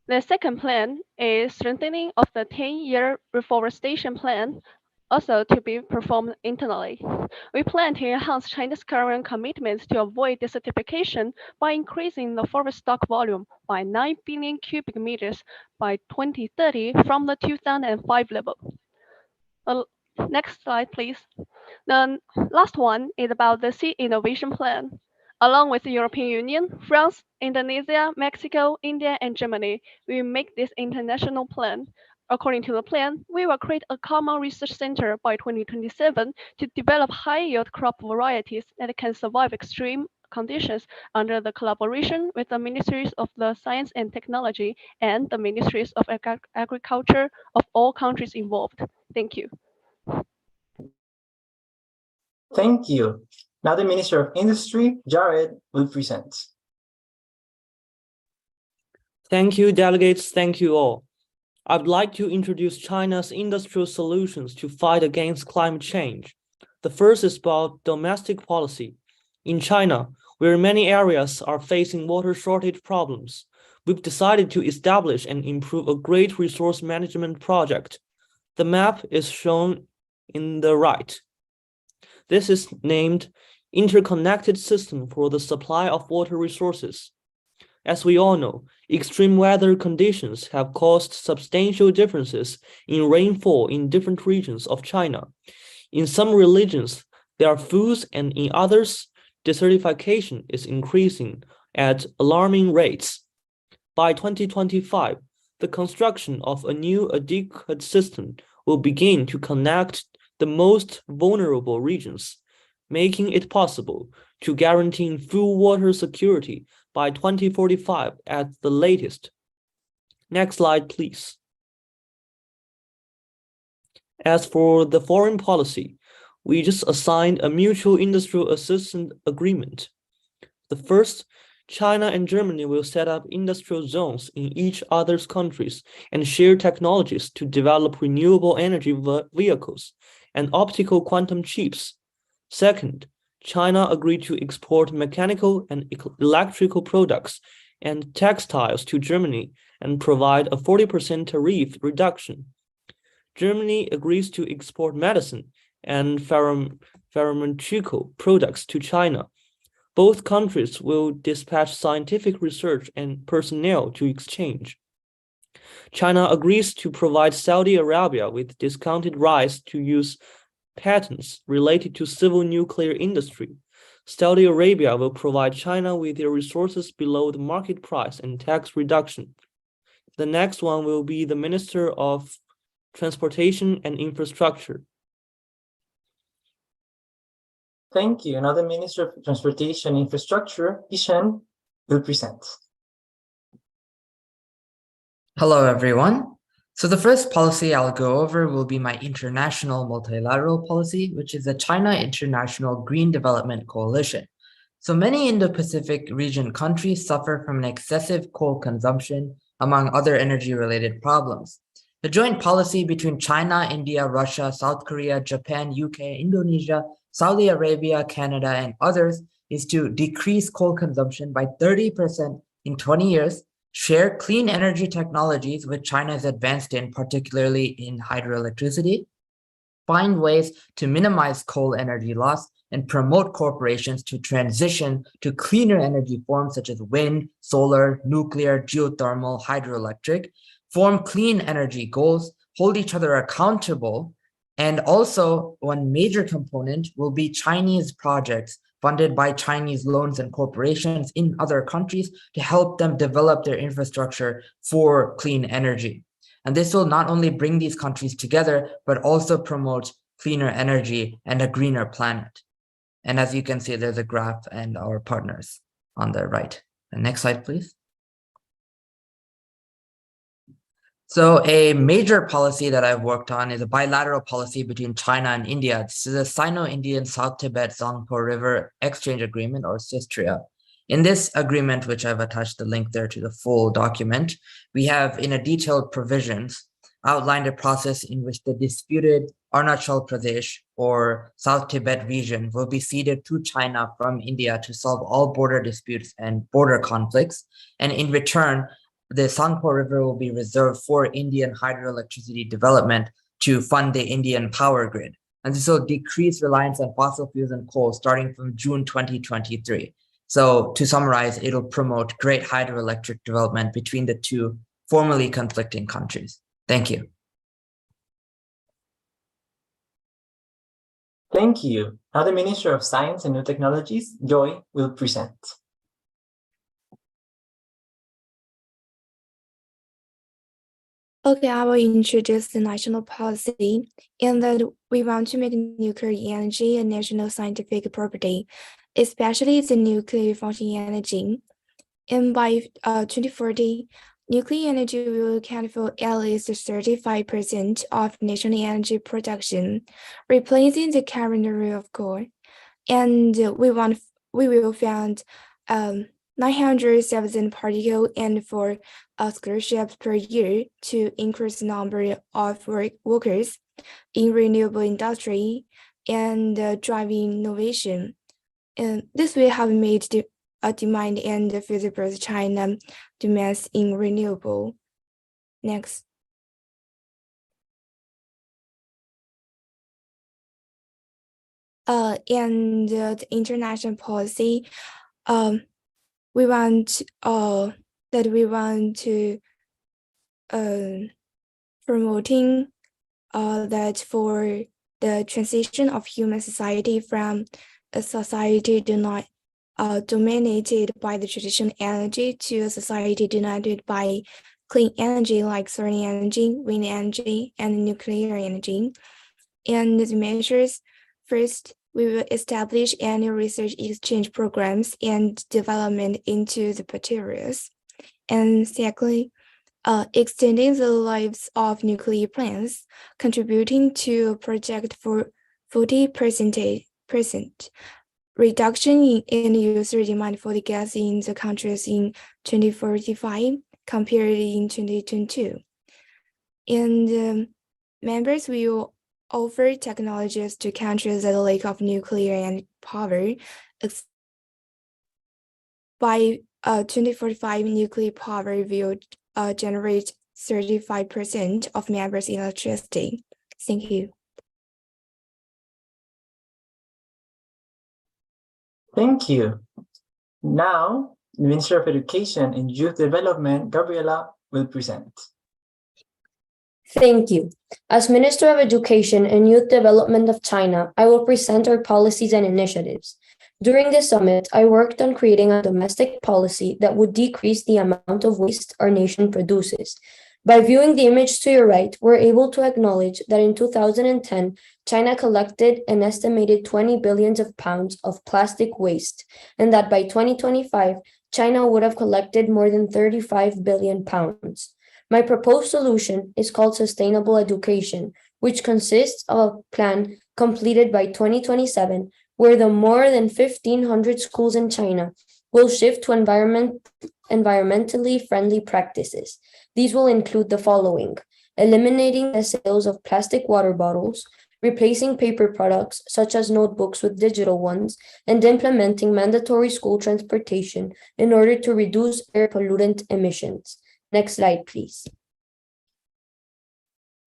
The second plan is strengthening of the 10-year reforestation plan, also to be performed internally. We plan to enhance China's current commitments to avoid desertification by increasing the forest stock volume by 9 billion cubic meters by 2030 from the 2005 level. Next slide, please. The last one is about the seed innovation plan. Along with the European Union, France, Indonesia, Mexico, India, and Germany, we will make this international plan. According to the plan, we will create a common research center by 2027 to develop high-yield crop varieties that can survive extreme conditions under the collaboration with the Ministries of the Science and Technology and the Ministries of Agriculture of all countries involved. Thank you. Thank you. Now the Minister of Industry, Jared, will present. Thank you, delegates. Thank you all. I'd like to introduce China's industrial solutions to fight against climate change. The first is about domestic policy. In China, where many areas are facing water shortage problems, we've decided to establish and improve a great resource management project. The map is shown in the right. This is named Interconnected System for the Supply of Water Resources. As we all know, extreme weather conditions have caused substantial differences in rainfall in different regions of China. In some regions, there are floods, and in others, desertification is increasing at alarming rates. By 2025, the construction of a new adequate system will begin to connect the most vulnerable regions, making it possible to guarantee full water security by 2045 at the latest. Next slide, please. As for the foreign policy, we just assigned a mutual industrial assistance agreement. The first, China and Germany will set up industrial zones in each other's countries and share technologies to develop renewable energy vehicles and optical quantum chips. Second, China agreed to export mechanical and electrical products and textiles to Germany and provide a 40% tariff reduction. Germany agrees to export medicine and pharmaceutical products to China. Both countries will dispatch scientific research and personnel to exchange. China agrees to provide Saudi Arabia with discounted rights to use patents related to civil nuclear industry. Saudi Arabia will provide China with their resources below the market price and tax reduction. The next one will be the Minister of Transportation and Infrastructure. Thank you. Now the Minister of Transportation and Infrastructure, Ishan, will present. Hello, everyone. So the first policy I'll go over will be my international multilateral policy, which is the China International Green Development Coalition. So many Indo-Pacific region countries suffer from an excessive coal consumption, among other energy-related problems. The joint policy between China, India, Russia, South Korea, Japan, UK, Indonesia, Saudi Arabia, Canada, and others is to decrease coal consumption by 30% in 20 years, share clean energy technologies which China is advanced in, particularly in hydroelectricity, find ways to minimize coal energy loss, and promote corporations to transition to cleaner energy forms such as wind, solar, nuclear, geothermal, hydroelectric, form clean energy goals, hold each other accountable, and also one major component will be Chinese projects funded by Chinese loans and corporations in other countries to help them develop their infrastructure for clean energy. And this will not only bring these countries together, but also promote cleaner energy and a greener planet. And as you can see, there's a graph and our partners on the right. The next slide, please. So a major policy that I've worked on is a bilateral policy between China and India. This is a Sino-Indian South Tibet Zangpo River Exchange Agreement, or SISTRIA. In this agreement, which I've attached the link there to the full document, we have in a detailed provisions outlined a process in which the disputed Arunachal Pradesh or South Tibet region will be ceded to China from India to solve all border disputes and border conflicts. And in return, the Zangpo River will be reserved for Indian hydroelectricity development to fund the Indian power grid. And this will decrease reliance on fossil fuels and coal starting from June 2023. So to summarize, it'll promote great hydroelectric development between the two formerly conflicting countries. Thank you. Thank you. Now the Minister of Science and New Technologies, Joy, will present. Okay, I will introduce the national policy, and that we want to make nuclear energy a national scientific property, especially the nuclear fusion energy. And by 2040, nuclear energy will account for at least 35% of national energy production, replacing the current rule of coal. And we will fund 900,000 particle and for scholarships per year to increase the number of workers in renewable industry and driving innovation. And this will have made a demand and feasible China demands in renewable. Next. And the international policy, we want to promoting that for the transition of human society from a society dominated by the traditional energy to a society dominated by clean energy like solar energy, wind energy, and nuclear energy. And the measures, first, we will establish annual research exchange programs and development into the materials. And secondly, extending the lives of nuclear plants, contributing to a project for 40% reduction in user demand for the gas in the countries in 2045 compared in 2022. And members will offer technologies to countries that lack of nuclear and power. By 2045, nuclear power will generate 35% of members' electricity. Thank you. Thank you. Now, the Minister of Education and Youth Development, Gabriela, will present. Thank you. As Minister of Education and Youth Development of China, I will present our policies and initiatives. During this summit, I worked on creating a domestic policy that would decrease the amount of waste our nation produces. By viewing the image to your right, we're able to acknowledge that in 2010, China collected an estimated 20 billion pounds of plastic waste, and that by 2025, China would have collected more than 35 billion pounds. My proposed solution is called Sustainable Education, which consists of a plan completed by 2027, where the more than 1,500 schools in China will shift to environmentally friendly practices. These will include the following: eliminating the sales of plastic water bottles, replacing paper products such as notebooks with digital ones, and implementing mandatory school transportation in order to reduce air pollutant emissions. Next slide, please.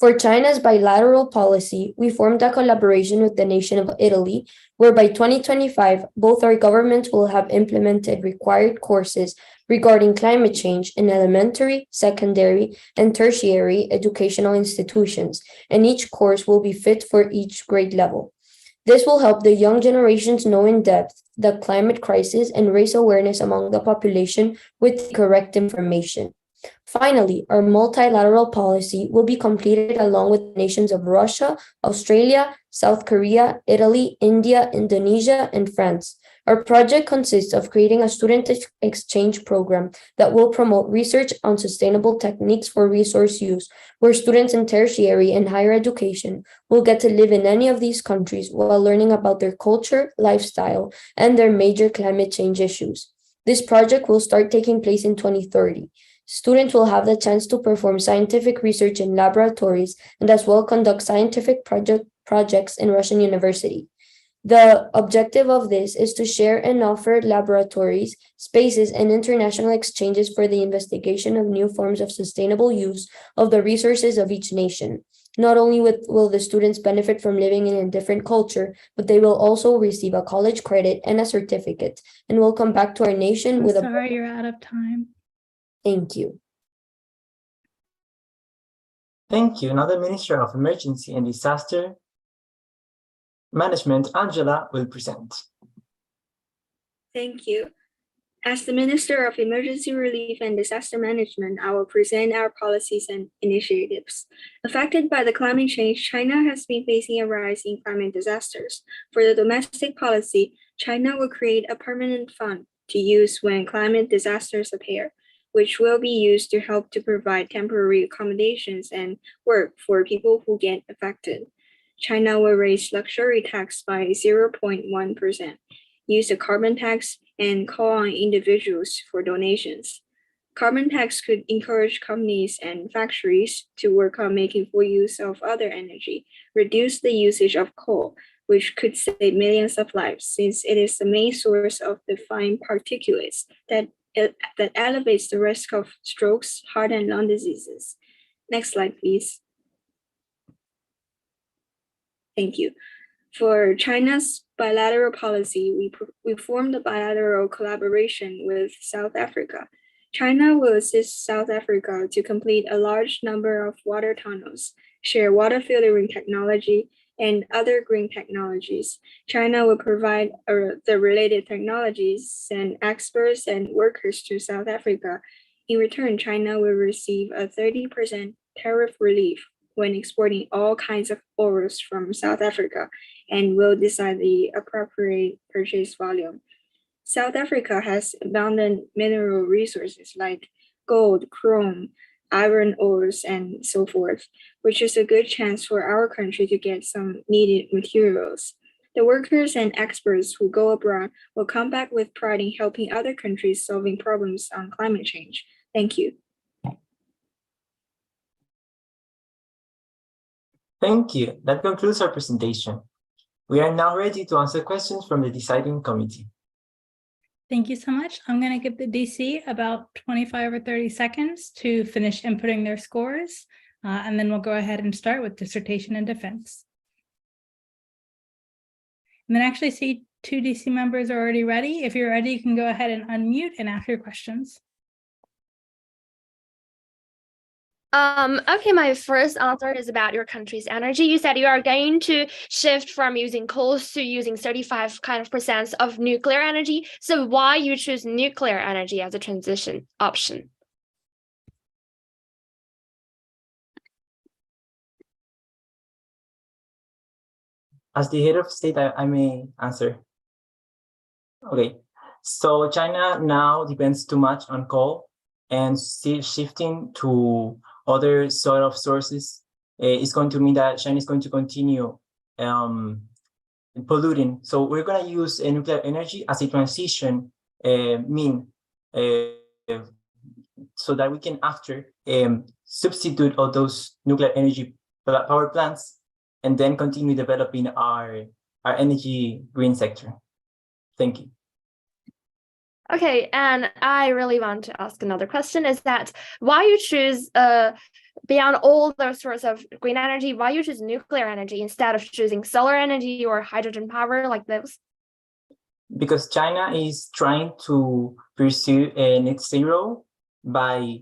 For China's bilateral policy, we formed a collaboration with the nation of Italy, where by 2025, both our governments will have implemented required courses regarding climate change in elementary, secondary, and tertiary educational institutions, and each course will be fit for each grade level. This will help the young generations know in depth the climate crisis and raise awareness among the population with correct information. Finally, our multilateral policy will be completed along with the nations of Russia, Australia, South Korea, Italy, India, Indonesia, and France. Our project consists of creating a student exchange program that will promote research on sustainable techniques for resource use, where students in tertiary and higher education will get to live in any of these countries while learning about their culture, lifestyle, and their major climate change issues. This project will start taking place in 2030. Students will have the chance to perform scientific research in laboratories and as well conduct scientific projects in Russian university. The objective of this is to share and offer laboratories, spaces, and international exchanges for the investigation of new forms of sustainable use of the resources of each nation. Not only will the students benefit from living in a different culture, but they will also receive a college credit and a certificate, and will come back to our nation with Sorry, you're out of time. Thank you. Thank you. Now the Minister of Emergency and Disaster, Management, Angela will present. Thank you. As the Minister of Emergency Relief and Disaster Management, I will present our policies and initiatives. Affected by the climate change, China has been facing a rise in climate disasters. For the domestic policy, China will create a permanent fund to use when climate disasters appear, which will be used to help to provide temporary accommodations and work for people who get affected. China will raise luxury tax by 0.1%, use a carbon tax, and call on individuals for donations. Carbon tax could encourage companies and factories to work on making full use of other energy, reduce the usage of coal, which could save millions of lives since it is the main source of the fine particulates that elevates the risk of strokes, heart and lung diseases. Next slide, please. Thank you. For China's bilateral policy, we formed a bilateral collaboration with South Africa. China will assist South Africa to complete a large number of water tunnels, share water filtering technology, and other green technologies. China will provide the related technologies and experts and workers to South Africa. In return, China will receive a 30% tariff relief when exporting all kinds of ores from South Africa and will decide the appropriate purchase volume. South Africa has abundant mineral resources like gold, chrome, iron ores, and so forth, which is a good chance for our country to get some needed materials. The workers and experts who go abroad will come back with pride in helping other countries solving problems on climate change. Thank you. Thank you. That concludes our presentation. We are now ready to answer questions from the deciding committee. Thank you so much. I'm going to give the DC about 25 or 30 seconds to finish inputting their scores, and then we'll go ahead and start with dissertation and defense. And then actually see 2 DC members are already ready. If you're ready, you can go ahead and unmute and ask your questions. Okay, my first answer is about your country's energy. You said you are going to shift from using coal to using 35% of nuclear energy. So why you choose nuclear energy as a transition option? As the head of state, I may answer. Okay, so China now depends too much on coal, and still shifting to other sort of sources is going to mean that China is going to continue polluting. So we're going to use nuclear energy as a transition mean so that we can after substitute all those nuclear energy power plants and then continue developing our energy green sector. Thank you. Okay, and I really want to ask another question, is that why you choose, beyond all those sorts of green energy, why you choose nuclear energy instead of choosing solar energy or hydrogen power like those? Because China is trying to pursue a net zero by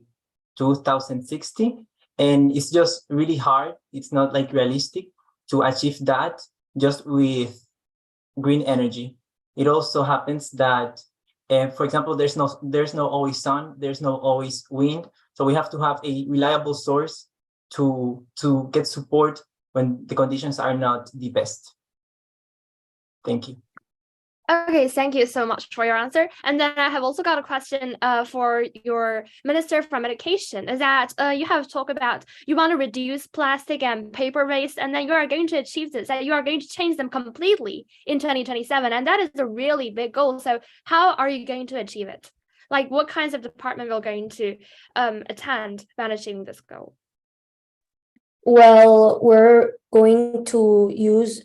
2060, and it's just really hard. It's not like realistic to achieve that just with green energy. It also happens that for example, there's no always sun, there's no always wind. So we have to have a reliable source to get support when the conditions are not the best. Thank you. Okay, thank you so much for your answer. And then I have also got a question for your Minister from Education, is that you have talked about you want to reduce plastic and paper waste, and then you are going to achieve this, that you are going to change them completely in 2027. And that is a really big goal. So how are you going to achieve it? Like what kinds of department are going to attend managing this goal? Well, we're going to use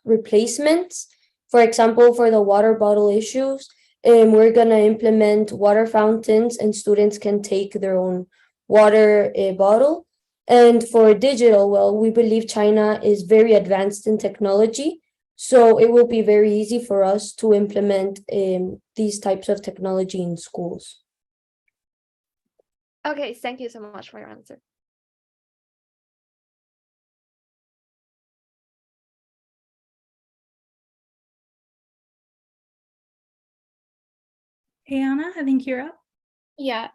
replacements. For example, for the water bottle issues, we're going to implement water fountains and students can take their own water bottle. And for digital, well, we believe China is very advanced in technology. So it will be very easy for us to implement these types of technology in schools. Okay, thank you so much for your answer. Hey, Anna, I think you're up. Yeah.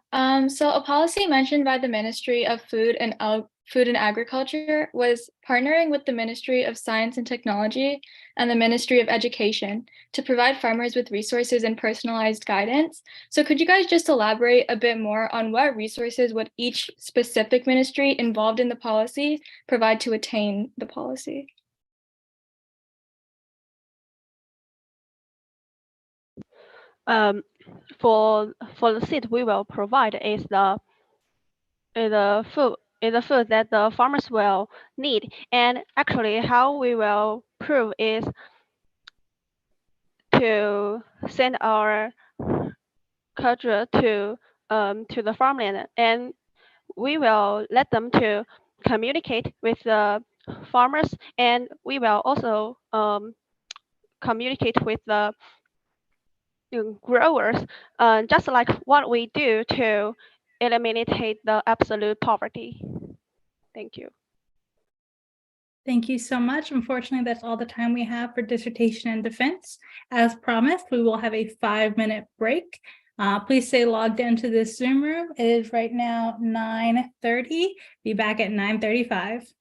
So a policy mentioned by the Ministry of Food and Agriculture was partnering with the Ministry of Science and Technology and the Ministry of Education to provide farmers with resources and personalized guidance. So could you guys just elaborate a bit more on what resources would each specific ministry involved in the policy provide to attain the policy? For the seed we will provide is the food that the farmers will need. And actually how we will prove is to send our culture to the farmland, and we will let them to communicate with the farmers, and we will also communicate with the growers, just like what we do to eliminate the absolute poverty. Thank you. Thank you so much. Unfortunately, that's all the time we have for dissertation and defense. As promised, we will have a 5-minute break. Please stay logged into this Zoom room. It is right now 9:30. Be back at 9:35.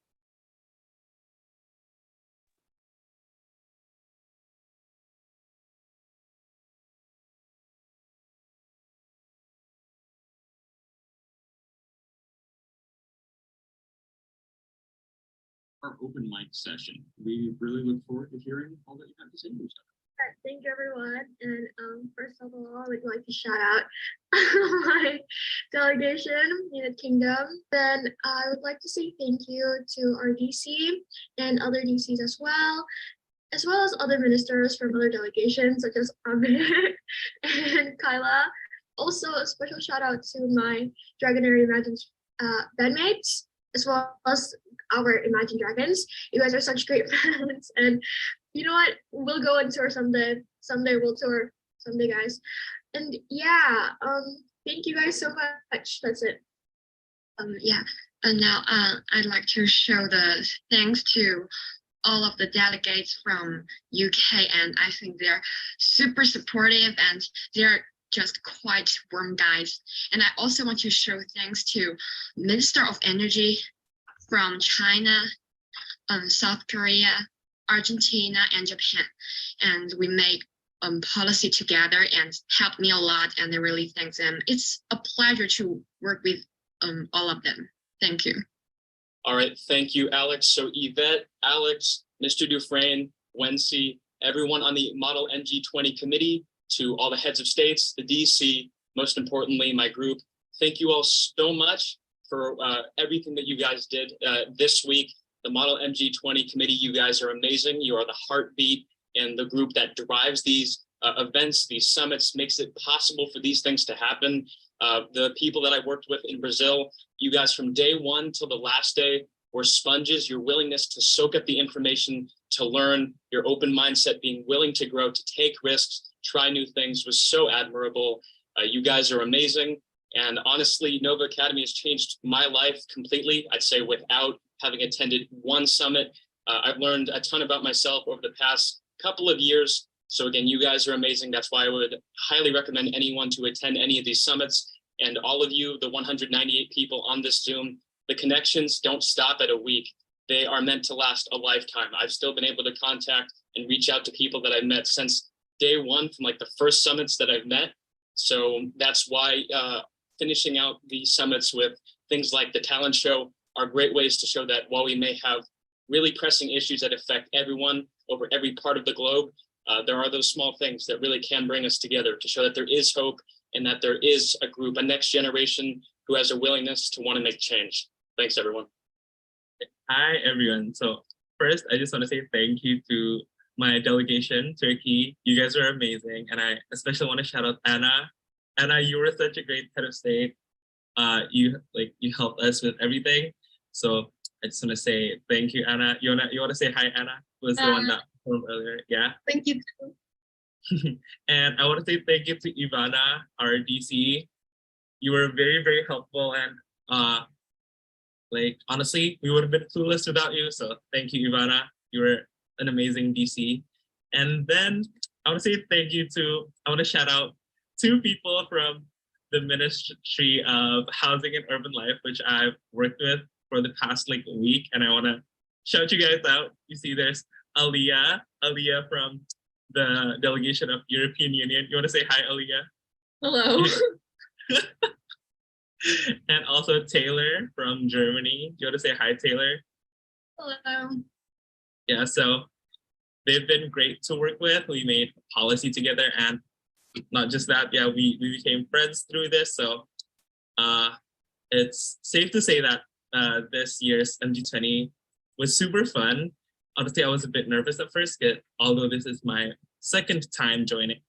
Our open mic session. We really look forward to hearing all that you have to say. Thank you, everyone. And first of all, I would like to shout out my delegation, United Kingdom. Then I would like to say thank you to our DC and other DCs as well as other ministers from other delegations, such as Amit and Kyla. Also, a special shout out to my Dragonary Imagine bandmates, as well as our Imagine Dragons. You guys are such great fans, and you know what? We'll go on tour someday. Someday we'll tour. Someday, guys. And yeah, thank you guys so much. That's it. Yeah, and now I'd like to show the thanks to all of the delegates from UK, and I think they're super supportive and they're just quite warm guys. And I also want to show thanks to Minister of Energy from China, South Korea, Argentina, and Japan. And we make policy together and helped me a lot, and I really thank them. It's a pleasure to work with all of them. Thank you. All right, thank you, Alex. So Yvette, Alex, Mr. Dufresne, Wency, everyone on the Model MG20 committee, to all the heads of states, the DC, most importantly, my group. Thank you all so much for everything that you guys did this week. The Model MG20 committee, you guys are amazing. You are the heartbeat and the group that drives these events, these summits, makes it possible for these things to happen. The people that I worked with in Brazil, you guys from day one till the last day were sponges. Your willingness to soak up the information, to learn, your open mindset, being willing to grow, to take risks, try new things was so admirable. You guys are amazing. And honestly, Nova Academy has changed my life completely. I'd say without having attended one summit, I've learned a ton about myself over the past couple of years. So again, you guys are amazing. That's why I would highly recommend anyone to attend any of these summits. And all of you, the 198 people on this Zoom, the connections don't stop at a week. They are meant to last a lifetime. I've still been able to contact and reach out to people that I've met since day one, from like the first summits that I've met. So that's why finishing out the summits with things like the talent show are great ways to show that while we may have really pressing issues that affect everyone over every part of the globe, there are those small things that really can bring us together to show that there is hope and that there is a group, a next generation who has a willingness to want to make change. Thanks, everyone. Hi, everyone. So first, I just want to say thank you to my delegation, Turkey. You guys are amazing. And I especially want to shout out Anna. Anna, you were such a great head of state. You helped us with everything. So I just want to say thank you, Anna. You want to say hi, Anna? Who was the one that performed earlier? Yeah. Thank you. And I want to say thank you to Ivana, our DC. You were very, very helpful, and honestly, we would have been clueless without you. So thank you, Ivana. You were an amazing DC. And then I want to say thank you to, I want to shout out two people from the Ministry of Housing and Urban Life, which I've worked with for the past like week, and I want to shout you guys out. You see, there's Aliyah from the delegation of European Union. You want to say hi, Aliyah? Hello. And also Taylor from Germany. Do you want to say hi, Taylor? Hello. Yeah, so they've been great to work with. We made policy together, and not just that, yeah, we became friends through this. So it's safe to say that this year's MG20 was super fun. Honestly, I was a bit nervous at first, although this is my second time joining.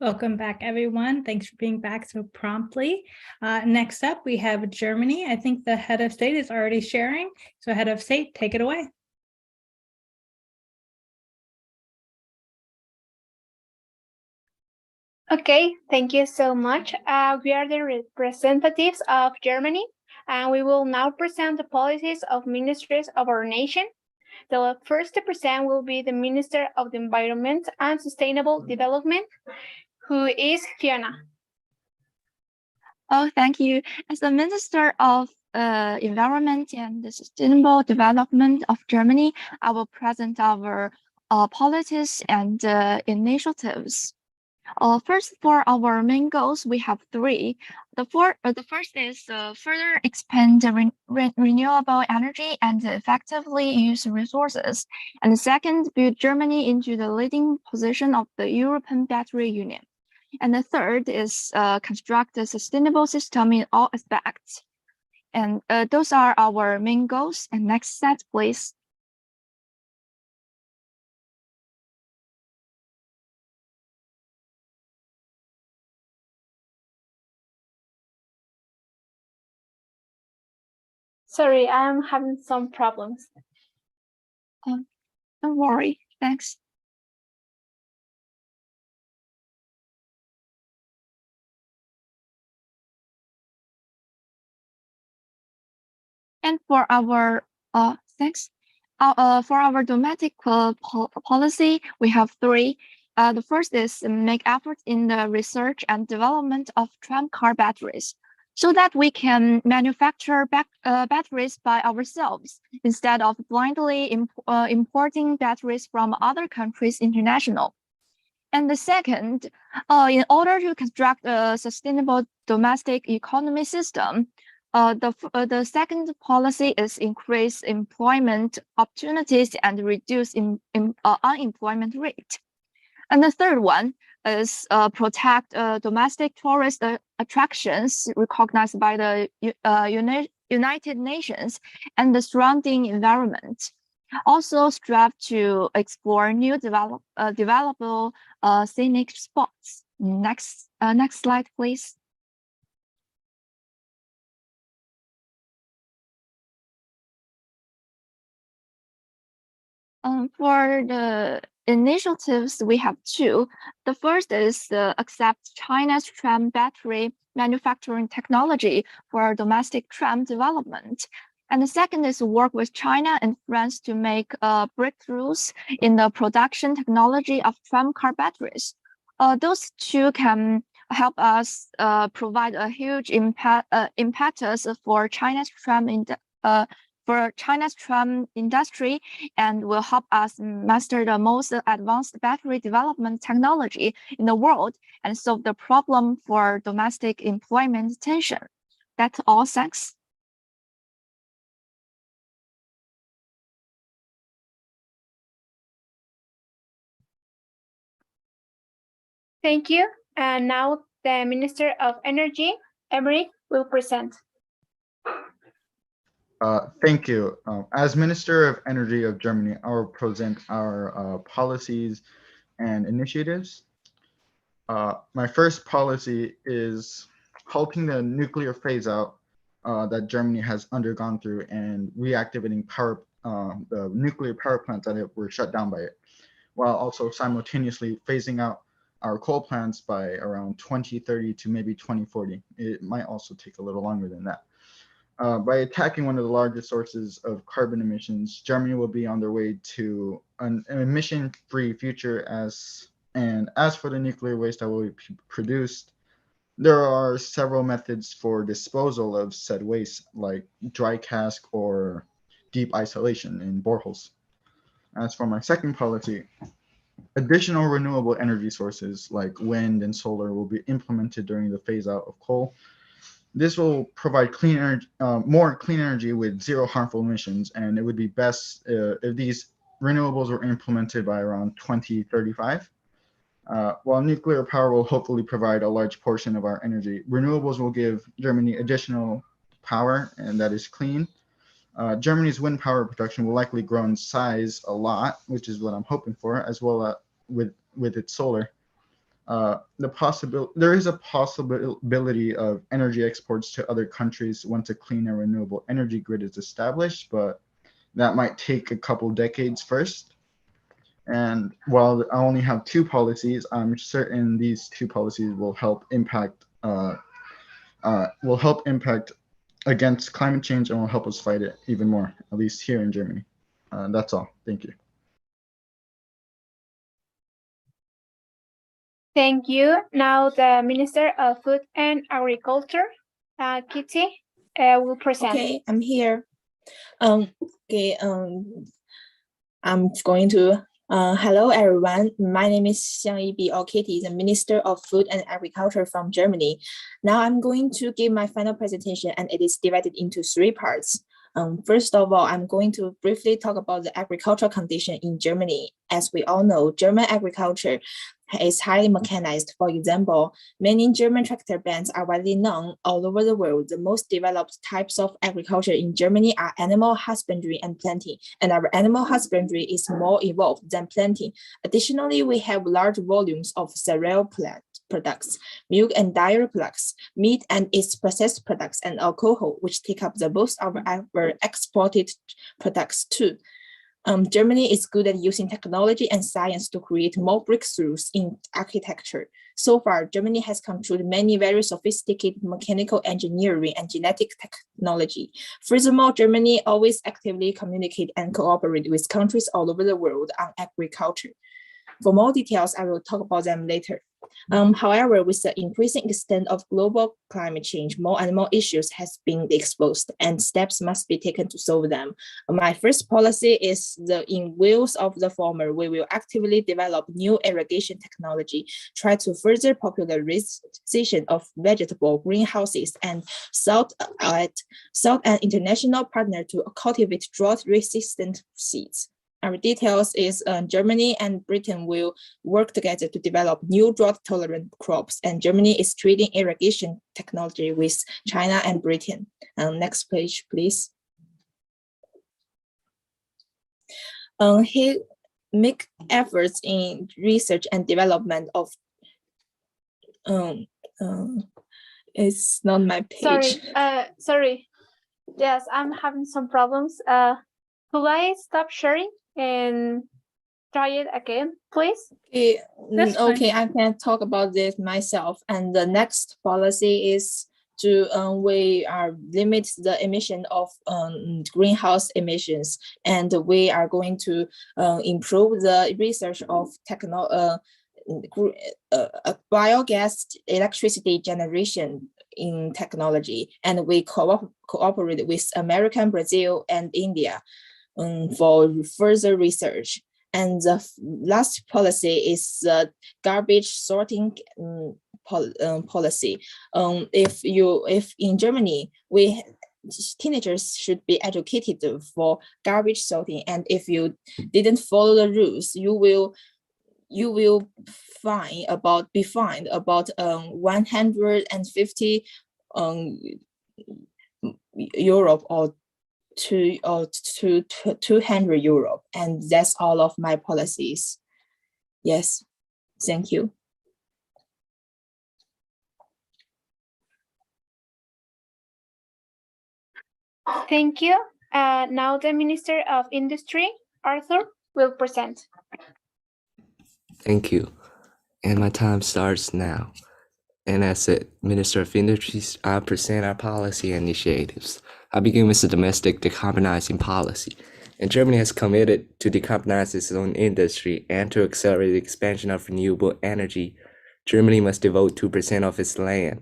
Welcome back, everyone. Thanks for being back so promptly. Next up, we have Germany. I think the head of state is already sharing. So head of state, take it away. Okay, thank you so much. We are the representatives of Germany, and we will now present the policies of ministries of our nation. The first to present will be the Minister of the Environment and Sustainable Development, who is Fiona. Oh, thank you. As the Minister of Environment and the Sustainable Development of Germany, I will present our policies and initiatives. First, for our main goals, we have three. The first is further expand the renewable energy and effectively use resources. And the second, build Germany into the leading position of the European Battery Union. And the third is construct a sustainable system in all aspects. And those are our main goals. And next set, please. Sorry, I'm having some problems. Don't worry, thanks. And for our thanks. For our domestic policy, we have three. The first is make efforts in the research and development of tram car batteries, so that we can manufacture batteries by ourselves instead of blindly importing batteries from other countries international. And the second, in order to construct a sustainable domestic economy system, the second policy is increase employment opportunities and reduce unemployment rate. And the third one is protect domestic tourist attractions recognized by the United Nations and the surrounding environment. Also strive to explore new developable scenic spots. Next slide, please. For the initiatives, we have two. The first is accept China's tram battery manufacturing technology for domestic tram development. And the second is work with China and France to make breakthroughs in the production technology of tram car batteries. Those two can help us provide a huge impetus for China's tram industry, and will help us master the most advanced battery development technology in the world and solve the problem for domestic employment tension. That's all, thanks. Thank you. And now the Minister of Energy, Emmerich, will present. Thank you. As Minister of Energy of Germany, I will present our policies and initiatives. My first policy is halting the nuclear phase out that Germany has undergone through and reactivating the nuclear power plants that were shut down by it, while also simultaneously phasing out our coal plants by around 2030 to maybe 2040. It might also take a little longer than that. By attacking one of the largest sources of carbon emissions, Germany will be on their way to an emission-free future. As for the nuclear waste that will be produced, there are several methods for disposal of said waste, like dry cask or deep isolation in boreholes. As for my second policy, additional renewable energy sources like wind and solar will be implemented during the phase out of coal. This will provide clean energy, more clean energy with zero harmful emissions, and it would be best if these renewables were implemented by around 2035. While nuclear power will hopefully provide a large portion of our energy, renewables will give Germany additional power, and that is clean. Germany's wind power production will likely grow in size a lot, which is what I'm hoping for, as well as with its solar. There is a possibility of energy exports to other countries once a clean and renewable energy grid is established, but that might take a couple decades first. And while I only have two policies, I'm certain these two policies will help impact against climate change and will help us fight it even more, at least here in Germany. That's all. Thank you. Thank you. Now the Minister of Food and Agriculture, Kitty, will present. Okay, I'm here. I'm going to. Hello, everyone. My name is Xiang Yibi or Kitty, the Minister of Food and Agriculture from Germany. Now I'm going to give my final presentation, and it is divided into three parts. First of all, I'm going to briefly talk about the agricultural condition in Germany. As we all know, German agriculture is highly mechanized. For example, many German tractor brands are widely known all over the world. The most developed types of agriculture in Germany are animal husbandry and planting, and our animal husbandry is more evolved than planting. Additionally, we have large volumes of cereal products, milk and dairy products, meat and its processed products, and alcohol, which take up the most of our exported products too. Germany is good at using technology and science to create more breakthroughs in architecture. So far, Germany has controlled many very sophisticated mechanical engineering and genetic technology. Furthermore, Germany always actively communicate and cooperate with countries all over the world on agriculture. For more details, I will talk about them later. However, with the increasing extent of global climate change, more and more issues has been exposed, and steps must be taken to solve them. My first policy is in views of the former. We will actively develop new irrigation technology, try to further popularization of vegetable greenhouses, and sought an international partner to cultivate drought-resistant seeds. Our details is Germany and Britain will work together to develop new drought-tolerant crops, and Germany is trading irrigation technology with China and Britain. Next page, please. He make efforts in research and development of. It's not my page. Sorry. Yes, I'm having some problems. Could I stop sharing and try it again, please? Okay, I can talk about this myself. And the next policy is to we are limit the emission of greenhouse emissions, and we are going to improve the research of biogas electricity generation in technology, and we cooperate with America, Brazil, and India for further research. And the last policy is garbage sorting policy. If in Germany teenagers should be educated for garbage sorting, and if you didn't follow the rules, you will be fined about 150 euro or to 200 euro, and that's all of my policies. Yes, thank you. Thank you. Now the Minister of Industry, Arthur, will present. Thank you. And my time starts now. And as the Minister of Industries, I present our policy initiatives. I begin with the domestic decarbonizing policy. And Germany has committed to decarbonize its own industry and to accelerate the expansion of renewable energy. Germany must devote 2% of its land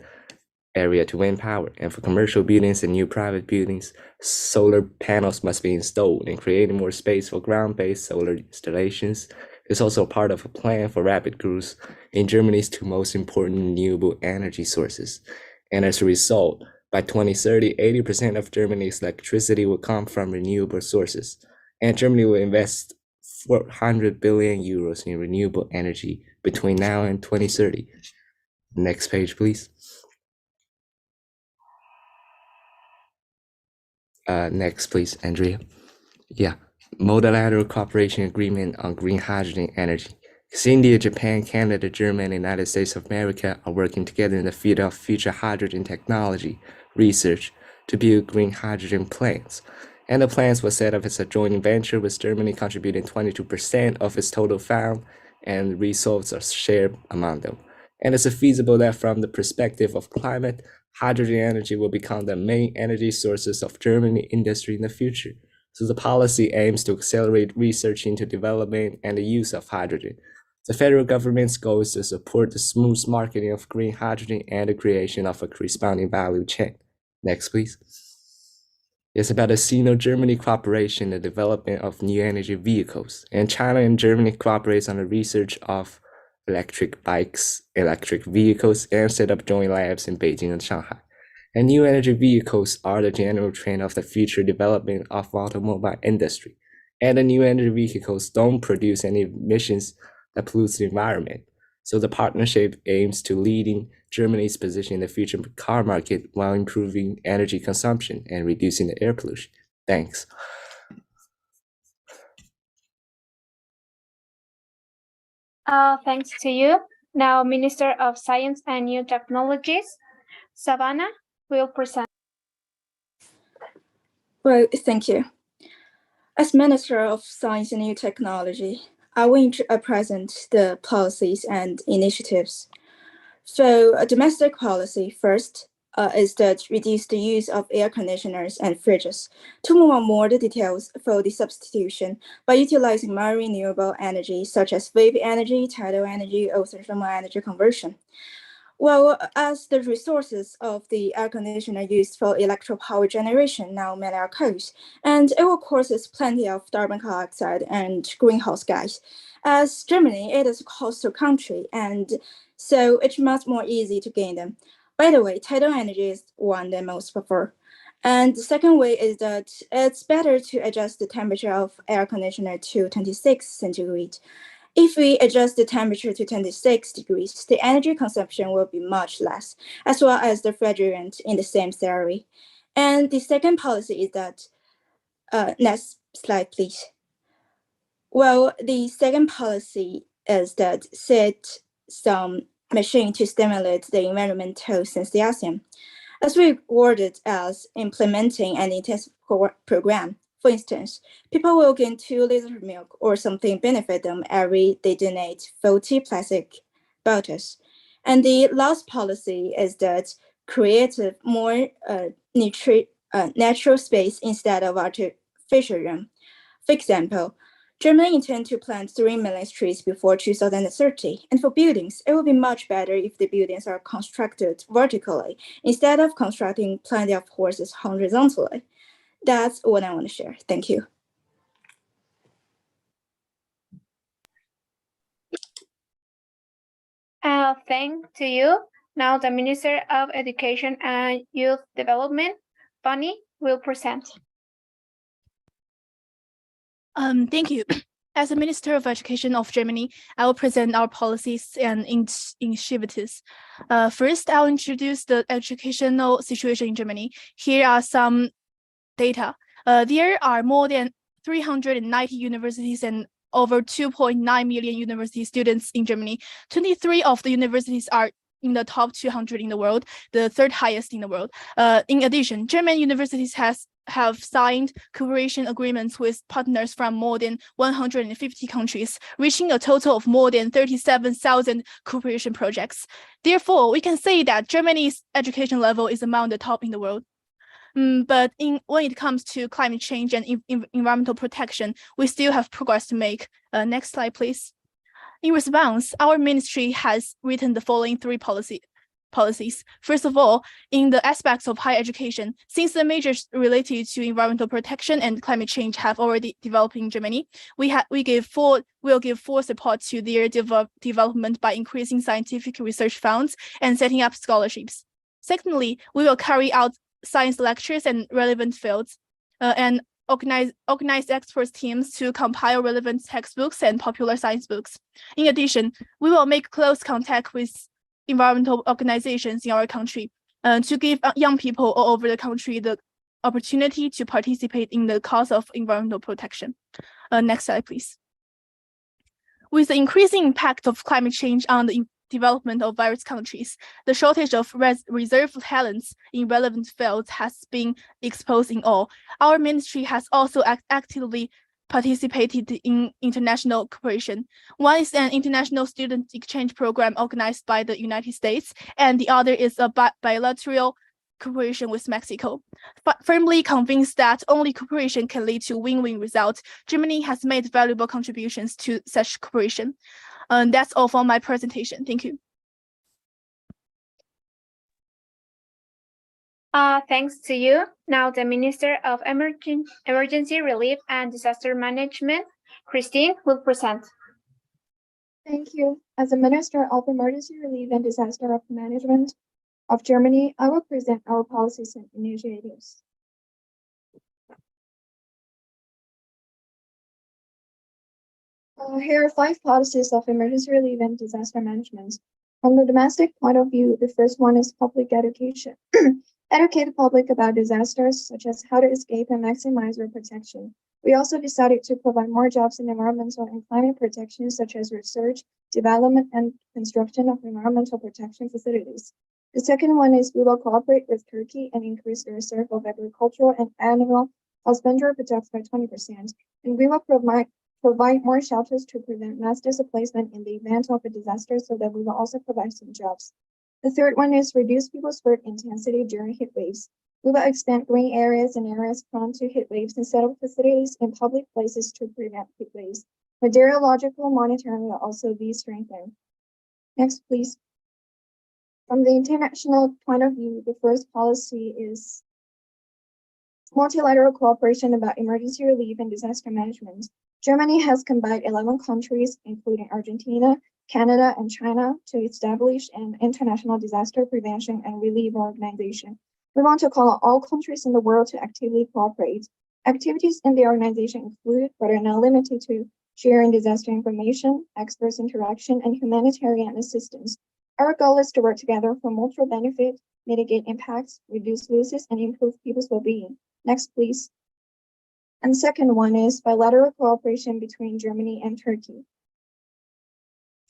area to wind power, and for commercial buildings and new private buildings, solar panels must be installed, and creating more space for ground-based solar installations is also part of a plan for rapid growth in Germany's two most important renewable energy sources. And as a result, by 2030, 80% of Germany's electricity will come from renewable sources, and Germany will invest 400 billion euros in renewable energy between now and 2030. Next page, please. Next, please, Andrea. Yeah, multilateral cooperation agreement on green hydrogen energy. Because India, Japan, Canada, Germany, and the United States of America are working together in the field of future hydrogen technology research to build green hydrogen plants. And the plants were set up as a joint venture with Germany contributing 22% of its total fund, and results are shared among them. And it's feasible that from the perspective of climate, hydrogen energy will become the main energy sources of German industry in the future. So the policy aims to accelerate research into development and the use of hydrogen. The federal government's goal is to support the smooth marketing of green hydrogen and the creation of a corresponding value chain. Next, please. It's about the Sino-Germany cooperation and the development of new energy vehicles. And China and Germany cooperates on the research of electric bikes, electric vehicles, and set up joint labs in Beijing and Shanghai. And new energy vehicles are the general trend of the future development of automobile industry. And the new energy vehicles don't produce any emissions that pollute the environment. So the partnership aims to leading Germany's position in the future car market while improving energy consumption and reducing the air pollution. Thanks. Thanks to you. Now, Minister of Science and New Technologies, Savannah, will present. Well, thank you. As Minister of Science and New Technology, I will present the policies and initiatives. So, domestic policy first is to reduce the use of air conditioners and fridges. To move on more the details for the substitution by utilizing more renewable energy such as wave energy, tidal energy, or thermal energy conversion. Well, as the resources of the air conditioner used for electrical power generation now mainly are coals, and it will cause plenty of carbon dioxide and greenhouse gas. As Germany, it is a coastal country, and so it's much more easy to gain them. By the way, tidal energy is one that most prefer. And the second way is that it's better to adjust the temperature of air conditioner to 26 centigrade. If we adjust the temperature to 26 degrees, the energy consumption will be much less, as well as the refrigerant in the same theory. And the second policy is that, next slide, please. Well, the second policy is that set some machine to stimulate the environmental enthusiasm, as rewarded as implementing an intensive program. For instance, people will gain 2 liters of milk or something benefit them every they donate 40 plastic bottles. And the last policy is that create a more natural space instead of artificial room. For example, Germany intends to plant 3 million trees before 2030. And for buildings, it will be much better if the buildings are constructed vertically instead of constructing plenty of houses horizontally. That's what I want to share. Thank you. Thank to you. Now the Minister of Education and Youth Development, Bunny, will present. Thank you. As the Minister of Education of Germany, I will present our policies and initiatives. First, I'll introduce the educational situation in Germany. Here are some data. There are more than 390 universities and over 2.9 million university students in Germany. 23 of the universities are in the top 200 in the world, the third highest in the world. In addition, German universities have signed cooperation agreements with partners from more than 150 countries, reaching a total of more than 37,000 cooperation projects. Therefore, we can say that Germany's education level is among the top in the world. But when it comes to climate change and environmental protection, we still have progress to make. Next slide, please. In response, our ministry has written the following three policies. First of all, in the aspects of higher education, since the measures related to environmental protection and climate change have already developed in Germany, we'll give full support to their development by increasing scientific research funds and setting up scholarships. Secondly, we will carry out science lectures and relevant fields, and organize experts teams to compile relevant textbooks and popular science books. In addition, we will make close contact with environmental organizations in our country to give young people all over the country the opportunity to participate in the cause of environmental protection. Next slide, please. With the increasing impact of climate change on the development of various countries, the shortage of reserve talents in relevant fields has been exposed in all. Our ministry has also actively participated in international cooperation. One is an international student exchange program organized by the United States, and the other is a bilateral cooperation with Mexico. But firmly convinced that only cooperation can lead to win-win results, Germany has made valuable contributions to such cooperation. That's all for my presentation. Thank you. Thanks to you. Now the Minister of Emergency Relief and Disaster Management, Christine, will present. Thank you. As the Minister of Emergency Relief and Disaster Management of Germany, I will present our policies and initiatives. Here are 5 policies of emergency relief and disaster management. From the domestic point of view, the first one is public education. Educate the public about disasters, such as how to escape and maximize their protection. We also decided to provide more jobs in environmental and climate protection, such as research, development, and construction of environmental protection facilities. The second one is we will cooperate with Turkey and increase the reserve of agricultural and animal husbandry products by 20%. And we will provide more shelters to prevent mass displacement in the event of a disaster, so that we will also provide some jobs. The third one is reduce people's work intensity during heat waves. We will expand green areas and areas prone to heat waves and set up facilities in public places to prevent heat waves. Meteorological monitoring will also be strengthened. Next, please. From the international point of view, the first policy is multilateral cooperation about emergency relief and disaster management. Germany has combined 11 countries, including Argentina, Canada, and China, to establish an international disaster prevention and relief organization. We want to call on all countries in the world to actively cooperate. Activities in the organization include, but are not limited to, sharing disaster information, experts interaction, and humanitarian assistance. Our goal is to work together for mutual benefit, mitigate impacts, reduce losses, and improve people's well-being. Next, please. And second one is bilateral cooperation between Germany and Turkey.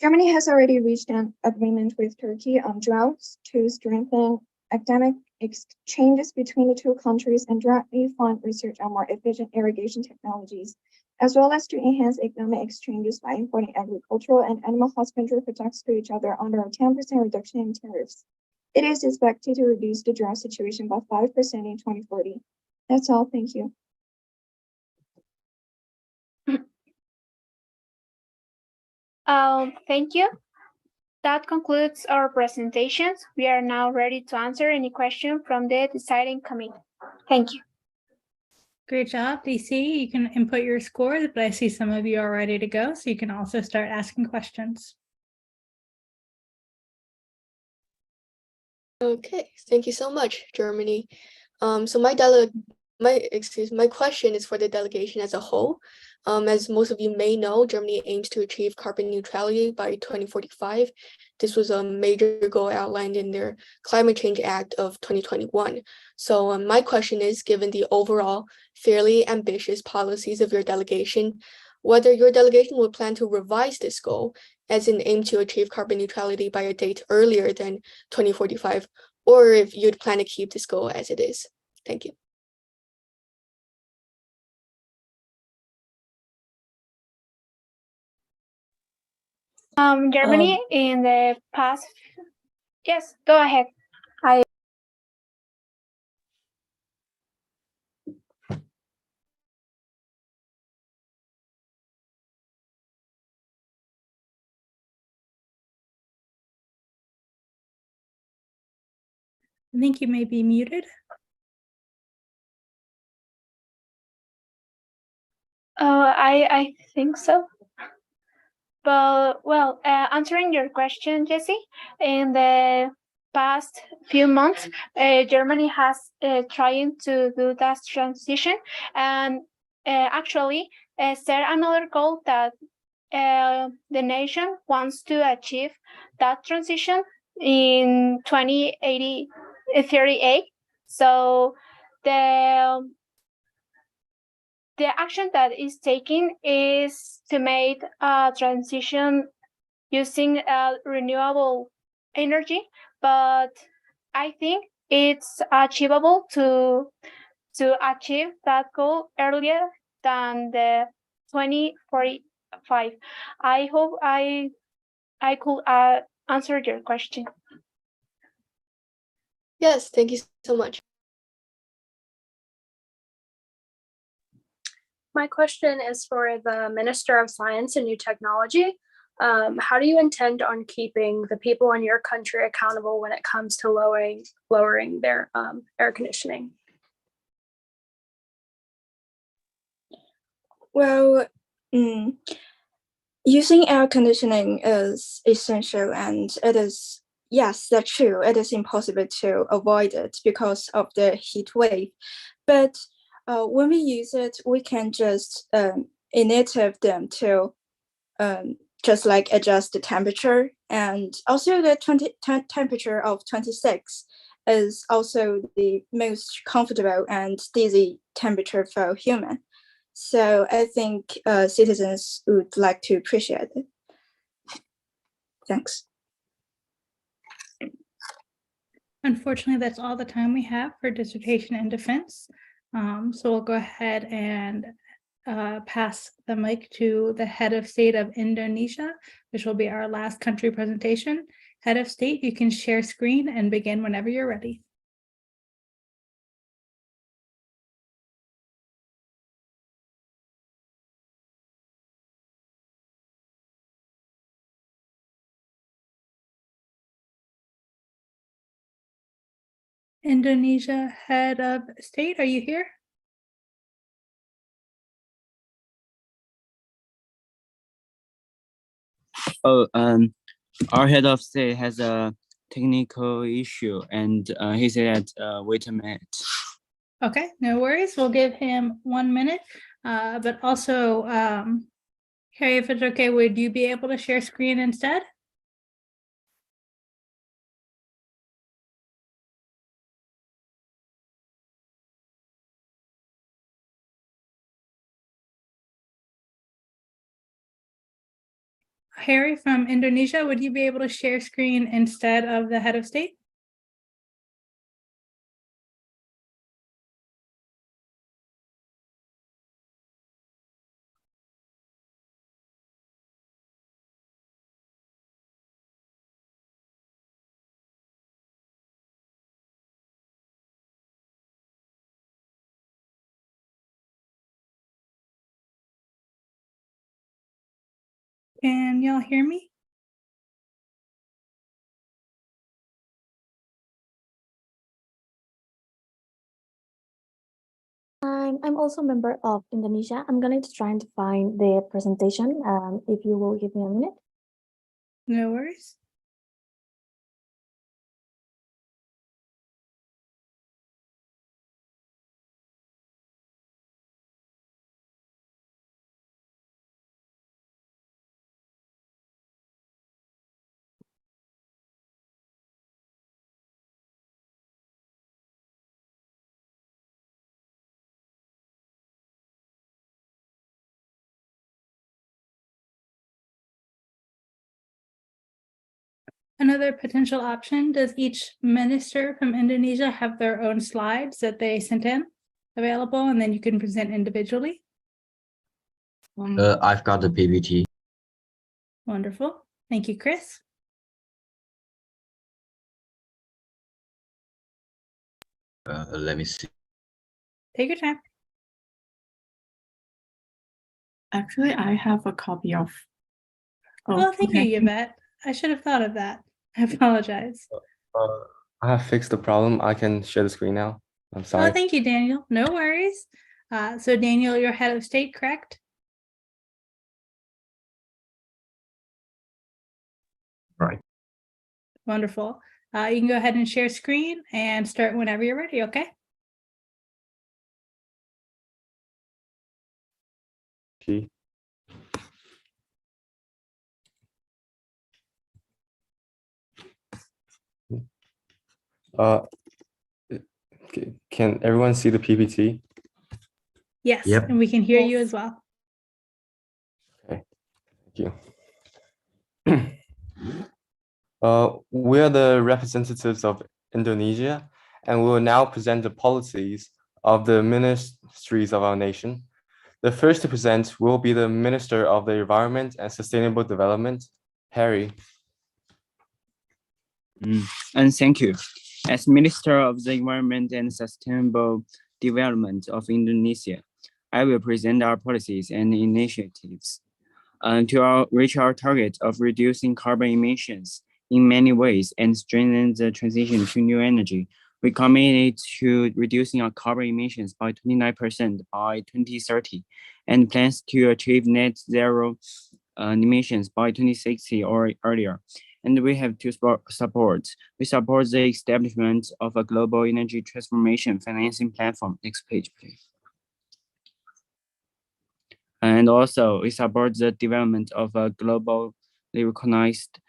Germany has already reached an agreement with Turkey on droughts to strengthen academic exchanges between the two countries and jointly fund research on more efficient irrigation technologies, as well as to enhance economic exchanges by importing agricultural and animal husbandry products to each other under a 10% reduction in tariffs. It is expected to reduce the drought situation by 5% in 2040. That's all. Thank you. Thank you. That concludes our presentations. We are now ready to answer any question from the deciding committee. Thank you. Great job, DC. You can input your scores, but I see some of you are ready to go, so you can also start asking questions. Okay, thank you so much, Germany. So my question is for the delegation as a whole. As most of you may know, Germany aims to achieve carbon neutrality by 2045. This was a major goal outlined in their Climate Change Act of 2021. So my question is, given the overall fairly ambitious policies of your delegation, whether your delegation will plan to revise this goal as an aim to achieve carbon neutrality by a date earlier than 2045, or if you'd plan to keep this goal as it is. Thank you. Germany in the past. Yes, go ahead. I think you may be muted. I think so. But well, answering your question, Jesse, in the past few months, Germany has trying to do that transition and actually set another goal that the nation wants to achieve that transition in 2038. So the action that is taking is to make a transition using renewable energy, but I think it's achievable to achieve that goal earlier than the 2045. I hope I could answer your question. Yes, thank you so much. My question is for the Minister of Science and New Technology. How do you intend on keeping the people in your country accountable when it comes to lowering their air conditioning? Well, using air conditioning is essential, and it is, yes, that's true. It is impossible to avoid it because of the heat wave. But when we use it, we can just initiate them to just like adjust the temperature, and also the temperature of 26 is also the most comfortable and easy temperature for human. So I think citizens would like to appreciate it. Thanks. Unfortunately, that's all the time we have for dissertation and defense. So we'll go ahead and pass the mic to the head of state of Indonesia, which will be our last country presentation. Head of state, you can share screen and begin whenever you're ready. Indonesia head of state, are you here? Oh, our head of state has a technical issue, and he said, wait a minute. Okay, no worries. We'll give him 1 minute. But also, Harry, if it's okay, would you be able to share screen instead? Harry from Indonesia, would you be able to share screen instead of the head of state? Can y'all hear me? I'm also a member of Indonesia. I'm going to try to find the presentation. If you will give me a minute. No worries. Another potential option, does each minister from Indonesia have their own slides that they sent in available, and then you can present individually? I've got the PPT. Wonderful. Thank you, Chris. Let me see. Take your time. Actually, I have a copy of. Oh, thank you, Yvette. I should have thought of that. I apologize. I have fixed the problem. I can share the screen now. I'm sorry. Oh, thank you, Daniel. No worries. So Daniel, you're head of state, correct? Right. Wonderful. You can go ahead and share screen and start whenever you're ready, okay? Okay. Can everyone see the PPT? Yes, Yep. and we can hear you as well. Okay, thank you. We are the representatives of Indonesia, and we will now present the policies of the ministries of our nation. The first to present will be the Minister of the Environment and Sustainable Development, Harry. And thank you. As Minister of the Environment and Sustainable Development of Indonesia, I will present our policies and initiatives to reach our target of reducing carbon emissions in many ways and strengthen the transition to new energy. We committed to reducing our carbon emissions by 29% by 2030 and plans to achieve net zero emissions by 2060 or earlier. And we have to support. We support the establishment of a global energy transformation financing platform. Next page, please. And also, we support the development of a globally recognized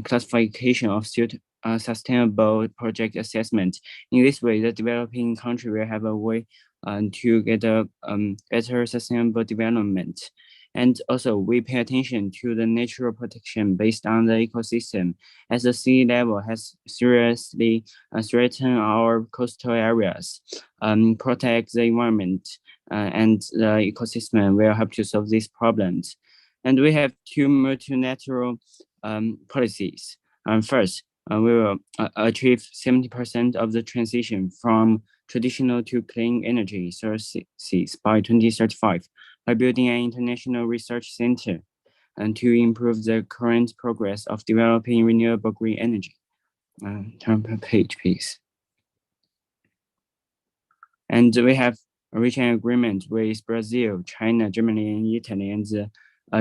classification of sustainable project assessment. In this way, the developing country will have a way to get a better sustainable development. And also, we pay attention to the natural protection based on the ecosystem, as the sea level has seriously threatened our coastal areas. Protect the environment and the ecosystem will help to solve these problems. And we have two multilateral policies. First, we will achieve 70% of the transition from traditional to clean energy sources by 2035 by building an international research center and to improve the current progress of developing renewable green energy. Turn per page, please. And we have reached an agreement with Brazil, China, Germany, and Italy, and the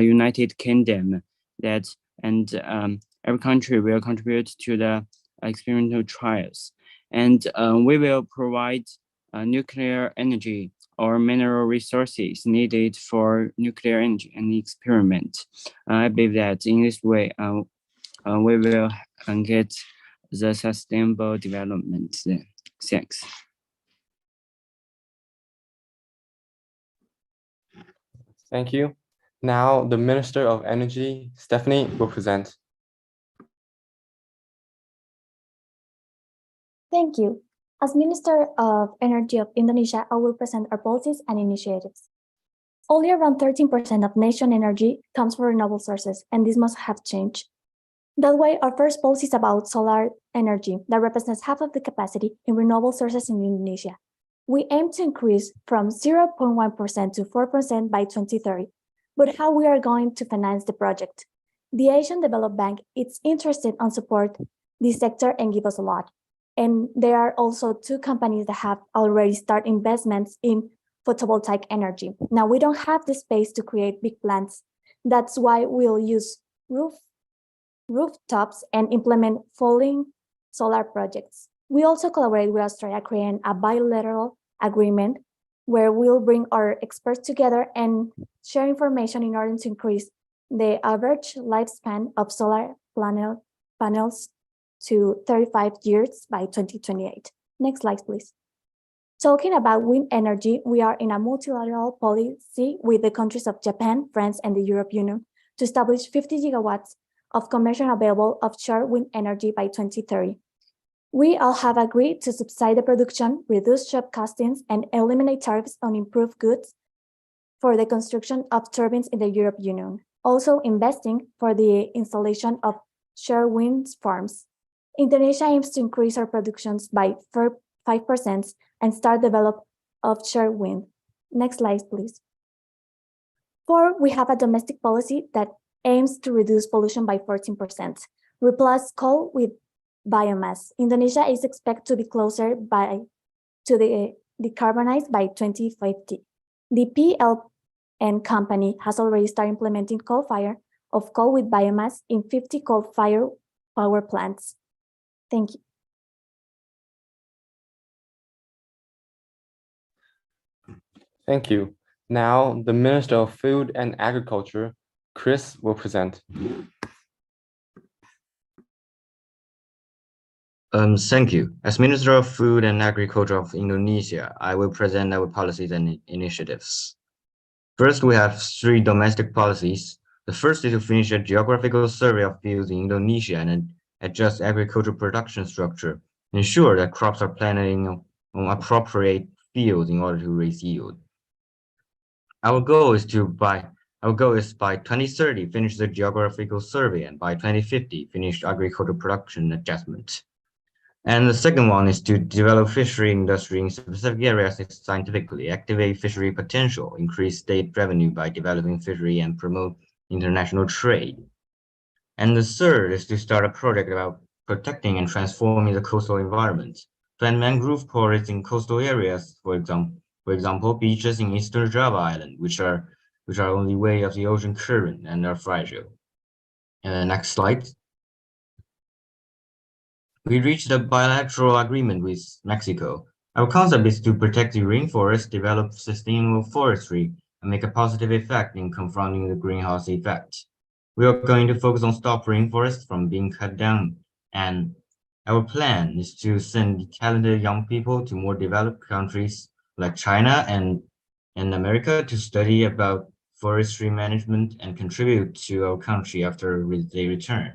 United Kingdom that every country will contribute to the experimental trials. And we will provide nuclear energy or mineral resources needed for nuclear energy and experiment. I believe that in this way, we will get the sustainable development. Thanks. Thank you. Now, the Minister of Energy, Stephanie, will present. Thank you. As Minister of Energy of Indonesia, I will present our policies and initiatives. Only around 13% of nation energy comes from renewable sources, and this must have changed. That way, our first policy is about solar energy that represents half of the capacity in renewable sources in Indonesia. We aim to increase from 0.1% to 4% by 2030. But how we are going to finance the project? The Asian Development Bank is interested in support this sector and give us a lot. And there are also two companies that have already started investments in photovoltaic energy. Now we don't have the space to create big plants. That's why we'll use rooftops and implement falling solar projects. We also collaborate with Australia, creating a bilateral agreement where we'll bring our experts together and share information in order to increase the average lifespan of solar panels to 35 years by 2028. Next slide, please. Talking about wind energy, we are in a multilateral policy with the countries of Japan, France, and the European Union to establish 50 gigawatts of commercially available offshore wind energy by 2030. We all have agreed to subsidize the production, reduce job costings, and eliminate tariffs on improved goods for the construction of turbines in the European Union, also investing for the installation of offshore wind farms. Indonesia aims to increase our productions by 5% and start develop offshore wind. Next slide, please. 4, we have a domestic policy that aims to reduce pollution by 14%. Replace coal with biomass. Indonesia is expected to be closer to the decarbonized by 2050. The PLN company has already started implementing coal with biomass in 50 coal-fired power plants. Thank you. Thank you. Now, the Minister of Food and Agriculture, Chris, will present. Thank you. As Minister of Food and Agriculture of Indonesia, I will present our policies and initiatives. First, we have 3 domestic policies. The first is to finish a geographical survey of fields in Indonesia and adjust agricultural production structure, ensure that crops are planted on appropriate fields in order to raise yield. Our goal is by 2030 finish the geographical survey, and by 2050 finish agricultural production adjustment. And the second one is to develop fishery industry in specific areas scientifically, activate fishery potential, increase state revenue by developing fishery, and promote international trade. And the third is to start a project about protecting and transforming the coastal environment. Plant mangrove forests in coastal areas, for example, beaches in Eastern Java Island, which are only way of the ocean current and are fragile. And the next slide. We reached a bilateral agreement with Mexico. Our concept is to protect the rainforest, develop sustainable forestry, and make a positive effect in confronting the greenhouse effect. We are going to focus on stop rainforests from being cut down, and our plan is to send talented young people to more developed countries like China and America to study about forestry management and contribute to our country after they return.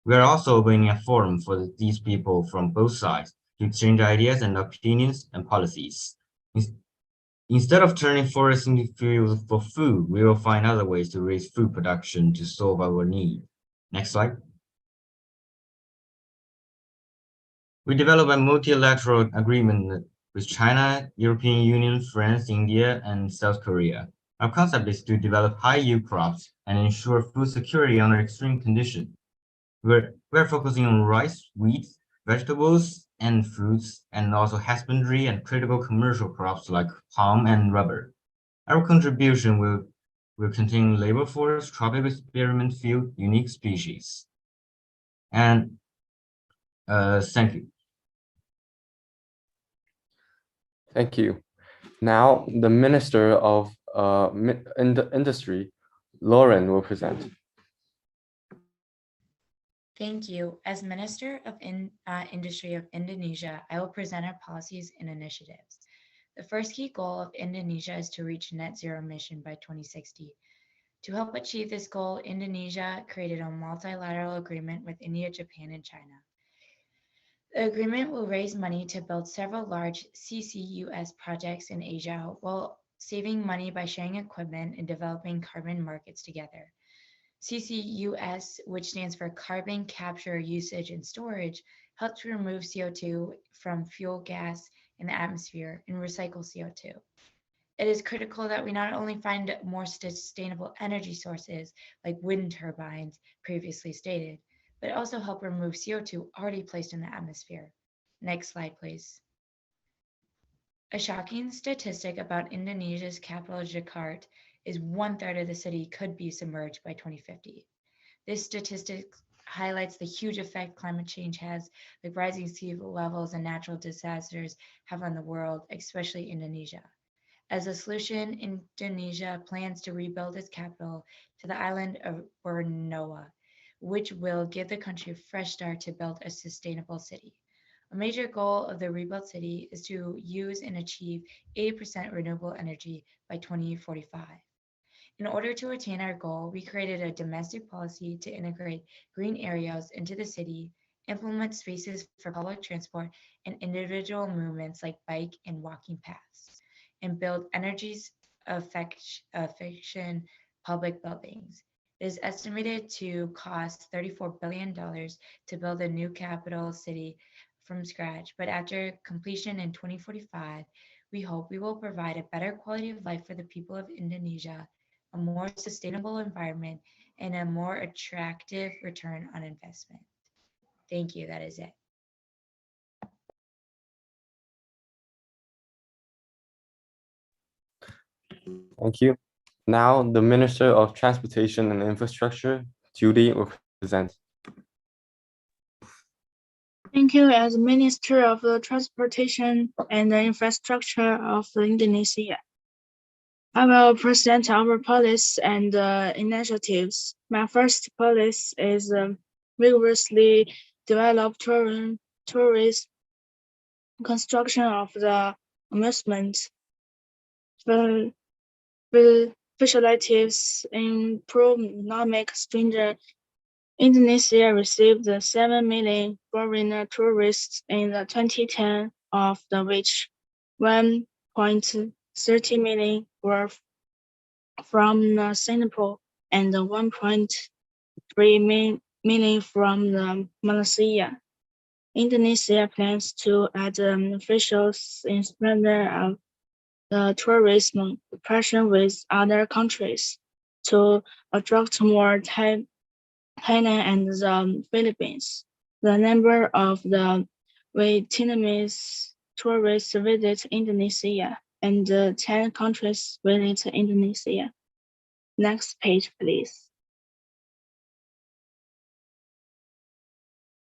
We are also opening a forum for these people from both sides to exchange ideas and opinions and policies. Instead of turning forests into fields for food, we will find other ways to raise food production to solve our need. Next slide. We developed a multilateral agreement with China, European Union, France, India, and South Korea. Our concept is to develop high-yield crops and ensure food security under extreme conditions. We're focusing on rice, wheat, vegetables, and fruits, and also husbandry and critical commercial crops like palm and rubber. Our contribution will contain labor force, tropical experiment field, unique species. And thank you. Thank you. Now, the Minister of Industry, Lauren, will present. Thank you. As Minister of Industry of Indonesia, I will present our policies and initiatives. The first key goal of Indonesia is to reach net zero emission by 2060. To help achieve this goal, Indonesia created a multilateral agreement with India, Japan, and China. The agreement will raise money to build several large CCUS projects in Asia while saving money by sharing equipment and developing carbon markets together. CCUS, which stands for Carbon Capture, Usage, and Storage, helps remove CO2 from fuel gas in the atmosphere and recycle CO2. It is critical that we not only find more sustainable energy sources like wind turbines previously stated, but also help remove CO2 already placed in the atmosphere. Next slide, please. A shocking statistic about Indonesia's capital, Jakarta, is 1/3 of the city could be submerged by 2050. This statistic highlights the huge effect climate change has, like rising sea levels and natural disasters have on the world, especially Indonesia. As a solution, Indonesia plans to rebuild its capital to the island of Borneo, which will give the country a fresh start to build a sustainable city. A major goal of the rebuilt city is to use and achieve 80% renewable energy by 2045. In order to attain our goal, we created a domestic policy to integrate green areas into the city, implement spaces for public transport and individual movements like bike and walking paths, and build energy efficient public buildings. It is estimated to cost $34 billion to build a new capital city from scratch, but after completion in 2045, we hope we will provide a better quality of life for the people of Indonesia, a more sustainable environment, and a more attractive return on investment. Thank you. That is it. Thank you. Now, the Minister of Transportation and Infrastructure, Judy, will present. Thank you. As Minister of the Transportation and the Infrastructure of Indonesia, I will present our policies and initiatives. My first policy is rigorously develop tourist construction of the amusement facilities, improve economic strength. Indonesia received 7 million foreign tourists in 2010, of which 1.30 million were from Singapore and 1.3 million from Malaysia. Indonesia plans to add officials in splendor of the tourism cooperation with other countries to attract more Thailand and the Philippines. The number of the Vietnamese tourists visit Indonesia and 10 countries visit Indonesia. Next page, please.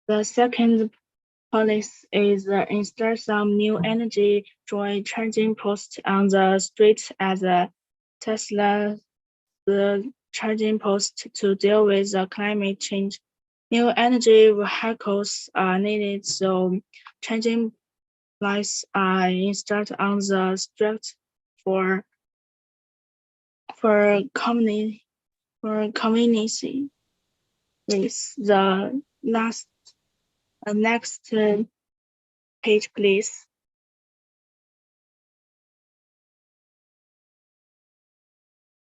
The second policy is install some new energy joy charging posts on the streets as a Tesla charging post to deal with climate change. New energy vehicles are needed, so charging lights are installed on the street for convenience. Please, the next page, please.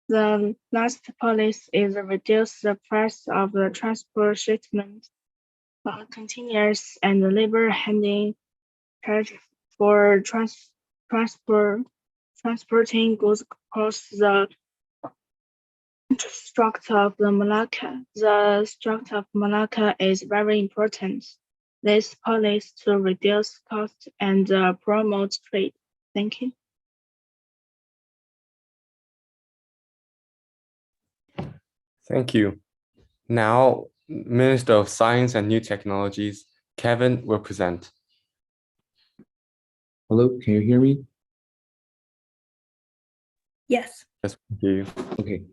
The last policy is reduce the price of the transport shipment, containers and labor handling charge for transporting goods across the Strait of Malacca. The Strait of Malacca is very important. This policy to reduce cost and promote trade. Thank you. Thank you. Now, Minister of Science and New Technologies, Kevin, will present. Hello, can you hear me? Yes. Yes, we hear you. Okay.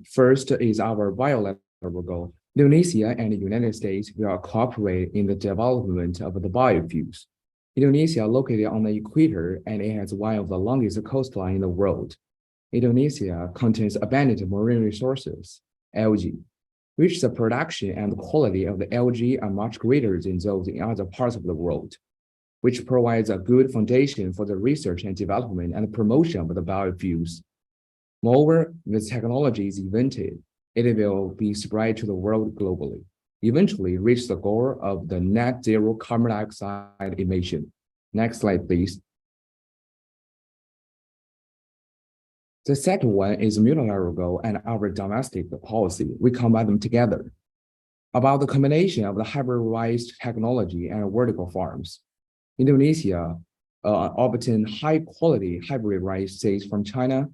First is our bilateral goal. Indonesia and the United States will cooperate in the development of the biofuels. Indonesia located on the equator and it has one of the longest coastlines in the world. Indonesia contains abundant marine resources, algae, which the production and quality of the algae are much greater than those in other parts of the world, which provides a good foundation for the research and development and promotion of the biofuels. Moreover, this technology is invented, it will be spread to the world globally, eventually reach the goal of the net zero carbon dioxide emission. Next slide, please. The second one is multilateral goal and our domestic policy. We combine them together. About the combination of the hybridized technology and vertical farms. Indonesia obtained high-quality hybrid rice seeds from China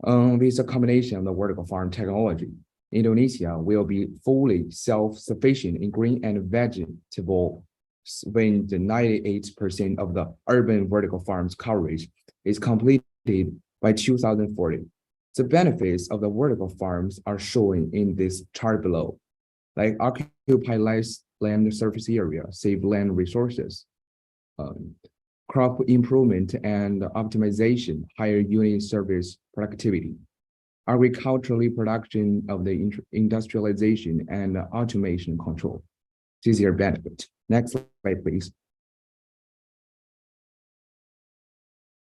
with a combination of the vertical farm technology. Indonesia will be fully self-sufficient in green and vegetable when the 98% of the urban vertical farms coverage is completed by 2040. The benefits of the vertical farms are shown in this chart below, like occupy less land surface area, save land resources, crop improvement and optimization, higher unit service productivity. agricultural production of the industrialization and automation control. This is your benefit. Next slide, please.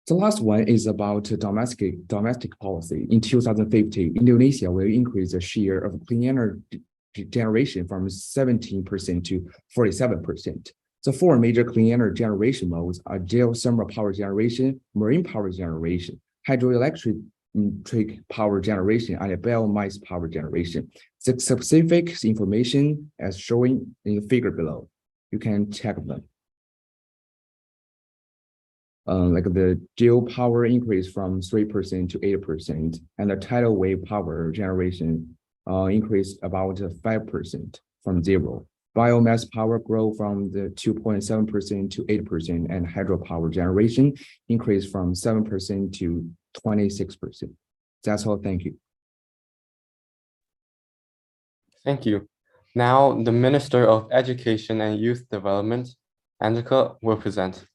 The last one is about domestic policy. In 2050, Indonesia will increase the share of clean energy generation from 17% to 47%. The four major clean energy generation modes are geothermal power generation, marine power generation, hydroelectric power generation, and biomass power generation. The specific information as shown in the figure below. You can check them. Like the geo power increase from 3% to 8%, and the tidal wave power generation increased about 5% from 0. Biomass power grow from the 2.7% to 8%, and hydropower generation increased from 7% to 26%. That's all. Thank you. Thank you. Now, the Minister of Education and Youth Development, Angelica, will present.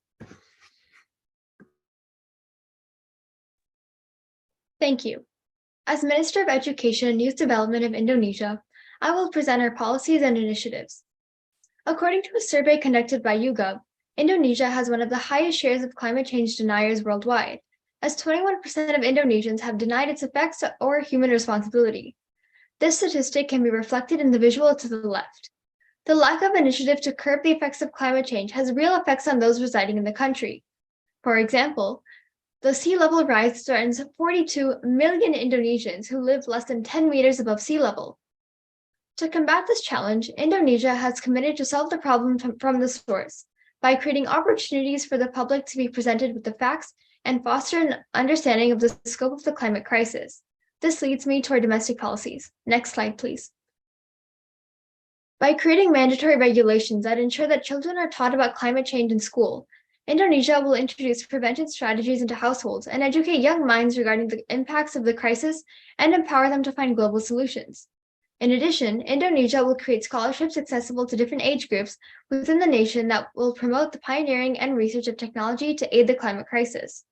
Thank you. As Minister of Education and Youth Development of Indonesia, I will present our policies and initiatives. According to a survey conducted by YouGov, Indonesia has one of the highest shares of climate change deniers worldwide, as 21% of Indonesians have denied its effects or human responsibility. This statistic can be reflected in the visual to the left. The lack of initiative to curb the effects of climate change has real effects on those residing in the country. For example, the sea level rise threatens 42 million Indonesians who live less than 10 meters above sea level. To combat this challenge, Indonesia has committed to solve the problem from the source by creating opportunities for the public to be presented with the facts and foster an understanding of the scope of the climate crisis. This leads me to our domestic policies. Next slide, please. By creating mandatory regulations that ensure that children are taught about climate change in school, Indonesia will introduce prevention strategies into households and educate young minds regarding the impacts of the crisis and empower them to find global solutions. In addition, Indonesia will create scholarships accessible to different age groups within the nation that will promote the pioneering and research of technology to aid the climate crisis.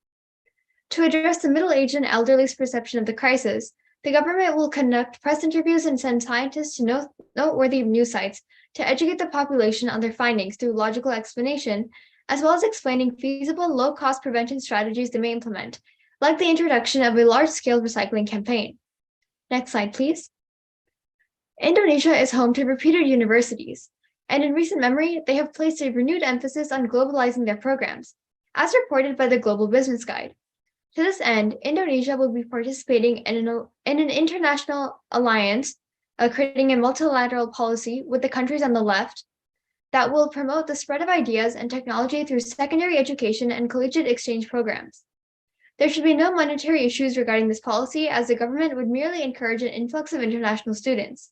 To address the middle-aged and elderly's perception of the crisis, the government will conduct press interviews and send scientists to noteworthy news sites to educate the population on their findings through logical explanation, as well as explaining feasible low-cost prevention strategies they may implement, like the introduction of a large-scale recycling campaign. Next slide, please. Indonesia is home to reputed universities, and in recent memory, they have placed a renewed emphasis on globalizing their programs, as reported by the Global Business Guide. To this end, Indonesia will be participating in an international alliance, creating a multilateral policy with the countries on the left that will promote the spread of ideas and technology through secondary education and collegiate exchange programs. There should be no monetary issues regarding this policy, as the government would merely encourage an influx of international students.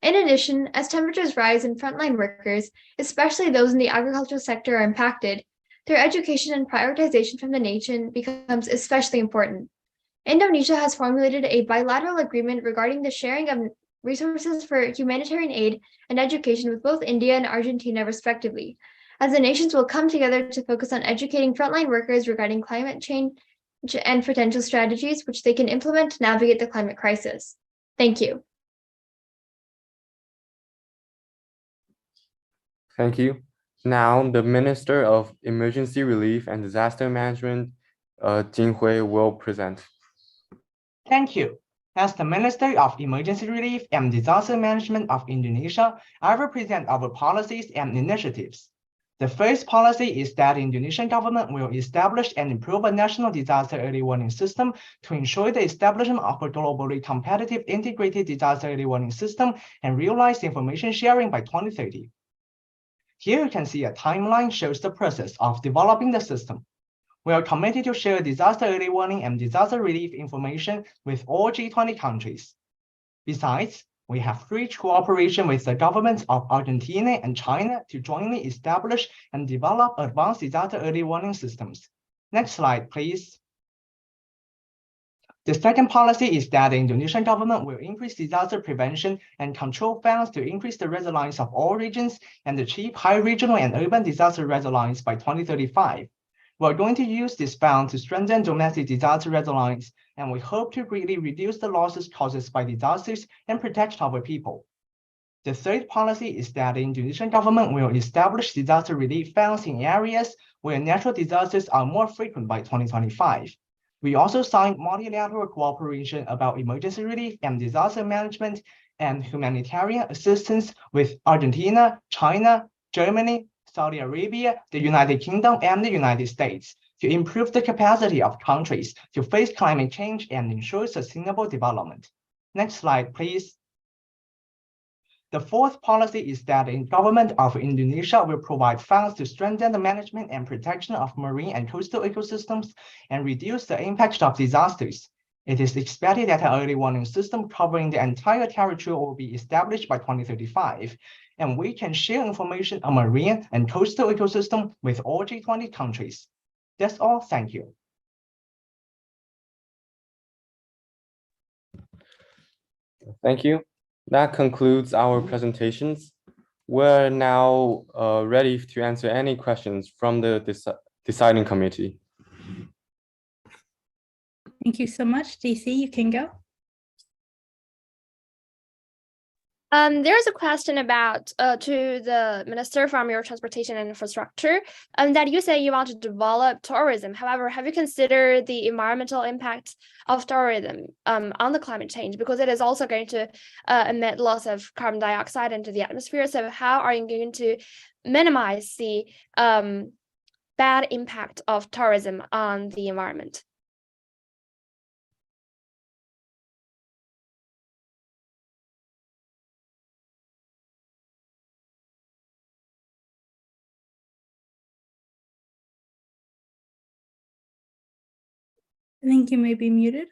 In addition, as temperatures rise and frontline workers, especially those in the agricultural sector, are impacted, their education and prioritization from the nation becomes especially important. Indonesia has formulated a bilateral agreement regarding the sharing of resources for humanitarian aid and education with both India and Argentina, respectively, as the nations will come together to focus on educating frontline workers regarding climate change and potential strategies which they can implement to navigate the climate crisis. Thank you. Thank you. Now, the Minister of Emergency Relief and Disaster Management, Jin Hui, will present. Thank you. As the Minister of Emergency Relief and Disaster Management of Indonesia, I will present our policies and initiatives. The first policy is that the Indonesian government will establish and improve a national disaster early warning system to ensure the establishment of a globally competitive integrated disaster early warning system and realize information sharing by 2030. Here you can see a timeline shows the process of developing the system. We are committed to share disaster early warning and disaster relief information with all G20 countries. Besides, we have reached cooperation with the governments of Argentina and China to jointly establish and develop advanced disaster early warning systems. Next slide, please. The second policy is that the Indonesian government will increase disaster prevention and control funds to increase the resilience of all regions and achieve high regional and urban disaster resilience by 2035. We're going to use this fund to strengthen domestic disaster resilience, and we hope to greatly reduce the losses caused by disasters and protect our people. The third policy is that the Indonesian government will establish disaster relief funds in areas where natural disasters are more frequent by 2025. We also signed multilateral cooperation about emergency relief and disaster management and humanitarian assistance with Argentina, China, Germany, Saudi Arabia, the United Kingdom, and the United States to improve the capacity of countries to face climate change and ensure sustainable development. Next slide, please. The fourth policy is that the government of Indonesia will provide funds to strengthen the management and protection of marine and coastal ecosystems and reduce the impact of disasters. It is expected that an early warning system covering the entire territory will be established by 2035, and we can share information on marine and coastal ecosystem with all G20 countries. That's all. Thank you. Thank you. That concludes our presentations. We're now ready to answer any questions from the deciding committee. Thank you so much. DC, you can go. There's a question about to the Minister from your Transportation and Infrastructure, that you say you want to develop tourism. However, have you considered the environmental impact of tourism on the climate change? Because it is also going to emit lots of carbon dioxide into the atmosphere. So how are you going to minimize the bad impact of tourism on the environment? I think you may be muted.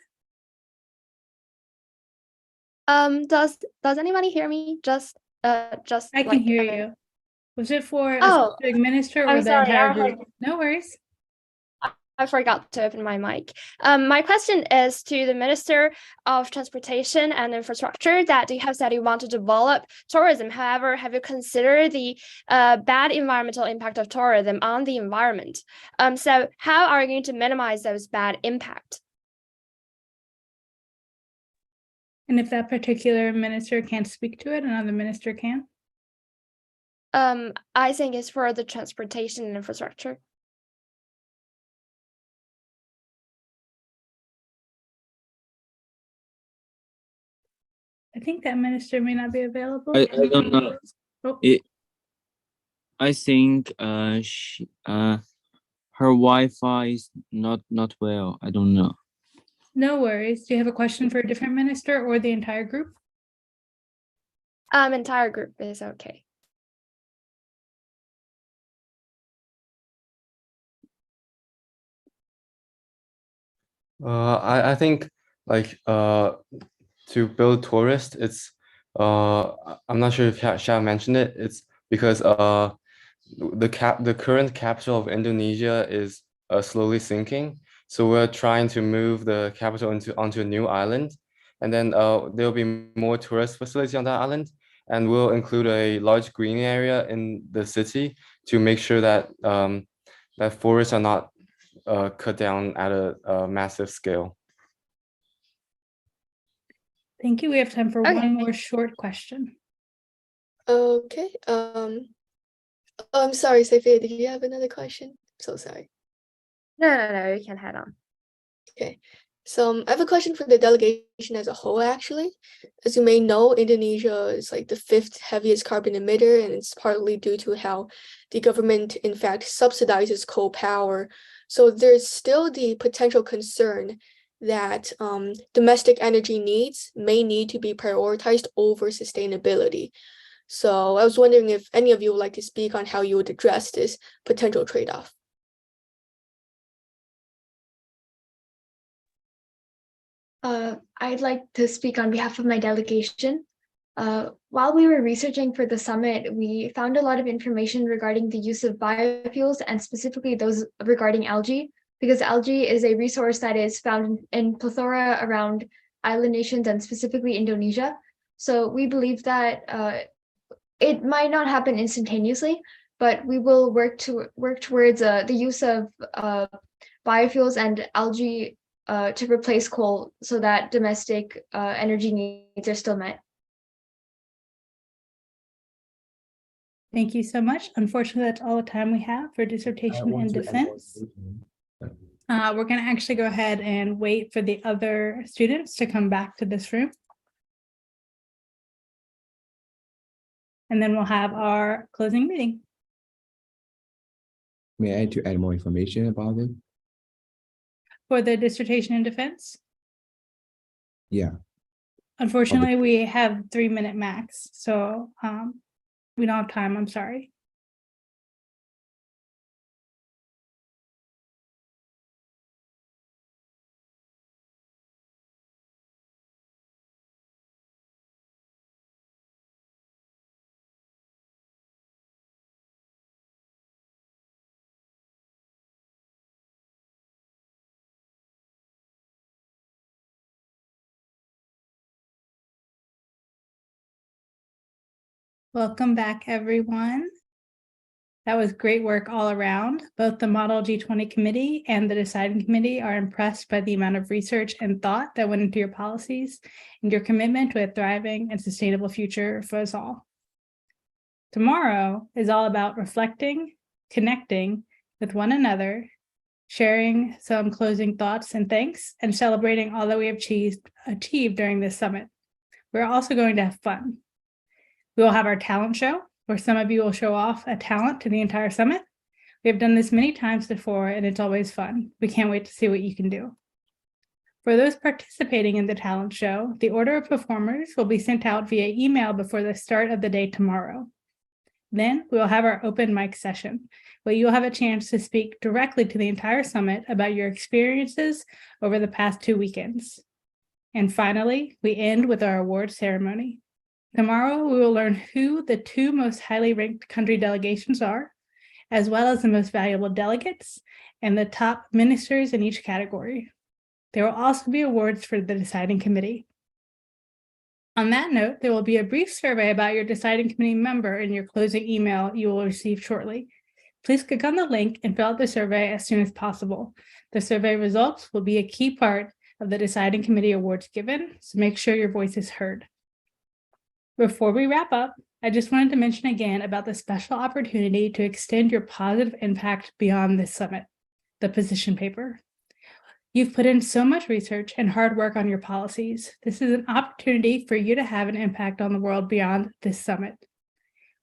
Does anybody hear me? Just I can like, hear you. Was it for a Oh, specific minister or I'm the sorry, entire group? No worries. I forgot to open my mic. My question is to the Minister of Transportation and Infrastructure, that you have said you want to develop tourism. However, have you considered the bad environmental impact of tourism on the environment? So how are you going to minimize those bad impact? And if that particular minister can't speak to it, another minister can? I think it's for the transportation and infrastructure. I think that minister may not be available. I don't know. Oh. I think her Wi-Fi is not well. I don't know. No worries. Do you have a question for a different minister or the entire group? Entire group is okay. I think like to build tourists, it's I'm not sure if Sha mentioned it. It's because the current capital of Indonesia is slowly sinking. So we're trying to move the capital onto a new island, and then there'll be more tourist facilities on that island, and we'll include a large green area in the city to make sure that that forests are not cut down at a massive scale. Thank you. We have time for one more short question. Okay. I'm sorry, Sophia, did you have another question? So sorry. No, you can head on. Okay. So I have a question for the delegation as a whole, actually. As you may know, Indonesia is like the 5th heaviest carbon emitter, and it's partly due to how the government, in fact, subsidizes coal power. So there's still the potential concern that domestic energy needs may need to be prioritized over sustainability. So I was wondering if any of you would like to speak on how you would address this potential trade-off. I'd like to speak on behalf of my delegation. While we were researching for the summit, we found a lot of information regarding the use of biofuels and specifically those regarding algae, because algae is a resource that is found in plethora around island nations and specifically Indonesia. So we believe that it might not happen instantaneously, but we will work towards the use of biofuels and algae to replace coal so that domestic energy needs are still met. Thank you so much. Unfortunately, that's all the time we have for dissertation and defense. We're going to actually go ahead and wait for the other students to come back to this room. And then we'll have our closing meeting. May I to add more information about it? For the dissertation and defense, Yeah. unfortunately, we have 3-minute max, so we don't have time. I'm sorry. Welcome back, everyone. That was great work all around. Both the Model G20 committee and the deciding committee are impressed by the amount of research and thought that went into your policies and your commitment to a thriving and sustainable future for us all. Tomorrow is all about reflecting, connecting with one another, sharing some closing thoughts and thanks, and celebrating all that we have achieved during this summit. We're also going to have fun. We will have our talent show, where some of you will show off a talent to the entire summit. We have done this many times before, and it's always fun. We can't wait to see what you can do. For those participating in the talent show, the order of performers will be sent out via email before the start of the day tomorrow. Then we will have our open mic session, where you'll have a chance to speak directly to the entire summit about your experiences over the past 2 weekends. And finally, we end with our award ceremony. Tomorrow, we will learn who the 2 most highly ranked country delegations are, as well as the most valuable delegates and the top ministers in each category. There will also be awards for the deciding committee. On that note, there will be a brief survey about your deciding committee member in your closing email you will receive shortly. Please click on the link and fill out the survey as soon as possible. The survey results will be a key part of the deciding committee awards given, so make sure your voice is heard. Before we wrap up, I just wanted to mention again about the special opportunity to extend your positive impact beyond this summit, the position paper. You've put in so much research and hard work on your policies. This is an opportunity for you to have an impact on the world beyond this summit.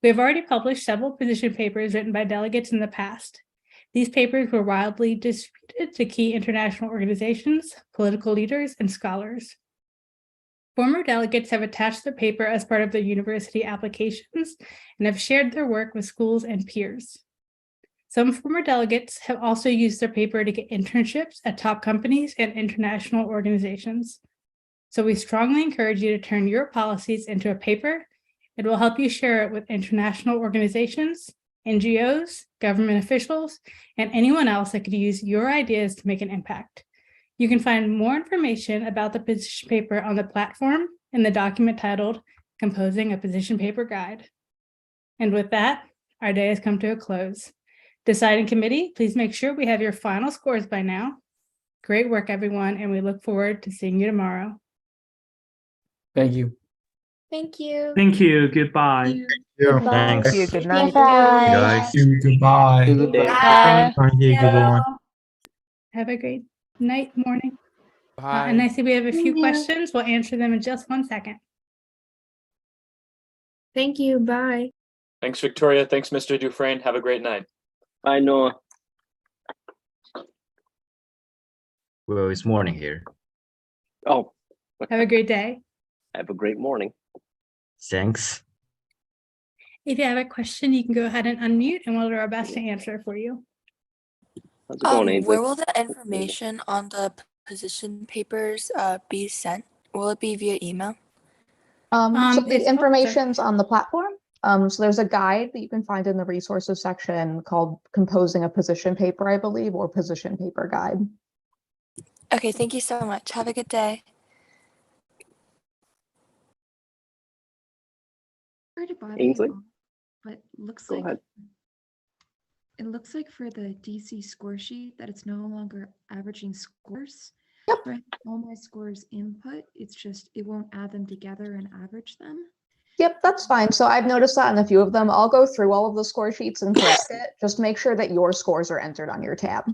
We have already published several position papers written by delegates in the past. These papers were widely distributed to key international organizations, political leaders, and scholars. Former delegates have attached their paper as part of their university applications and have shared their work with schools and peers. Some former delegates have also used their paper to get internships at top companies and international organizations. So we strongly encourage you to turn your policies into a paper. It will help you share it with international organizations, NGOs, government officials, and anyone else that could use your ideas to make an impact. You can find more information about the position paper on the platform in the document titled Composing a Position Paper Guide. And with that, our day has come to a close. Deciding committee, please make sure we have your final scores by now. Great work, everyone, and we look forward to seeing you tomorrow. Thank you. Thank you. Thank you. Goodbye. Goodbye. Thanks. Thank you. Good night. Bye. Guys. Goodbye. Good day. Bye. Thank you, everyone. Have a great night, morning. Bye. And I see we have a few questions. We'll answer them in just 1 second. Thank you. Bye. Thanks, Victoria. Thanks, Mr. Dufresne. Have a great night. Bye, Noah. Well, it's morning here. Oh, Have a great day. have a great morning. Thanks. If you have a question, you can go ahead and unmute and we'll do our best to answer for you. How's it going, Ainsley? Where will the information on the position papers be sent? Will it be via email? So the it's- information's on the platform. So there's a guide that you can find in the resources section called Composing a Position Paper, I believe, or Position Paper Guide. Okay, thank you so much. Have a good day. Sorry to bother Ainsley? you all, but looks Go like ahead. it looks like for the DC score sheet that it's no longer averaging scores. Yep. So I have all my scores input. It's just it won't add them together and average them. Yep, that's fine. So I've noticed that in a few of them. I'll go through all of the score sheets and correct it. Just make sure that your scores are entered on your tab.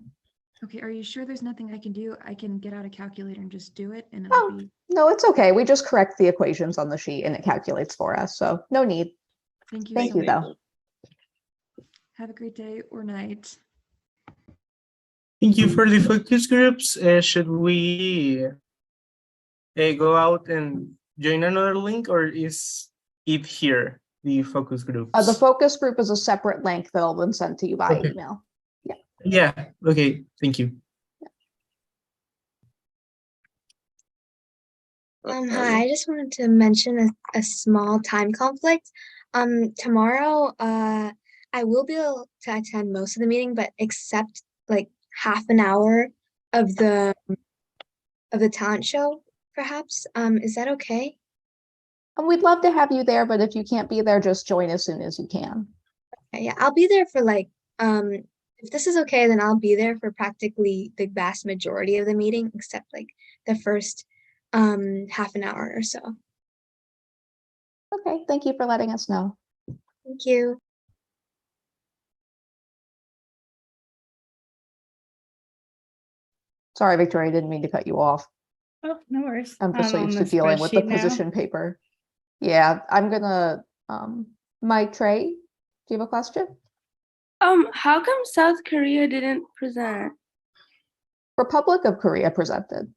Okay, are you sure there's nothing I can do? I can get out a calculator and just do it and Oh, it'll be no, it's okay. We just correct the equations on the sheet and it calculates for us. So no need. Thank you. Thank so you, much. though. Have a great day or night. Thank you for the focus groups. Should we go out and join another link, or is it here, the focus groups? The focus group is a separate link that'll been sent to you by Okay. email. Yeah, okay, thank you. Hi, I just wanted to mention a small time conflict. Tomorrow, I will be able to attend most of the meeting, but except like half an hour of the talent show, perhaps. Is that okay? And we'd love to have you there, but if you can't be there, just join as soon as you can. Yeah, I'll be there for like, if this is okay, then I'll be there for practically the vast majority of the meeting, except like the first half an hour or so. Okay, thank you for letting us know. Thank you. Sorry, Victoria, I didn't mean to cut you off. Oh, no worries. I'm just so on used the to dealing with the spreadsheet now. position paper. Yeah, I'm gonna, Mike Trey, do you have a question? How come South Korea didn't present? Republic of Korea presented.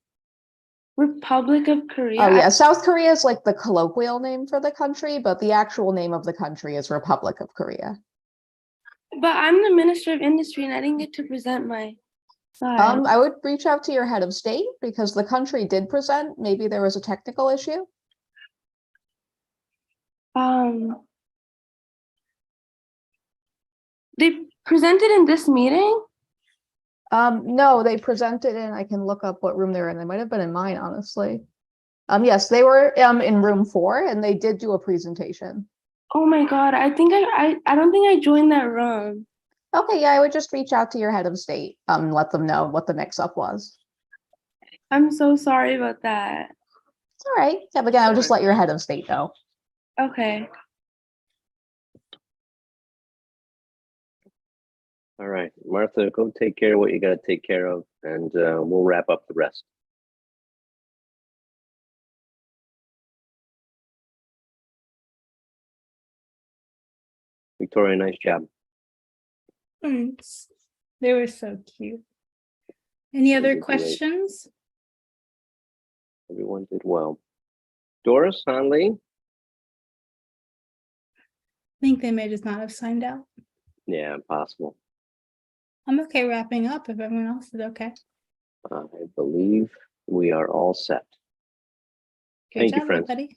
Republic of Korea? Oh yeah, South Korea is like the colloquial name for the country, but the actual name of the country is Republic of Korea. But I'm the Minister of Industry and I didn't get to present my side. I would reach out to your head of state because the country did present. Maybe there was a technical issue. They presented in this meeting? No, they presented in, I can look up what room they're in. They might have been in mine, honestly. Yes, they were in room 4 and they did do a presentation. Oh my God, I think I don't think I joined that room. Okay, yeah, I would just reach out to your head of state, let them know what the mix-up was. I'm so sorry about that. It's all right. Yeah, but again, I would just let your head of state know. Okay. All right, Martha, go take care of what you got to take care of, and we'll wrap up the rest. Victoria, nice job. Thanks. They were so cute. Any You other did great. questions? Everyone did well. Doris, Hanley? I think they may just not have signed out. Yeah, possible. I'm okay wrapping up if everyone else is okay. I believe we are all set. Good Thank job, you, friends. everybody.